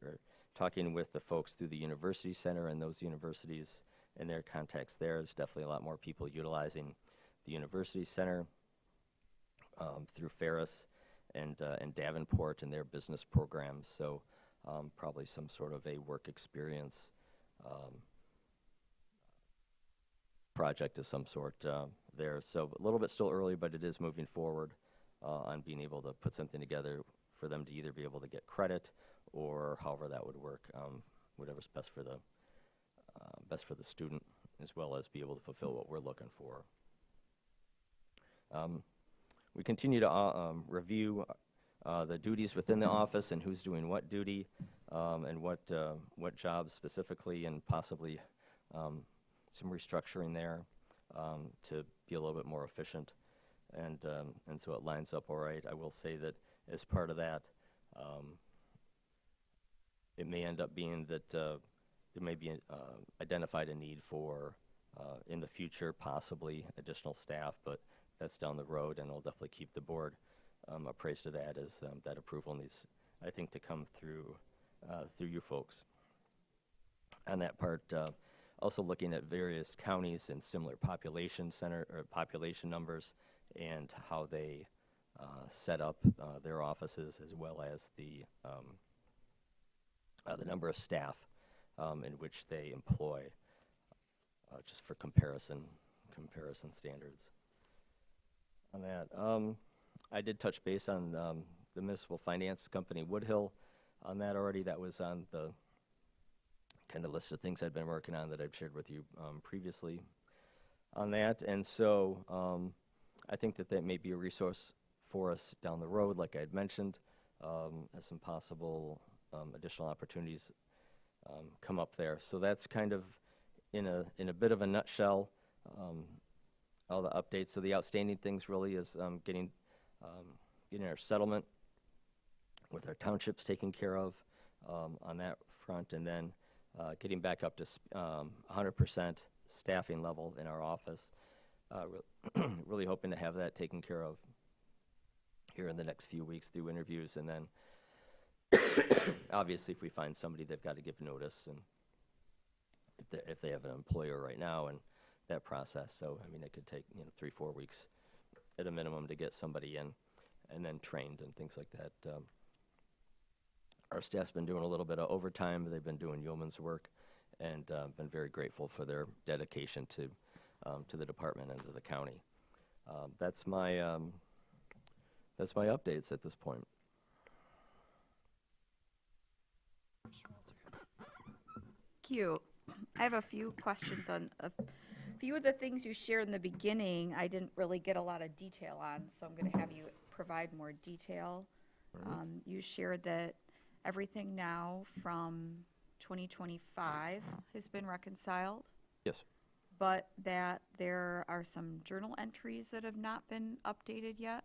talking with the folks through the University Center, and those universities in their context there's definitely a lot more people utilizing the University Center through Ferris and Davenport and their business programs. So probably some sort of a work experience project of some sort there. So a little bit still early, but it is moving forward on being able to put something together for them to either be able to get credit or however that would work, whatever's best for the student, as well as be able to fulfill what we're looking for. We continue to review the duties within the office and who's doing what duty and what jobs specifically, and possibly some restructuring there to be a little bit more efficient, and so it lines up all right. I will say that as part of that, it may end up being that there may be identified a need for in the future possibly additional staff, but that's down the road, and I'll definitely keep the board appraised of that, as that approval needs, I think, to come through you folks. On that part, also looking at various counties and similar population numbers and how they set up their offices, as well as the number of staff in which they employ, just for comparison standards. On that, I did touch base on the municipal finance company Woodhill on that already. That was on the kind of list of things I've been working on that I've shared with you previously on that. And so I think that may be a resource for us down the road, like I had mentioned, as some possible additional opportunities come up there. So that's kind of in a bit of a nutshell all the updates. So the outstanding things really is getting our settlement with our townships taken care of on that front, and then getting back up to 100% staffing level in our office. Really hoping to have that taken care of here in the next few weeks through interviews, and then obviously if we find somebody, they've got to give notice, and if they have an employer right now, and that process. So I mean, it could take 3-4 weeks at a minimum to get somebody in and then trained and things like that Our staff's been doing a little bit of overtime. They've been doing yeoman's work, and been very grateful for their dedication to the department and to the county. That's my updates at this point. Thank you. I have a few questions on a few of the things you shared in the beginning. I didn't really get a lot of detail on, so I'm going to have you provide more detail. You shared that everything now from 2025 has been reconciled, Yes. but that there are some journal entries that have not been updated yet.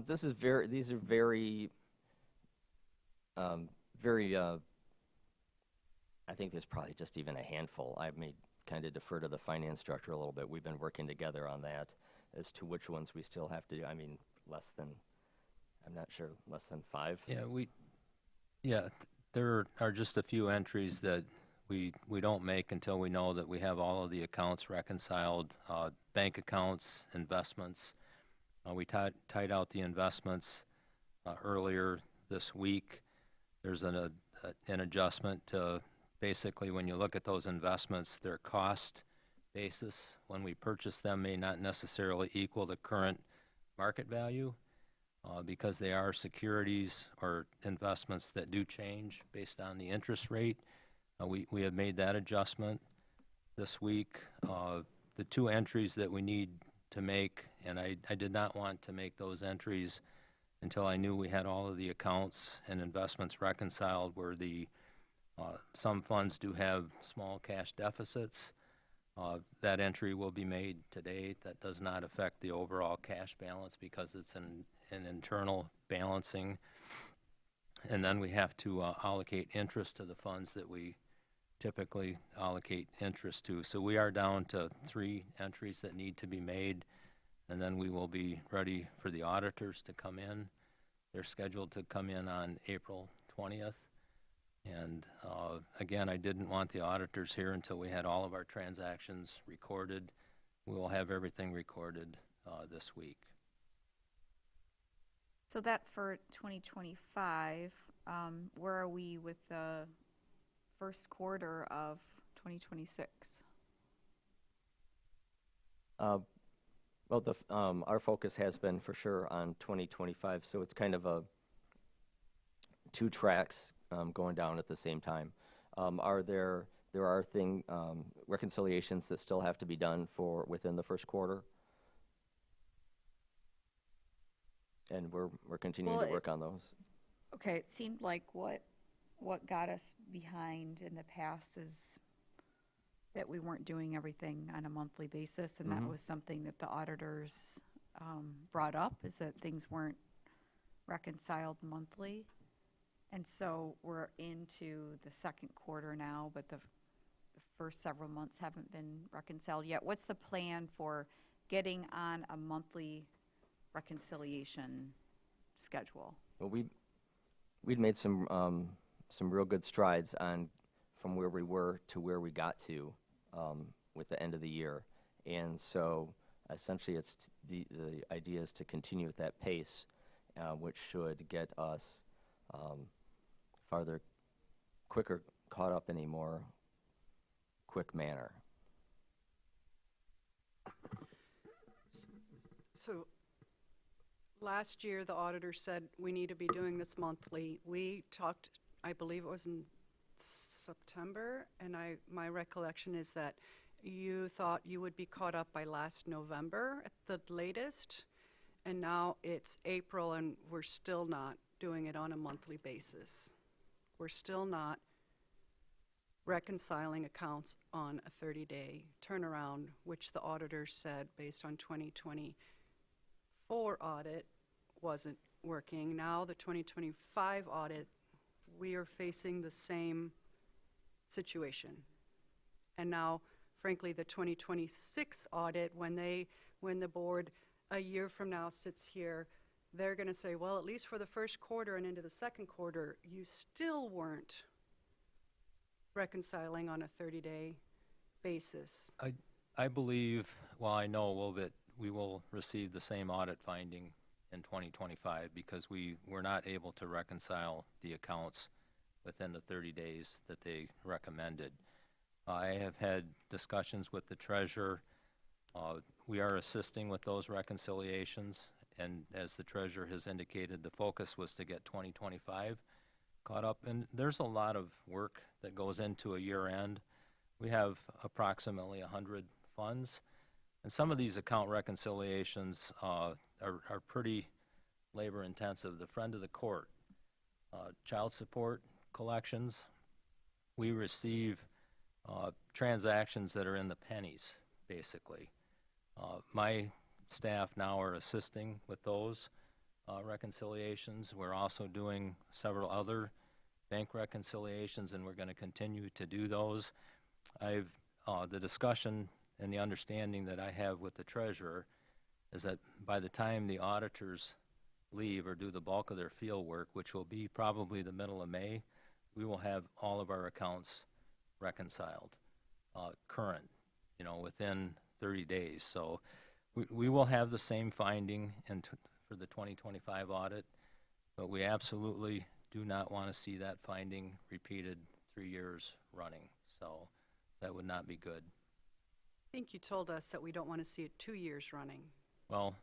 These are very, I think there's probably just even a handful. I may kind of defer to the finance director a little bit. We've been working together on that as to which ones we still have to do. I mean, I'm not sure, less than 5. There are just a few entries that we don't make until we know that we have all of the accounts reconciled, bank accounts, investments. We tied out the investments earlier this week. There's an adjustment to basically when you look at those investments, their cost basis when we purchase them may not necessarily equal the current market value because they are securities or investments that do change based on the interest rate. We have made that adjustment this week. The 2 entries that we need to make, and I did not want to make those entries until I knew we had all of the accounts and investments reconciled, where some funds do have small cash deficits. That entry will be made today. That does not affect the overall cash balance because it's an internal balancing. And then we have to allocate interest to the funds that we typically allocate interest to. So we are down to 3 entries that need to be made, and then we will be ready for the auditors to come in. They're scheduled to come in on April 20th. And again, I didn't want the auditors here until we had all of our transactions recorded. We will have everything recorded this week. So that's for 2025. Where are we with the first quarter of 2026? Well, our focus has been for sure on 2025, so it's kind of 2 tracks going down at the same time. There are reconciliations that still have to be done within the first quarter, and we're continuing to work on those. Okay, it seemed like what got us behind in the past is that we weren't doing everything on a monthly basis, and that was something that the auditors brought up, is that things weren't reconciled monthly. And so we're into the second quarter now, but the first several months haven't been reconciled yet. What's the plan for getting on a monthly reconciliation schedule? Well, we'd made some real good strides from where we were to where we got to with the end of the year, and so essentially the idea is to continue at that pace, which should get us quicker caught up in a more quick manner. So last year, the auditor said we need to be doing this monthly. We talked, I believe it was in September, and my recollection is that you thought you would be caught up by last November at the latest, and now it's April and we're still not doing it on a monthly basis. We're still not reconciling accounts on a 30-day turnaround, which the auditor said based on 2024 audit wasn't working. Now the 2025 audit, we are facing the same situation. And now, frankly, the 2026 audit, when the board a year from now sits here, they're going to say, well, at least for the first quarter and into the second quarter, you still weren't reconciling on a 30-day basis. I believe, well, I know that we will receive the same audit finding in 2025 because we were not able to reconcile the accounts within the 30 days that they recommended. I have had discussions with the treasurer. We are assisting with those reconciliations, and as the treasurer has indicated, the focus was to get 2025 caught up. And there's a lot of work that goes into a year end. We have approximately 100 funds, and some of these account reconciliations are pretty labor intensive. The friend of the court, child support collections, we receive transactions that are in the pennies, basically. My staff now are assisting with those reconciliations. We're also doing several other bank reconciliations, and we're going to continue to do those. The discussion and the understanding that I have with the treasurer is that by the time the auditors leave or do the bulk of their field work, which will be probably the middle of May, we will have all of our accounts reconciled, current, within 30 days. So we will have the same finding for the 2025 audit, but we absolutely do not want to see that finding repeated 3 years running. So that would not be good. I think you told us that we don't want to see it 2 years running. Well,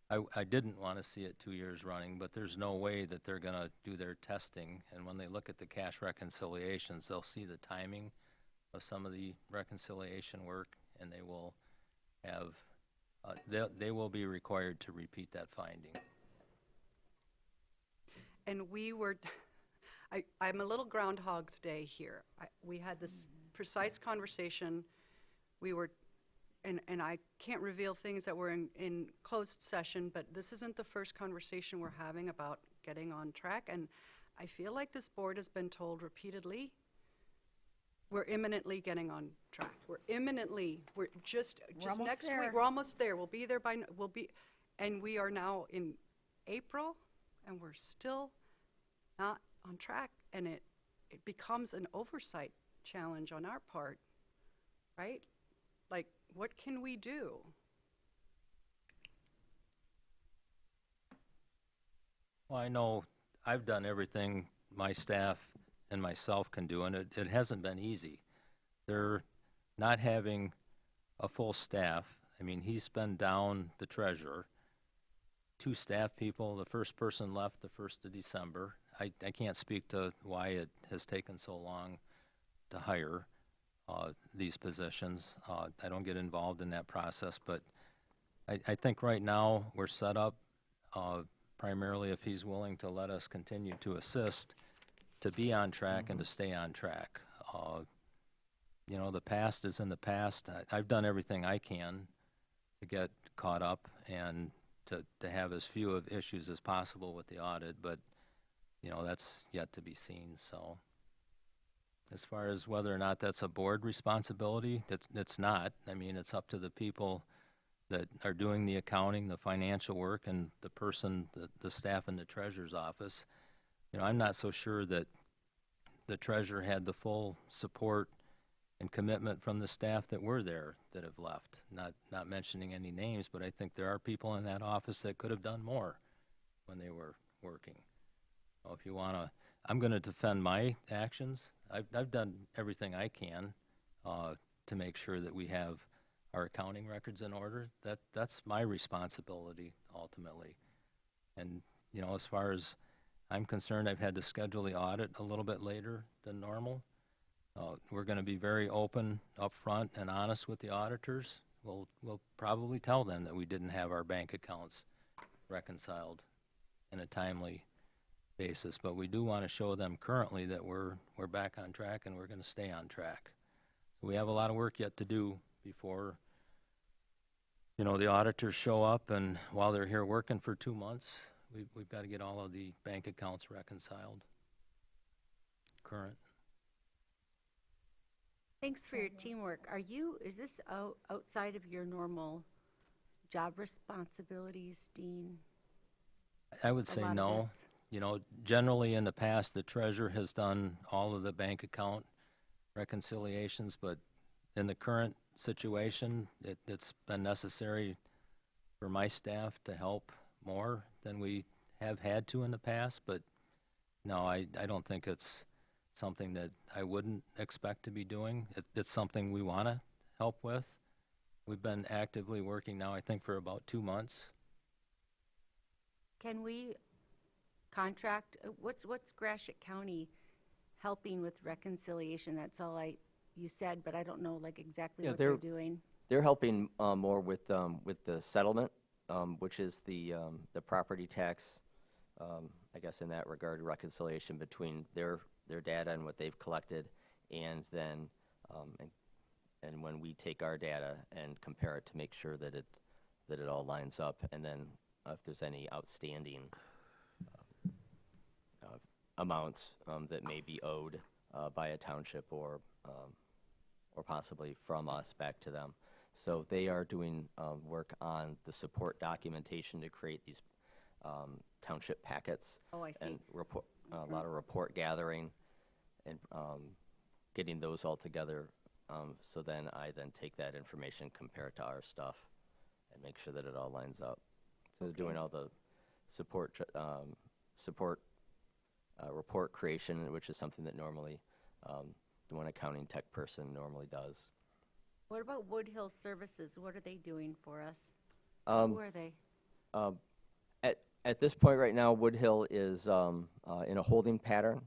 I didn't want to see it 2 years running, but there's no way that they're going to do their testing. And when they look at the cash reconciliations, they'll see the timing of some of the reconciliation work, and they will have, they will be required to repeat that finding. And we were, I'm a little Groundhog's Day here. We had this precise conversation. We were, and I can't reveal things that were in closed session, but this isn't the first conversation we're having about getting on track. And I feel like this board has been told repeatedly, we're imminently getting on track. We're just next week, we're almost there. We'll be there and we are now in April, and we're still not on track. And it becomes an oversight challenge on our part, right? Like, what can we do? Well, I know I've done everything my staff and myself can do, and it hasn't been easy. They're not having a full staff. I mean, he's been down the treasurer, 2 staff people. The first person left the 1st of December. I can't speak to why it has taken so long to hire these positions. I don't get involved in that process, but I think right now we're set up primarily, if he's willing to let us continue to assist, to be on track and to stay on track. The past is in the past. I've done everything I can to get caught up and to have as few of issues as possible with the audit, but that's yet to be seen. So as far as whether or not that's a board responsibility, that's not. I mean, it's up to the people that are doing the accounting, the financial work, and the person, the staff in the treasurer's office. I'm not so sure that the treasurer had the full support and commitment from the staff that were there that have left. Not mentioning any names, but I think there are people in that office that could have done more when they were working. So if you want to, I'm going to defend my actions. I've done everything I can to make sure that we have our accounting records in order. That's my responsibility ultimately. And as far as I'm concerned, I've had to schedule the audit a little bit later than normal. We're going to be very open, upfront, and honest with the auditors. We'll probably tell them that we didn't have our bank accounts reconciled in a timely basis, but we do want to show them currently that we're back on track and we're going to stay on track. We have a lot of work yet to do before the auditors show up, and while they're here working for 2 months, we've got to get all of the bank accounts reconciled current. Thanks for your teamwork. Is this outside of your normal job responsibilities, Dean? I would say no. Generally in the past, the treasurer has done all of the bank account reconciliations, but in the current situation, it's been necessary for my staff to help more than we have had to in the past, but no, I don't think it's something that I wouldn't expect to be doing. It's something we want to help with. We've been actively working now, I think, for about 2 months. Can we contract, what's Gratiot County helping with reconciliation? That's all you said, but I don't know like exactly Yeah, what they're doing. They're helping more with the settlement, which is the property tax, I guess in that regard, reconciliation between their data and what they've collected, and then and when we take our data and compare it to make sure that it all lines up, and then if there's any outstanding amounts that may be owed by a township or possibly from us back to them. So they are doing work on the support documentation to create these township packets. Oh, I see. And a lot of report gathering and getting those all together. So then I take that information, compare it to our stuff, and make sure that it all lines up. So they're doing all the support report creation, which is something that normally the one accounting tech person normally does. What about Woodhill Services? What are they doing for us? Who are they? At this point right now, Woodhill is in a holding pattern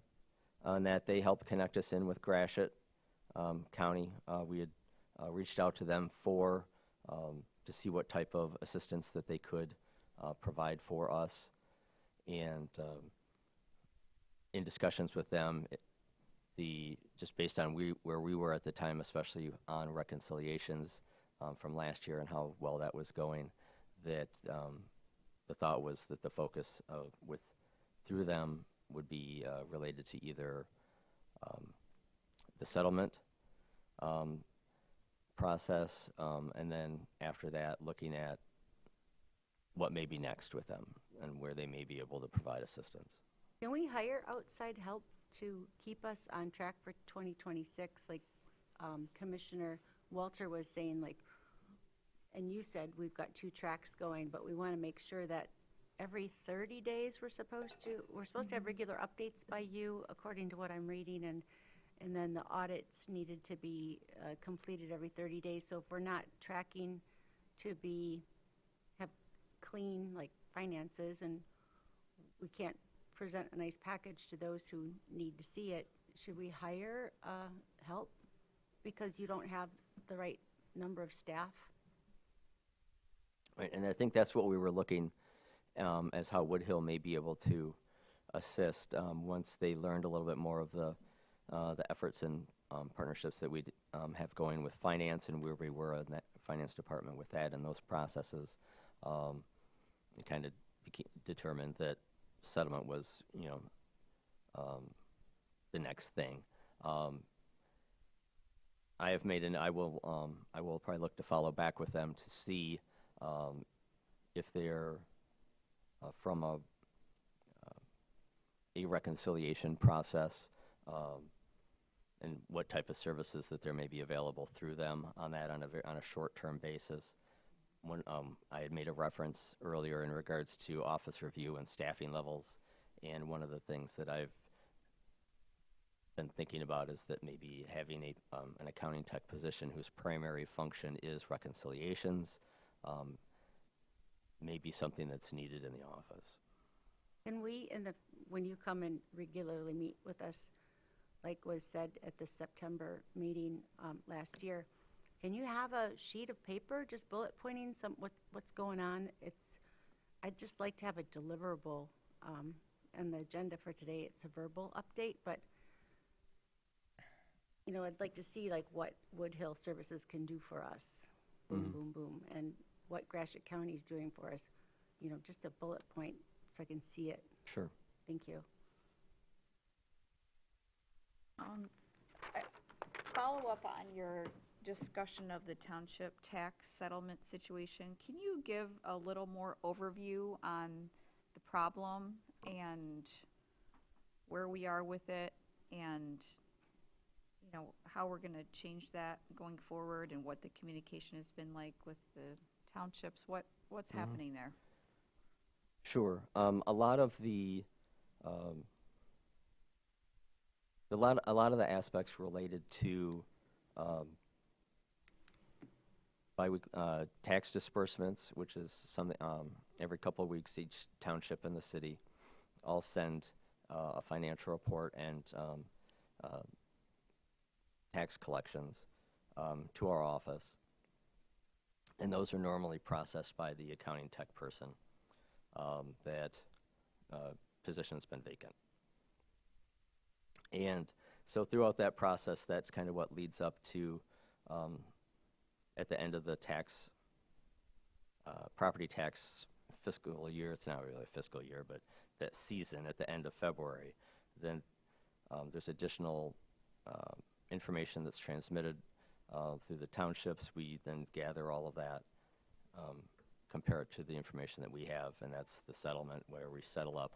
on that they help connect us in with Gratiot County. We had reached out to them to see what type of assistance that they could provide for us. And in discussions with them, just based on where we were at the time, especially on reconciliations from last year and how well that was going, that the thought was that the focus through them would be related to either the settlement process, and then after that, looking at what may be next with them and where they may be able to provide assistance. Can we hire outside help to keep us on track for 2026? Like Commissioner Walter was saying, like, and you said we've got 2 tracks going, but we want to make sure that every 30 days we're supposed to have regular updates by you, according to what I'm reading, and then the audits needed to be completed every 30 days. So if we're not tracking to have clean like finances, and we can't present a nice package to those who need to see it, should we hire help because you don't have the right number of staff? Right, and I think that's what we were looking as how Woodhill may be able to assist once they learned a little bit more of the efforts and partnerships that we have going with finance and where we were in that finance department with that and those processes. It kind of determined that settlement was, the next thing. I will probably look to follow back with them to see if they're from a reconciliation process, and what type of services that there may be available through them on that on a short-term basis. When I had made a reference earlier in regards to office review and staffing levels, and one of the things that I've been thinking about is that maybe having an accounting tech position whose primary function is reconciliations may be something that's needed in the office. Can we, when you come and regularly meet with us, like was said at the September meeting last year, can you have a sheet of paper, just bullet pointing what's going on? I'd just like to have a deliverable, and the agenda for today, it's a verbal update, but I'd like to see like what Woodhill Services can do for us, boom, boom, boom, and what Gratiot County is doing for us. Just a bullet point so I can see it. Sure. Thank you. Follow up on your discussion of the township tax settlement situation. Can you give a little more overview on the problem and where we are with it, and how we're going to change that going forward, and what the communication has been like with the townships? What's happening there? Sure. A lot of the a lot of the aspects related to tax disbursements, which is something every couple of weeks each township in the city all send a financial report and tax collections to our office, and those are normally processed by the accounting tech person. That position has been vacant. And so throughout that process, that's kind of what leads up to, at the end of the property tax fiscal year, it's not really a fiscal year, but that season at the end of February, then there's additional information that's transmitted through the townships. We then gather all of that, compare it to the information that we have, and that's the settlement where we settle up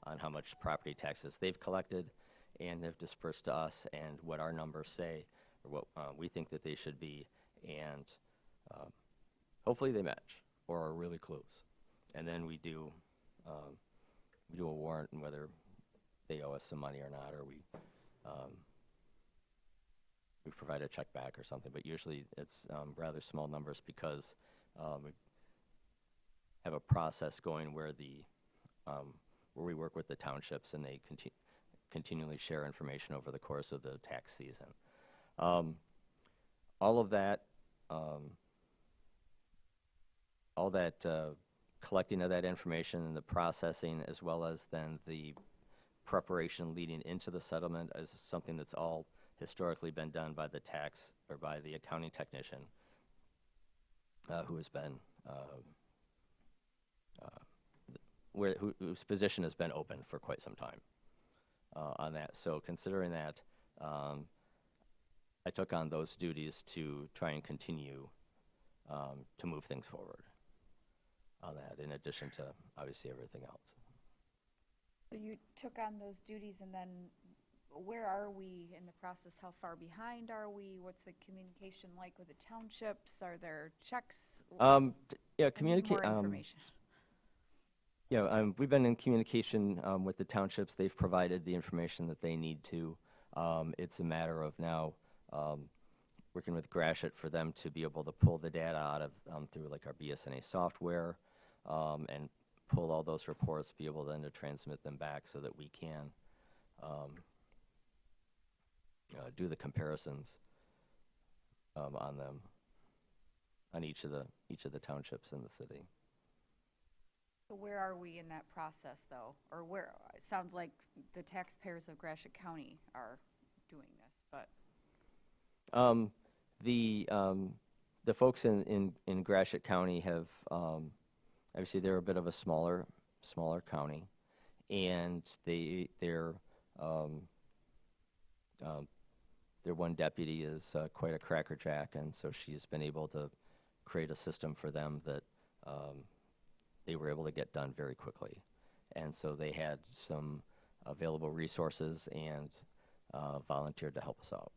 on how much property taxes they've collected and have dispersed to us, and what our numbers say, or what we think that they should be, and hopefully they match or are really close. And then we do a warrant, and whether they owe us some money or not, or we provide a check back or something. But usually it's rather small numbers because we have a process going where where we work with the townships, and they continually share information over the course of the tax season. All of that, collecting of that information and the processing, as well as then the preparation leading into the settlement, is something that's all historically been done by the tax or by the accounting technician, who has been whose position has been open for quite some time on that. So considering that, I took on those duties to try and continue to move things forward on that, in addition to obviously everything else. So you took on those duties, and then where are we in the process? How far behind are we? What's the communication like with the townships? Are there checks? Yeah, I need communicate. more information. Yeah, we've been in communication with the townships. They've provided the information that they need to. It's a matter of now working with Gratiot for them to be able to pull the data out of through like our BSNA software, and pull all those reports, be able then to transmit them back so that we can do the comparisons on them, on each of the townships in the city. So where are we in that process, though? Or where, it sounds like the taxpayers of Gratiot County are doing this, but. The folks in Gratiot County have, obviously they're a bit of a smaller county, and their one deputy is quite a crackerjack, and so she's been able to create a system for them that they were able to get done very quickly. And so they had some available resources and volunteered to help us out.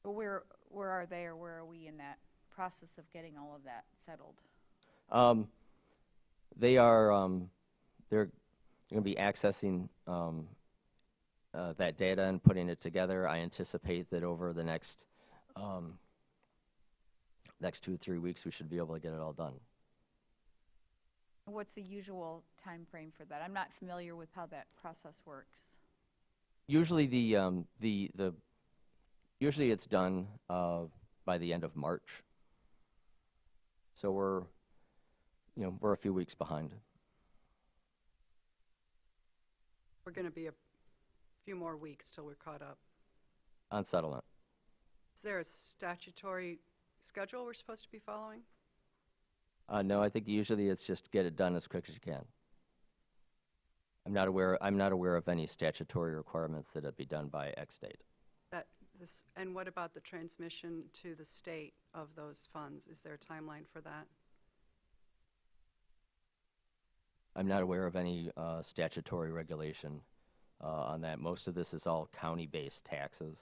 But where are they, or where are we in that process of getting all of that settled? They are, they're going to be accessing that data and putting it together. I anticipate that over the next 2 to 3 weeks, we should be able to get it all done. What's the usual time frame for that? I'm not familiar with how that process works. Usually usually it's done by the end of March. So we're a few weeks behind. We're going to be a few more weeks till we're caught up. On settlement. Is there a statutory schedule we're supposed to be following? No, I think usually it's just get it done as quick as you can. I'm not aware of any statutory requirements that it be done by X date. And what about the transmission to the state of those funds? Is there a timeline for that? I'm not aware of any statutory regulation on that. Most of this is all county-based taxes.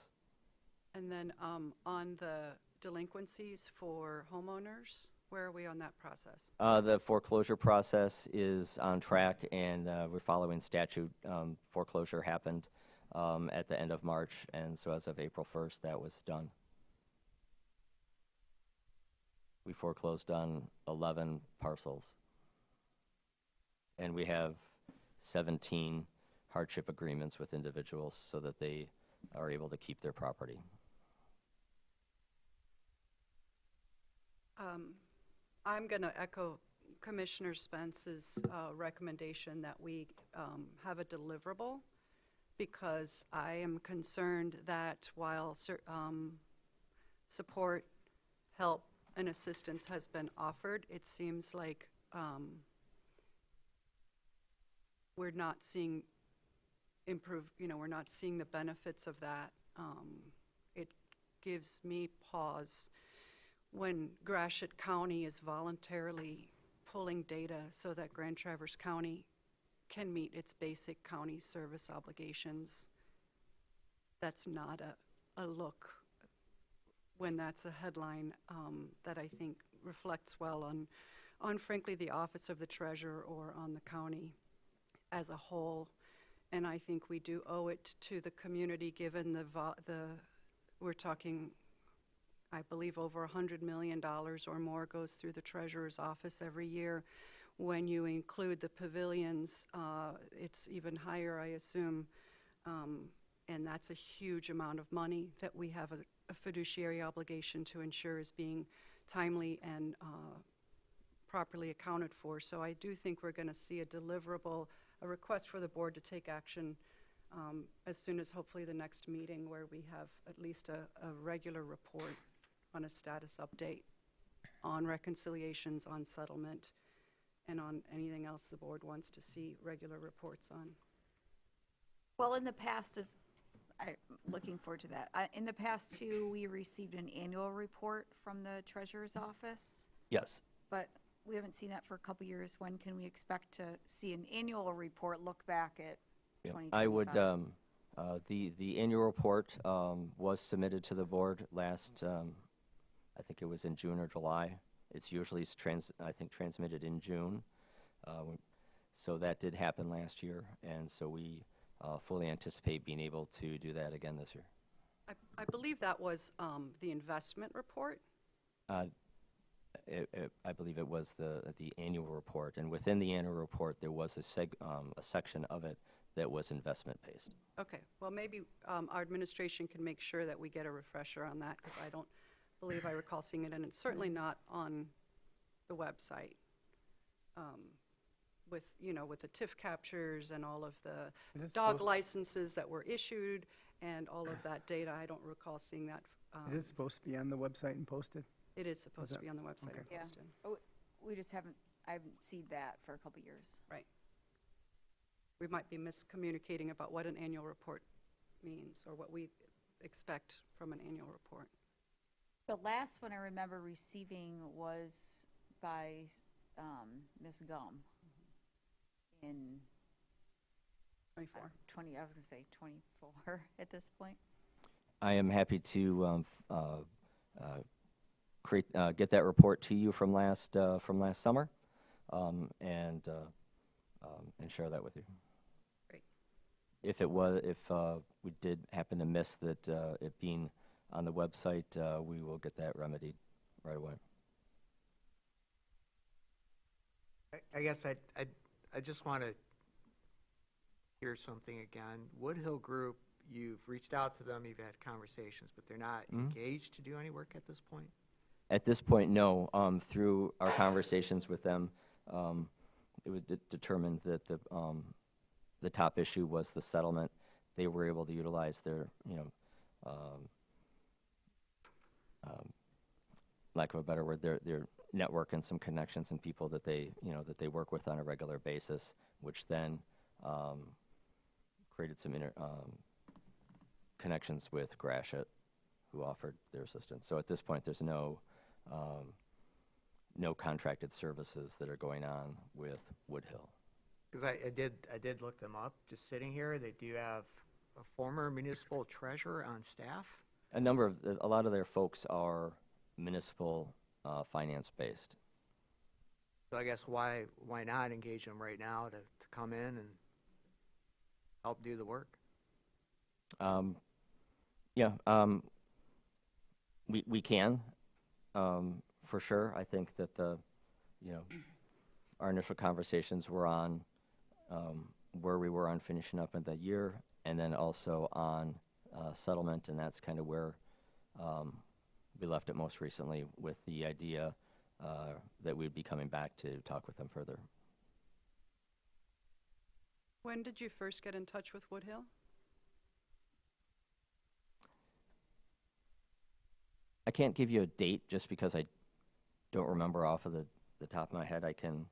And then on the delinquencies for homeowners, Where are we on that process? The foreclosure process is on track, and we're following statute. Foreclosure happened at the end of March, and so as of April 1st, that was done. We foreclosed on 11 parcels. And we have 17 hardship agreements with individuals so that they are able to keep their property. I'm going to echo Commissioner Spence's recommendation that we have a deliverable, because I am concerned that while support, help, and assistance has been offered, it seems like we're not seeing we're not seeing the benefits of that. It gives me pause when Gratiot County is voluntarily pulling data so that Grand Traverse County can meet its basic county service obligations. That's not a look when that's a headline that I think reflects well on frankly the office of the treasurer or on the county as a whole. And I think we do owe it to the community, given we're talking, I believe, over $100 million or more goes through the treasurer's office every year. When you include the pavilions, it's even higher, I assume. And that's a huge amount of money that we have a fiduciary obligation to ensure is being timely and properly accounted for. So I do think we're going to see a deliverable, a request for the board to take action as soon as hopefully the next meeting, where we have at least a regular report on a status update on reconciliations, on settlement, and on anything else the board wants to see regular reports on. Well, in the past, I'm looking forward to that. In the past, too, we received an annual report from the treasurer's office, Yes. but we haven't seen that for a couple years. When can we expect to see an annual report, look back at 2025? I would, the annual report was submitted to the board last, I think it was in June or July. It's usually, I think, transmitted in June. So that did happen last year, and so we fully anticipate being able to do that again this year. I believe that was the investment report. I believe it was the annual report, and within the annual report, there was a section of it that was investment-based. Okay, well, maybe our administration can make sure that we get a refresher on that, because I don't believe I recall seeing it, and it's certainly not on the website. With the TIF captures and all of the dog licenses that were issued and all of that data, I don't recall seeing that. It is supposed to be on the website and posted? It is supposed to be on the website okay. and Yeah. posted. Oh, I haven't seen that for a couple years. Right. We might be miscommunicating about what an annual report means or what we expect from an annual report. The last one I remember receiving was by Ms. Gum in 24. I was going to say 24 at this point. I am happy to get that report to you from last summer, and share that with you. Great. If we did happen to miss that it being on the website, we will get that remedied right away. I guess I just want to hear something again. Woodhill Group, you've reached out to them, you've had conversations, but they're not engaged to do any work at this point? At this point, no. Through our conversations with them, it was determined that the top issue was the settlement. They were able to utilize their, lack of a better word, their network and some connections and people that they work with on a regular basis, which then created some connections with Gratiot, who offered their assistance. So at this point, there's no contracted services that are going on with Woodhill. Because I did look them up, just sitting here. They do have a former municipal treasurer on staff. A lot of their folks are municipal finance based. So I guess why not engage them right now to come in and help do the work? Yeah, we can, for sure. I think that our initial conversations were on where we were on finishing up in the year, and then also on settlement, and that's kind of where we left it most recently, with the idea that we'd be coming back to talk with them further. When did you first get in touch with Woodhill? I can't give you a date just because I don't remember off of the top of my head. I can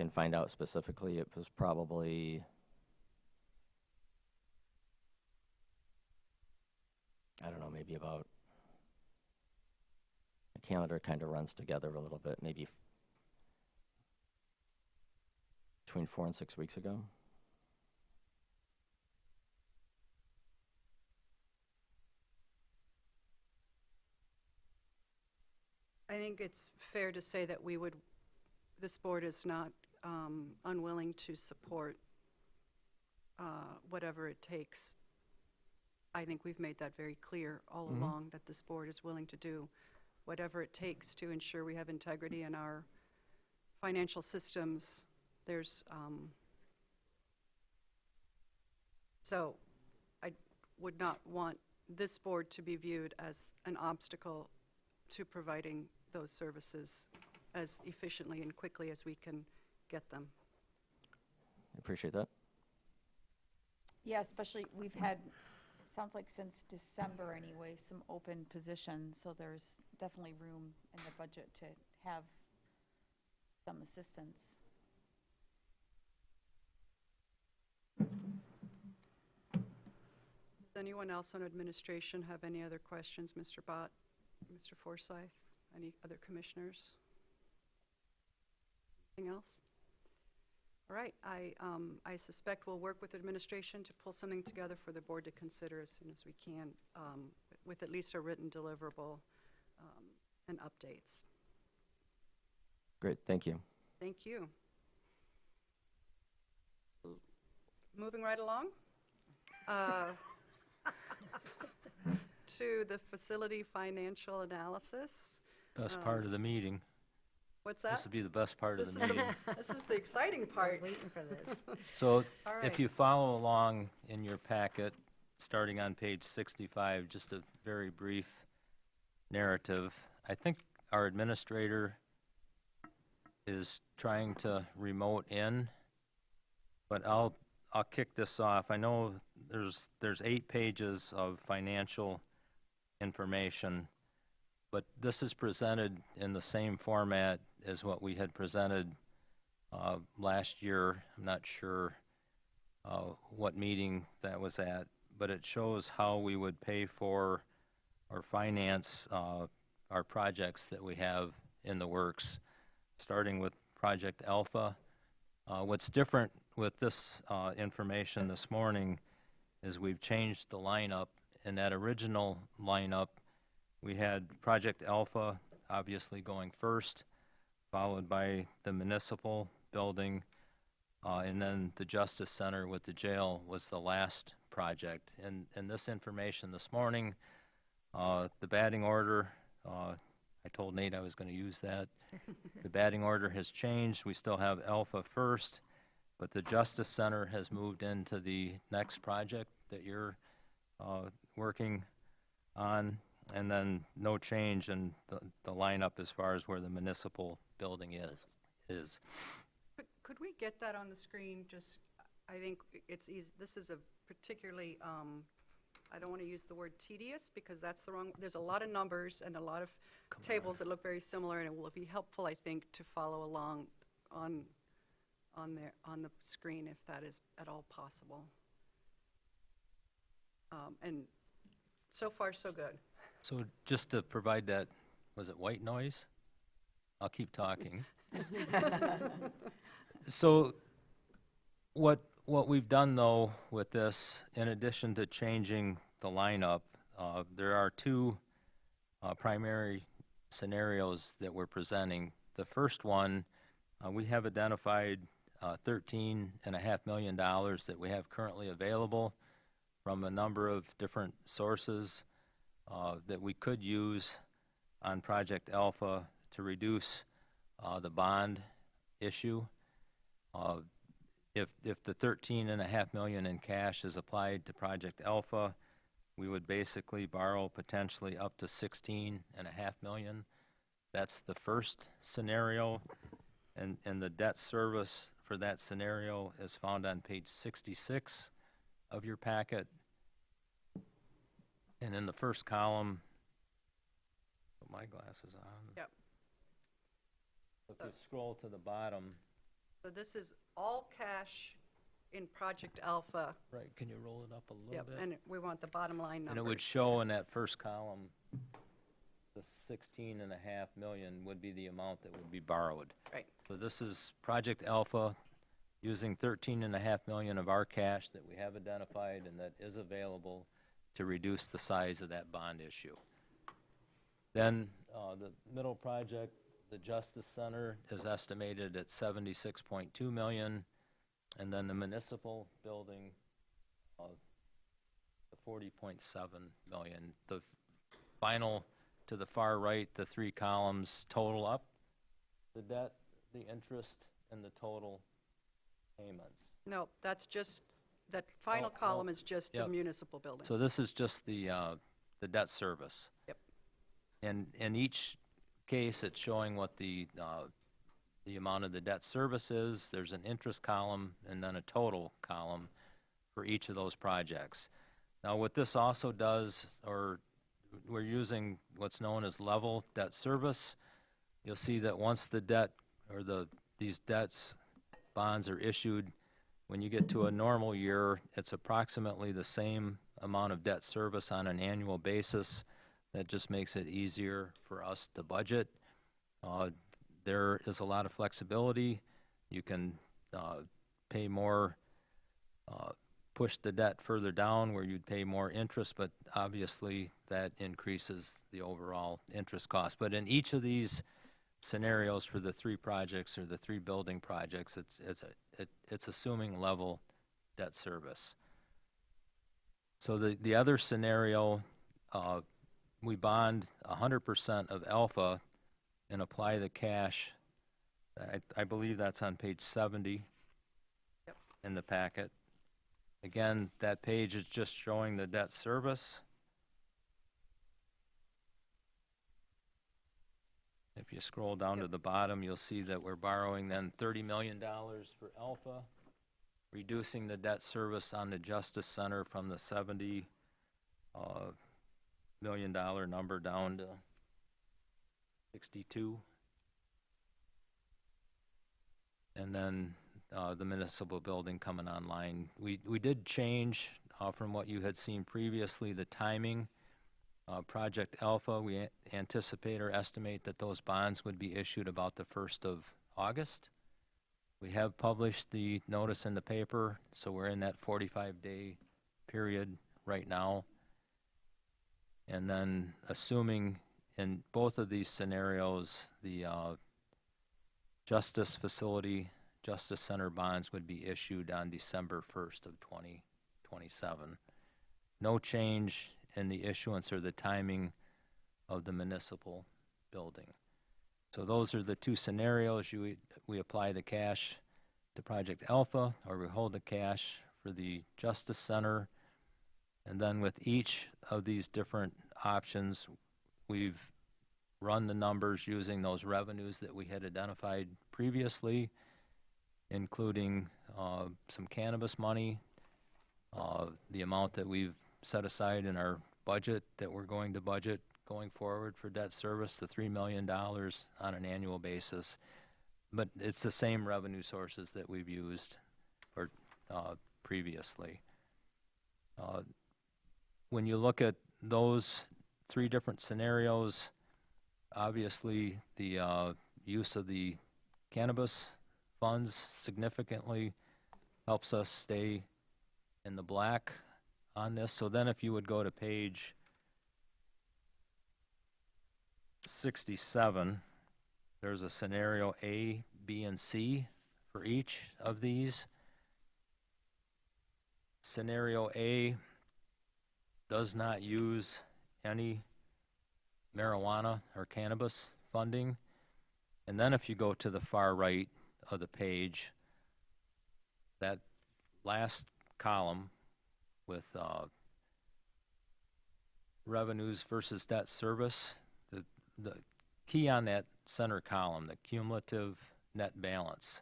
find out specifically. It was probably, I don't know, maybe about, the calendar kind of runs together a little bit, maybe between 4 and 6 weeks ago. I think it's fair to say that this board is not unwilling to support whatever it takes. I think we've made that very clear all along, that this board is willing to do whatever it takes to ensure we have integrity in our financial systems. So I would not want this board to be viewed as an obstacle to providing those services as efficiently and quickly as we can get them. I appreciate that. Yeah, especially we've had, sounds like since December anyway, some open positions, so there's definitely room in the budget to have some assistance. Does anyone else on administration have any other questions? Mr. Bott, Mr. Forsyth, any other commissioners? Anything else? All right, I suspect we'll work with administration to pull something together for the board to consider as soon as we can, with at least a written deliverable and updates. Great, thank you. Thank you. Moving right along to the facility financial analysis. Best part of the meeting. What's that? This would be the best part of the meeting. This is the exciting part. Waiting for this. So All right. if you follow along in your packet, starting on page 65, just a very brief narrative. I think our administrator is trying to remote in, but I'll kick this off. I know there's 8 pages of financial information, but this is presented in the same format as what we had presented last year. I'm not sure what meeting that was at, but it shows how we would pay for or finance our projects that we have in the works, starting with Project Alpha. What's different with this information this morning is we've changed the lineup. In that original lineup, we had Project Alpha obviously going first, followed by the municipal building, and then the Justice Center with the jail was the last project. And this information this morning, the batting order, I told Nate I was going to use that. The batting order has changed. We still have Alpha first, but the Justice Center has moved into the next project that you're working on, and then no change in the lineup as far as where the municipal building is. Could we get that on the screen? Just, I think it's easy. This is a particularly, I don't want to use the word tedious because that's the wrong, there's a lot of numbers and a lot of tables that look very similar, and it will be helpful, I think, to follow along on the screen if that is at all possible. And so far, so good. So just to provide that, was it white noise? I'll keep talking. So what we've done, though, with this, in addition to changing the lineup, there are 2 primary scenarios that we're presenting. The first one We have identified $13.5 million that we have currently available from a number of different sources that we could use on Project Alpha to reduce the bond issue. If the $13.5 million in cash is applied to Project Alpha, we would basically borrow potentially up to $16.5 million. That's the first scenario, and the debt service for that scenario is found on page 66 of your packet. And in the first column, put my glasses on. Yep. If you scroll to the bottom, So this is all cash in Project Alpha. right, can you roll it up a little Yep, bit? and we want the bottom line And numbers. it would show in that first column, the $16.5 million would be the amount that would be borrowed. Right. So this is Project Alpha using $13.5 million of our cash that we have identified and that is available to reduce the size of that bond issue. Then the middle project, the Justice Center, is estimated at $76.2 million, and then the municipal building, the $40.7 million. The final, to the far right, the three columns total up the debt, the interest, and the total payments. No, that's just, that final Oh, column oh, is just the yep. municipal building. So this is just the debt service. Yep. And in each case, it's showing what the amount of the debt service is. There's an interest column and then a total column for each of those projects. Now, what this also does, or we're using what's known as level debt service. You'll see that once the debt or these debts, bonds are issued, when you get to a normal year, it's approximately the same amount of debt service on an annual basis. That just makes it easier for us to budget. There is a lot of flexibility. You can pay more, push the debt further down where you'd pay more interest, but obviously that increases the overall interest cost. But in each of these scenarios for the three projects or the three building projects, it's assuming level debt service. So the other scenario, we bond 100% of Alpha and apply the cash. I believe that's on page 70 in the packet. Again, that page is just showing the debt service. If you scroll down to the bottom, you'll see that we're borrowing then $30 million for Alpha, reducing the debt service on the Justice Center from the $70 million number down to 62. And then the municipal building coming online. We did change from what you had seen previously, the timing. Project Alpha, we anticipate or estimate that those bonds would be issued about the 1st of August. We have published the notice in the paper, so we're in that 45-day period right now. And then assuming in both of these scenarios, the Justice Facility, Justice Center bonds would be issued on December 1st of 2027. No change in the issuance or the timing of the municipal building. So those are the two scenarios. We apply the cash to Project Alpha, or we hold the cash for the Justice Center. And then with each of these different options, we've run the numbers using those revenues that we had identified previously, including some cannabis money, the amount that we've set aside in our budget that we're going to budget going forward for debt service, the $3 million on an annual basis. But it's the same revenue sources that we've used or previously. When you look at those three different scenarios, obviously the use of the cannabis funds significantly helps us stay in the black on this. So then if you would go to page 67, there's a scenario A, B, and C for each of these. Scenario A does not use any marijuana or cannabis funding. And then if you go to the far right of the page, that last column with revenues versus debt service, the key on that center column, the cumulative net balance,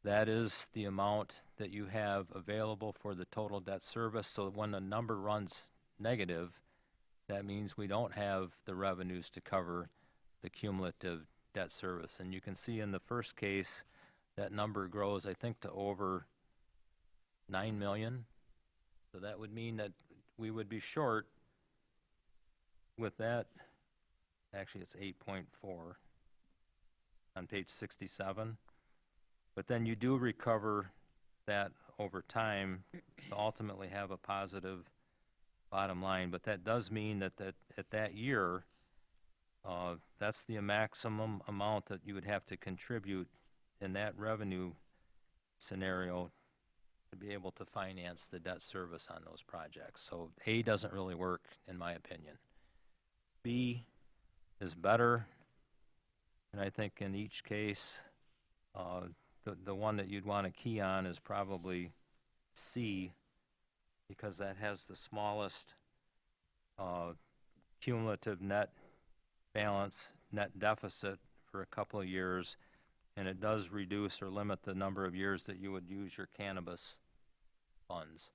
that is the amount that you have available for the total debt service. So when the number runs negative, that means we don't have the revenues to cover the cumulative debt service. And you can see in the first case, that number grows, I think, to over 9 million. So that would mean that we would be short with that. Actually, it's 8.4 on page 67. But then you do recover that over time to ultimately have a positive bottom line. But that does mean that at that year, that's the maximum amount that you would have to contribute in that revenue scenario to be able to finance the debt service on those projects. So A doesn't really work, in my opinion. B is better, and I think in each case, the one that you'd want to key on is probably C, because that has the smallest cumulative net balance, net deficit for a couple of years, and it does reduce or limit the number of years that you would use your cannabis funds.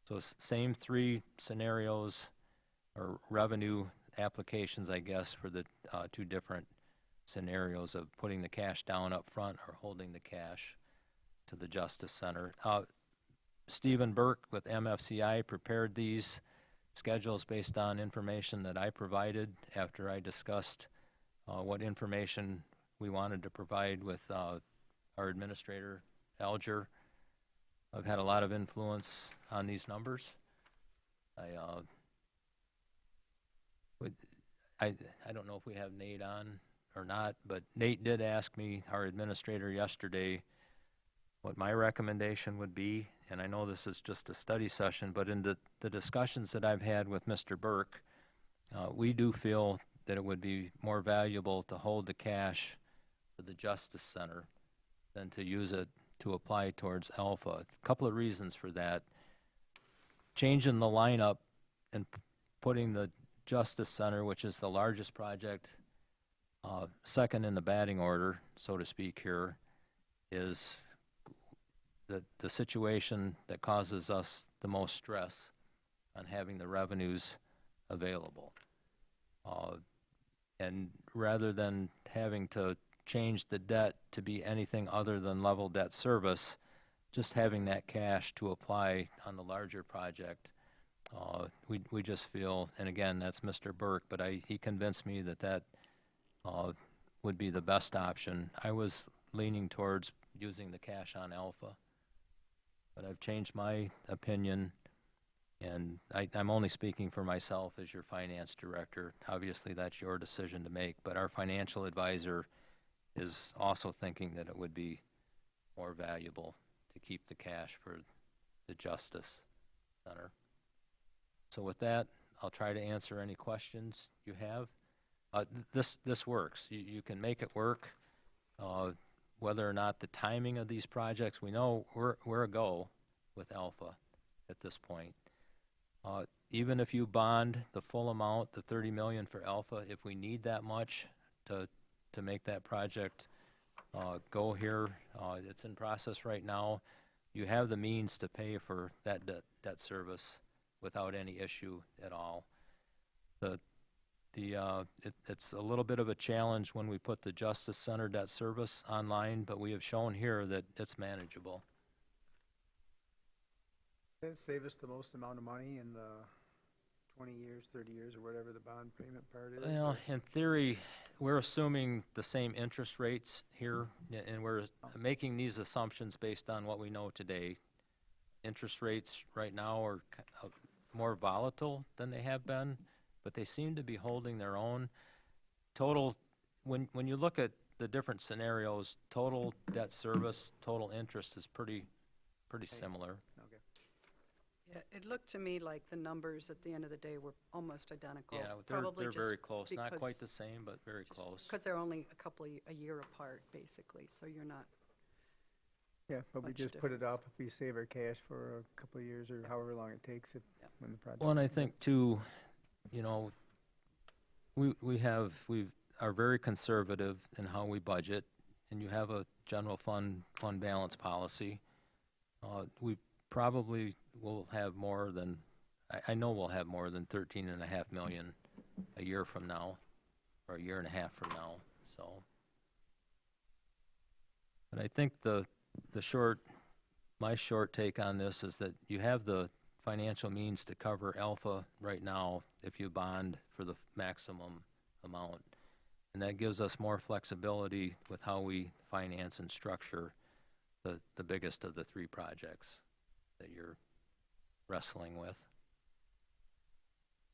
So same three scenarios or revenue applications, I guess, for the two different scenarios of putting the cash down up front or holding the cash to the Justice Center. Stephen Burke with MFCI prepared these schedules based on information that I provided after I discussed what information we wanted to provide with our administrator, Alger. I've had a lot of influence on these numbers. I don't know if we have Nate on or not, but Nate did ask me, our administrator, yesterday, what my recommendation would be. And I know this is just a study session, but in the discussions that I've had with Mr. Burke, we do feel that it would be more valuable to hold the cash for the Justice Center than to use it to apply towards Alpha. A couple of reasons for that. Changing the lineup and putting the Justice Center, which is the largest project, second in the batting order, so to speak here, is the situation that causes us the most stress on having the revenues available. And rather than having to change the debt to be anything other than level debt service, just having that cash to apply on the larger project, we just feel, and again, that's Mr. Burke, but he convinced me that would be the best option. I was leaning towards using the cash on Alpha, but I've changed my opinion, and I'm only speaking for myself as your finance director. Obviously, that's your decision to make, but our financial advisor is also thinking that it would be more valuable to keep the cash for the Justice Center. So with that, I'll try to answer any questions you have. This works. You can make it work. Whether or not the timing of these projects, we know we're a go with Alpha at this point. Even if you bond the full amount, the $30 million for Alpha, if we need that much to make that project go here, it's in process right now. You have the means to pay for that debt service without any issue at all. It's a little bit of a challenge when we put the Justice Center debt service online, but we have shown here that it's manageable. Does it save us the most amount of money in the 20 years, 30 years, or whatever the bond payment part is? Well, in theory, we're assuming the same interest rates here, and we're making these assumptions based on what we know today. Interest rates right now are more volatile than they have been, but they seem to be holding their own. Total, when you look at the different scenarios, total debt service, total interest is pretty similar. Okay. Yeah, it looked to me like the numbers at the end of the day were almost identical. Yeah, Probably they're just very close, not quite because- the same, but very close. Because they're only a year apart, basically, so you're not, Yeah, but we Much just put it difference. off if we save our cash for a couple of years or however long it takes it Yep. when the project. Well, and I think too, you know, we are very conservative in how we budget, and you have a general fund balance policy. We probably will have more than, I know we'll have more than 13.5 million a year from now, or a year and a half from now, so. But I think my short take on this is that you have the financial means to cover Alpha right now if you bond for the maximum amount. And that gives us more flexibility with how we finance and structure the biggest of the three projects that you're wrestling with.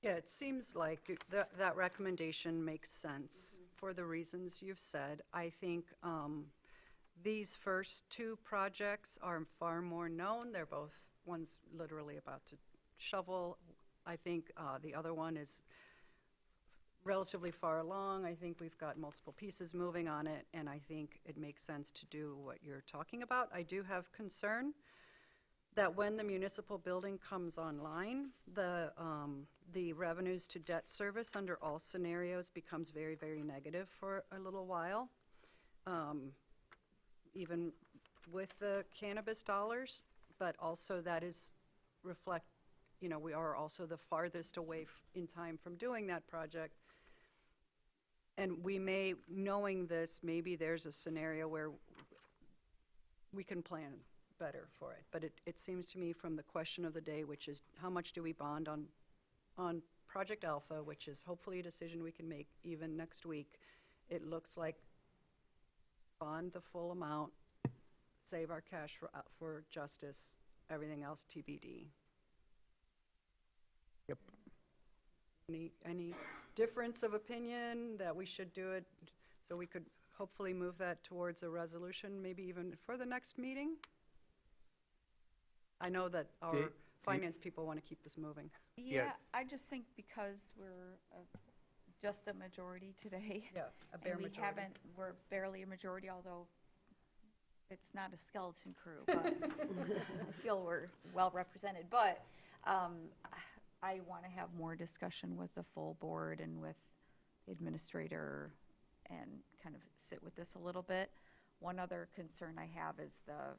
yeah, it seems like that recommendation makes sense for the reasons you've said. I think these first two projects are far more known. They're both, one's literally about to shovel. I think the other one is relatively far along. I think we've got multiple pieces moving on it, and I think it makes sense to do what you're talking about. I do have concern that when the municipal building comes online, the revenues to debt service under all scenarios becomes very, very negative for a little while. Even with the cannabis dollars, but also that is reflect, we are also the farthest away in time from doing that project. And we may, knowing this, maybe there's a scenario where we can plan better for it. But it seems to me from the question of the day, which is how much do we bond on Project Alpha, which is hopefully a decision we can make even next week, it looks like bond the full amount, save our cash for justice, everything else TBD. Yep. Any difference of opinion that we should do it so we could hopefully move that towards a resolution, maybe even for the next meeting? I know that our finance people want to keep this moving. Yeah, I just think because we're just a majority today. Yeah, a bare And majority. we're barely a majority, although it's not a skeleton crew, but I feel we're well represented. But I want to have more discussion with the full board and with the administrator and kind of sit with this a little bit. One other concern I have is the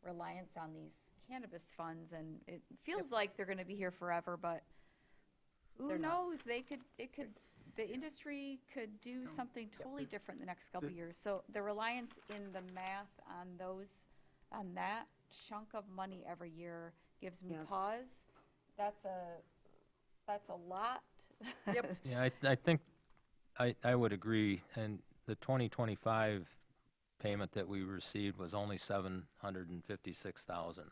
reliance on these cannabis funds, and it feels like they're going to be here forever, but who They're not. knows? The industry could do something totally different the next couple of years. So the reliance in the math on that chunk of money every year gives me pause. That's a lot. Yep. Yeah, I think I would agree, and the 2025 payment that we received was only $756,000,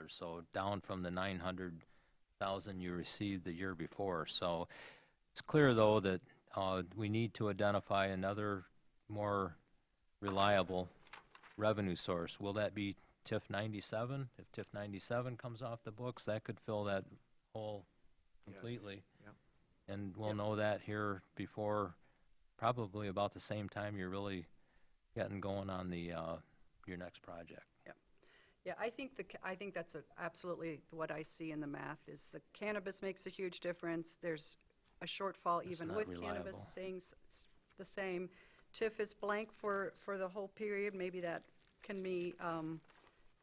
so down from the $900,000 you received the year before. So it's clear, though, that we need to identify another more reliable revenue source. Will that be TIF 97? If TIF 97 comes off the books, that could fill that hole completely. Yep. And we'll know that here before, probably about the same time you're really getting going on the your next project. Yeah, I think that's absolutely what I see in the math is the cannabis makes a huge difference. There's a shortfall It's even not with cannabis reliable. staying the same. TIF is blank for the whole period. Maybe that can be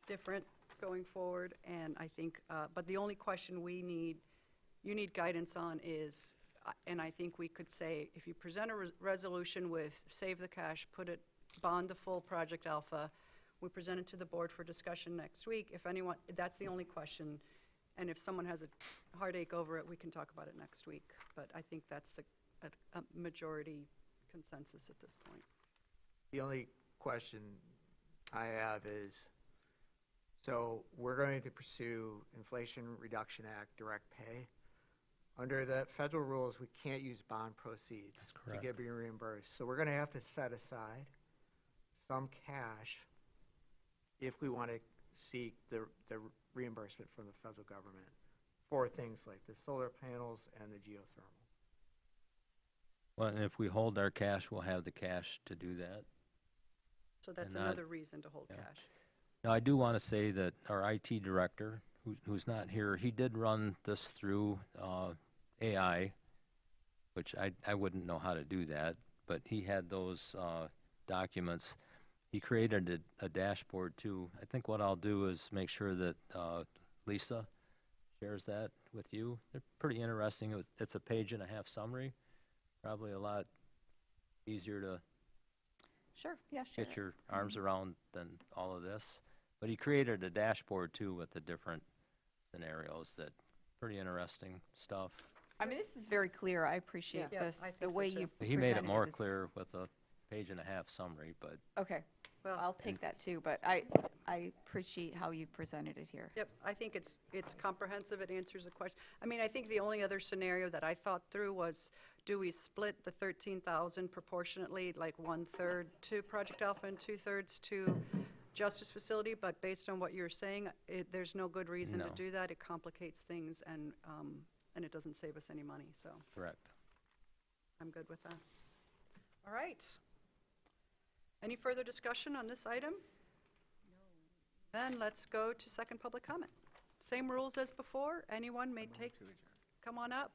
different going forward. And I think, but the only question you need guidance on is, and I think we could say, if you present a resolution with save the cash, bond the full Project Alpha, we present it to the board for discussion next week. If anyone, that's the only question. And if someone has a heartache over it, we can talk about it next week. But I think that's a majority consensus at this point. The only question I have is, so we're going to pursue Inflation Reduction Act direct pay. Under the federal rules, we can't use bond proceeds to correct. get being reimbursed. So we're going to have to set aside some cash if we want to seek the reimbursement from the federal government for things like the solar panels and the geothermal. Well, and if we hold our cash, we'll have the cash to do that. So that's And not- another reason to hold yeah. cash. Now, I do want to say that our IT director, who's not here, he did run this through AI, which I wouldn't know how to do that, but he had those documents. He created a dashboard too. I think what I'll do is make sure that Lisa shares that with you. They're pretty interesting. It's a 1.5-page summary, probably a lot easier to Sure, yeah, sure. get your arms around than all of this. But he created a dashboard too with the different scenarios that pretty interesting stuff. I mean, this is very clear. I appreciate Yeah, this, I think the so way too. you He made it presented more is- clear with a 1.5-page summary, but Okay, well, I'll take that too, but I appreciate how you presented it here. Yep, I think it's comprehensive, it answers the question. I mean, I think the only other scenario that I thought through was, do we split the 13,000 proportionately, like 1/3 to Project Alpha and 2/3 to Justice Facility? But based on what you're saying, there's no good reason to No. do that. It complicates things and it doesn't save us any money, so correct. I'm good with that. All right. Any further discussion on this item? Then let's go to second public comment. Same rules as before. Anyone may come on up.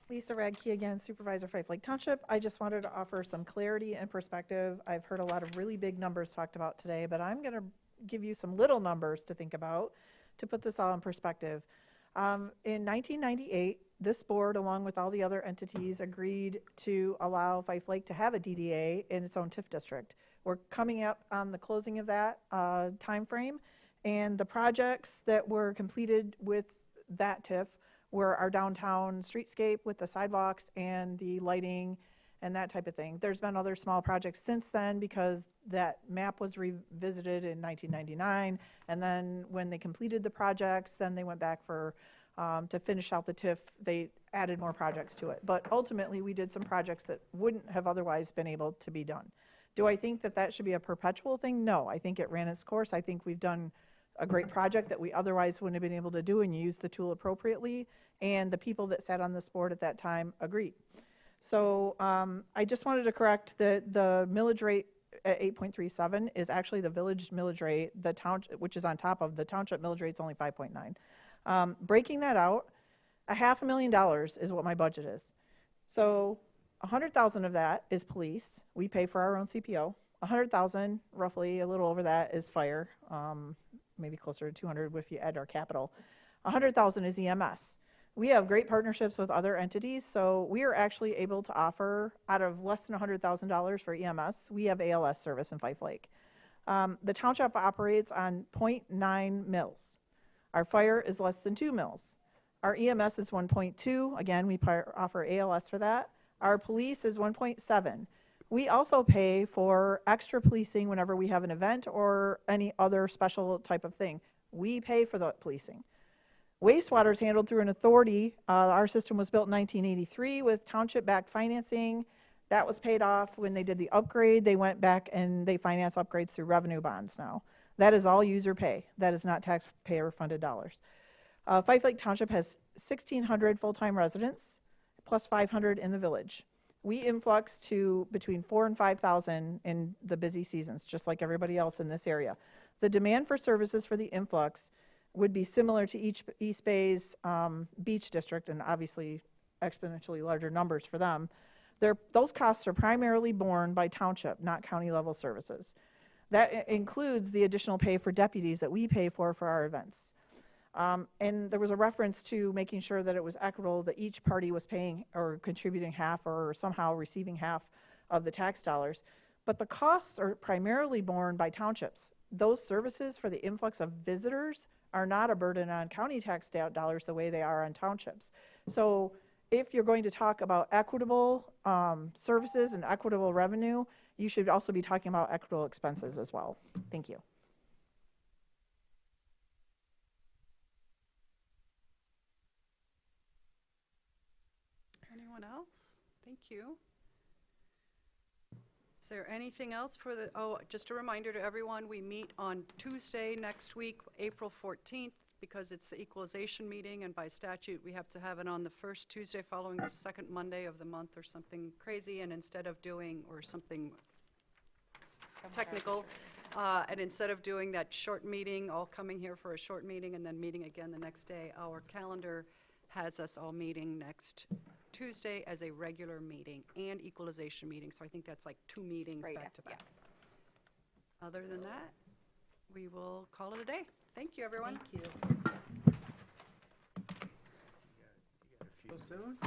Lisa Radke again, Supervisor Fife Lake Township. I just wanted to offer some clarity and perspective. I've heard a lot of really big numbers talked about today, but I'm going to give you some little numbers to think about to put this all in perspective. In 1998, this board, along with all the other entities, agreed to allow Fife Lake to have a DDA in its own TIF district. We're coming up on the closing of that timeframe, and the projects that were completed with that TIF were our downtown streetscape with the sidewalks and the lighting and that type of thing. There's been other small projects since then because that map was revisited in 1999, and then when they completed the projects, then they went back for to finish out the TIF, they added more projects to it. But ultimately, we did some projects that wouldn't have otherwise been able to be done. Do I think that that should be a perpetual thing? No, I think it ran its course. I think we've done a great project that we otherwise wouldn't have been able to do, and you used the tool appropriately, and the people that sat on this board at that time agreed. So I just wanted to correct that the millage rate at 8.37 is actually the village millage rate, the township, which is on top of the township millage rate is only 5.9. Breaking that out, $500,000 is what my budget is. So 100,000 of that is police. We pay for our own CPO. 100,000, roughly a little over that, is fire. Maybe closer to 200 if you add our capital. 100,000 is EMS. We have great partnerships with other entities, so we are actually able to offer, out of less than $100,000 for EMS, we have ALS service in Fife Lake. The township operates on 0.9 mils. Our fire is less than 2 mils. Our EMS is 1.2. Again, we offer ALS for that. Our police is 1.7. We also pay for extra policing whenever we have an event or any other special type of thing. We pay for the policing. Wastewater is handled through an authority. Our system was built in 1983 with township-backed financing. That was paid off when they did the upgrade. They went back and they finance upgrades through revenue bonds now. That is all user pay. That is not taxpayer-funded dollars. Fife Lake Township has 1,600 full-time residents, plus 500 in the village. We influx to between 4,000 and 5,000 in the busy seasons, just like everybody else in this area. The demand for services for the influx would be similar to East Bay's beach district, and obviously exponentially larger numbers for them. Those costs are primarily borne by township, not county level services. That includes the additional pay for deputies that we pay for our events. And there was a reference to making sure that it was equitable, that each party was paying or contributing half or somehow receiving half of the tax dollars. But the costs are primarily borne by townships. Those services for the influx of visitors are not a burden on county tax dollars the way they are on townships. So if you're going to talk about equitable services and equitable revenue, you should also be talking about equitable expenses as well. Thank you. Anyone else? Thank Thank you. Is there anything else for the, oh, just a reminder to everyone, we meet on Tuesday next week, April 14th, because it's the equalization meeting, and by statute, we have to have it on the first Tuesday following the second Monday of the month or something crazy, and instead of doing, or something technical, and instead of doing that short meeting, all coming here for a short meeting and then meeting again the next day, our calendar has us all meeting next Tuesday as a regular meeting and equalization meeting, so I think that's like 2 meetings Right, back to back. Other than that, we will call it a day. Thank you, everyone. Thank you. So soon?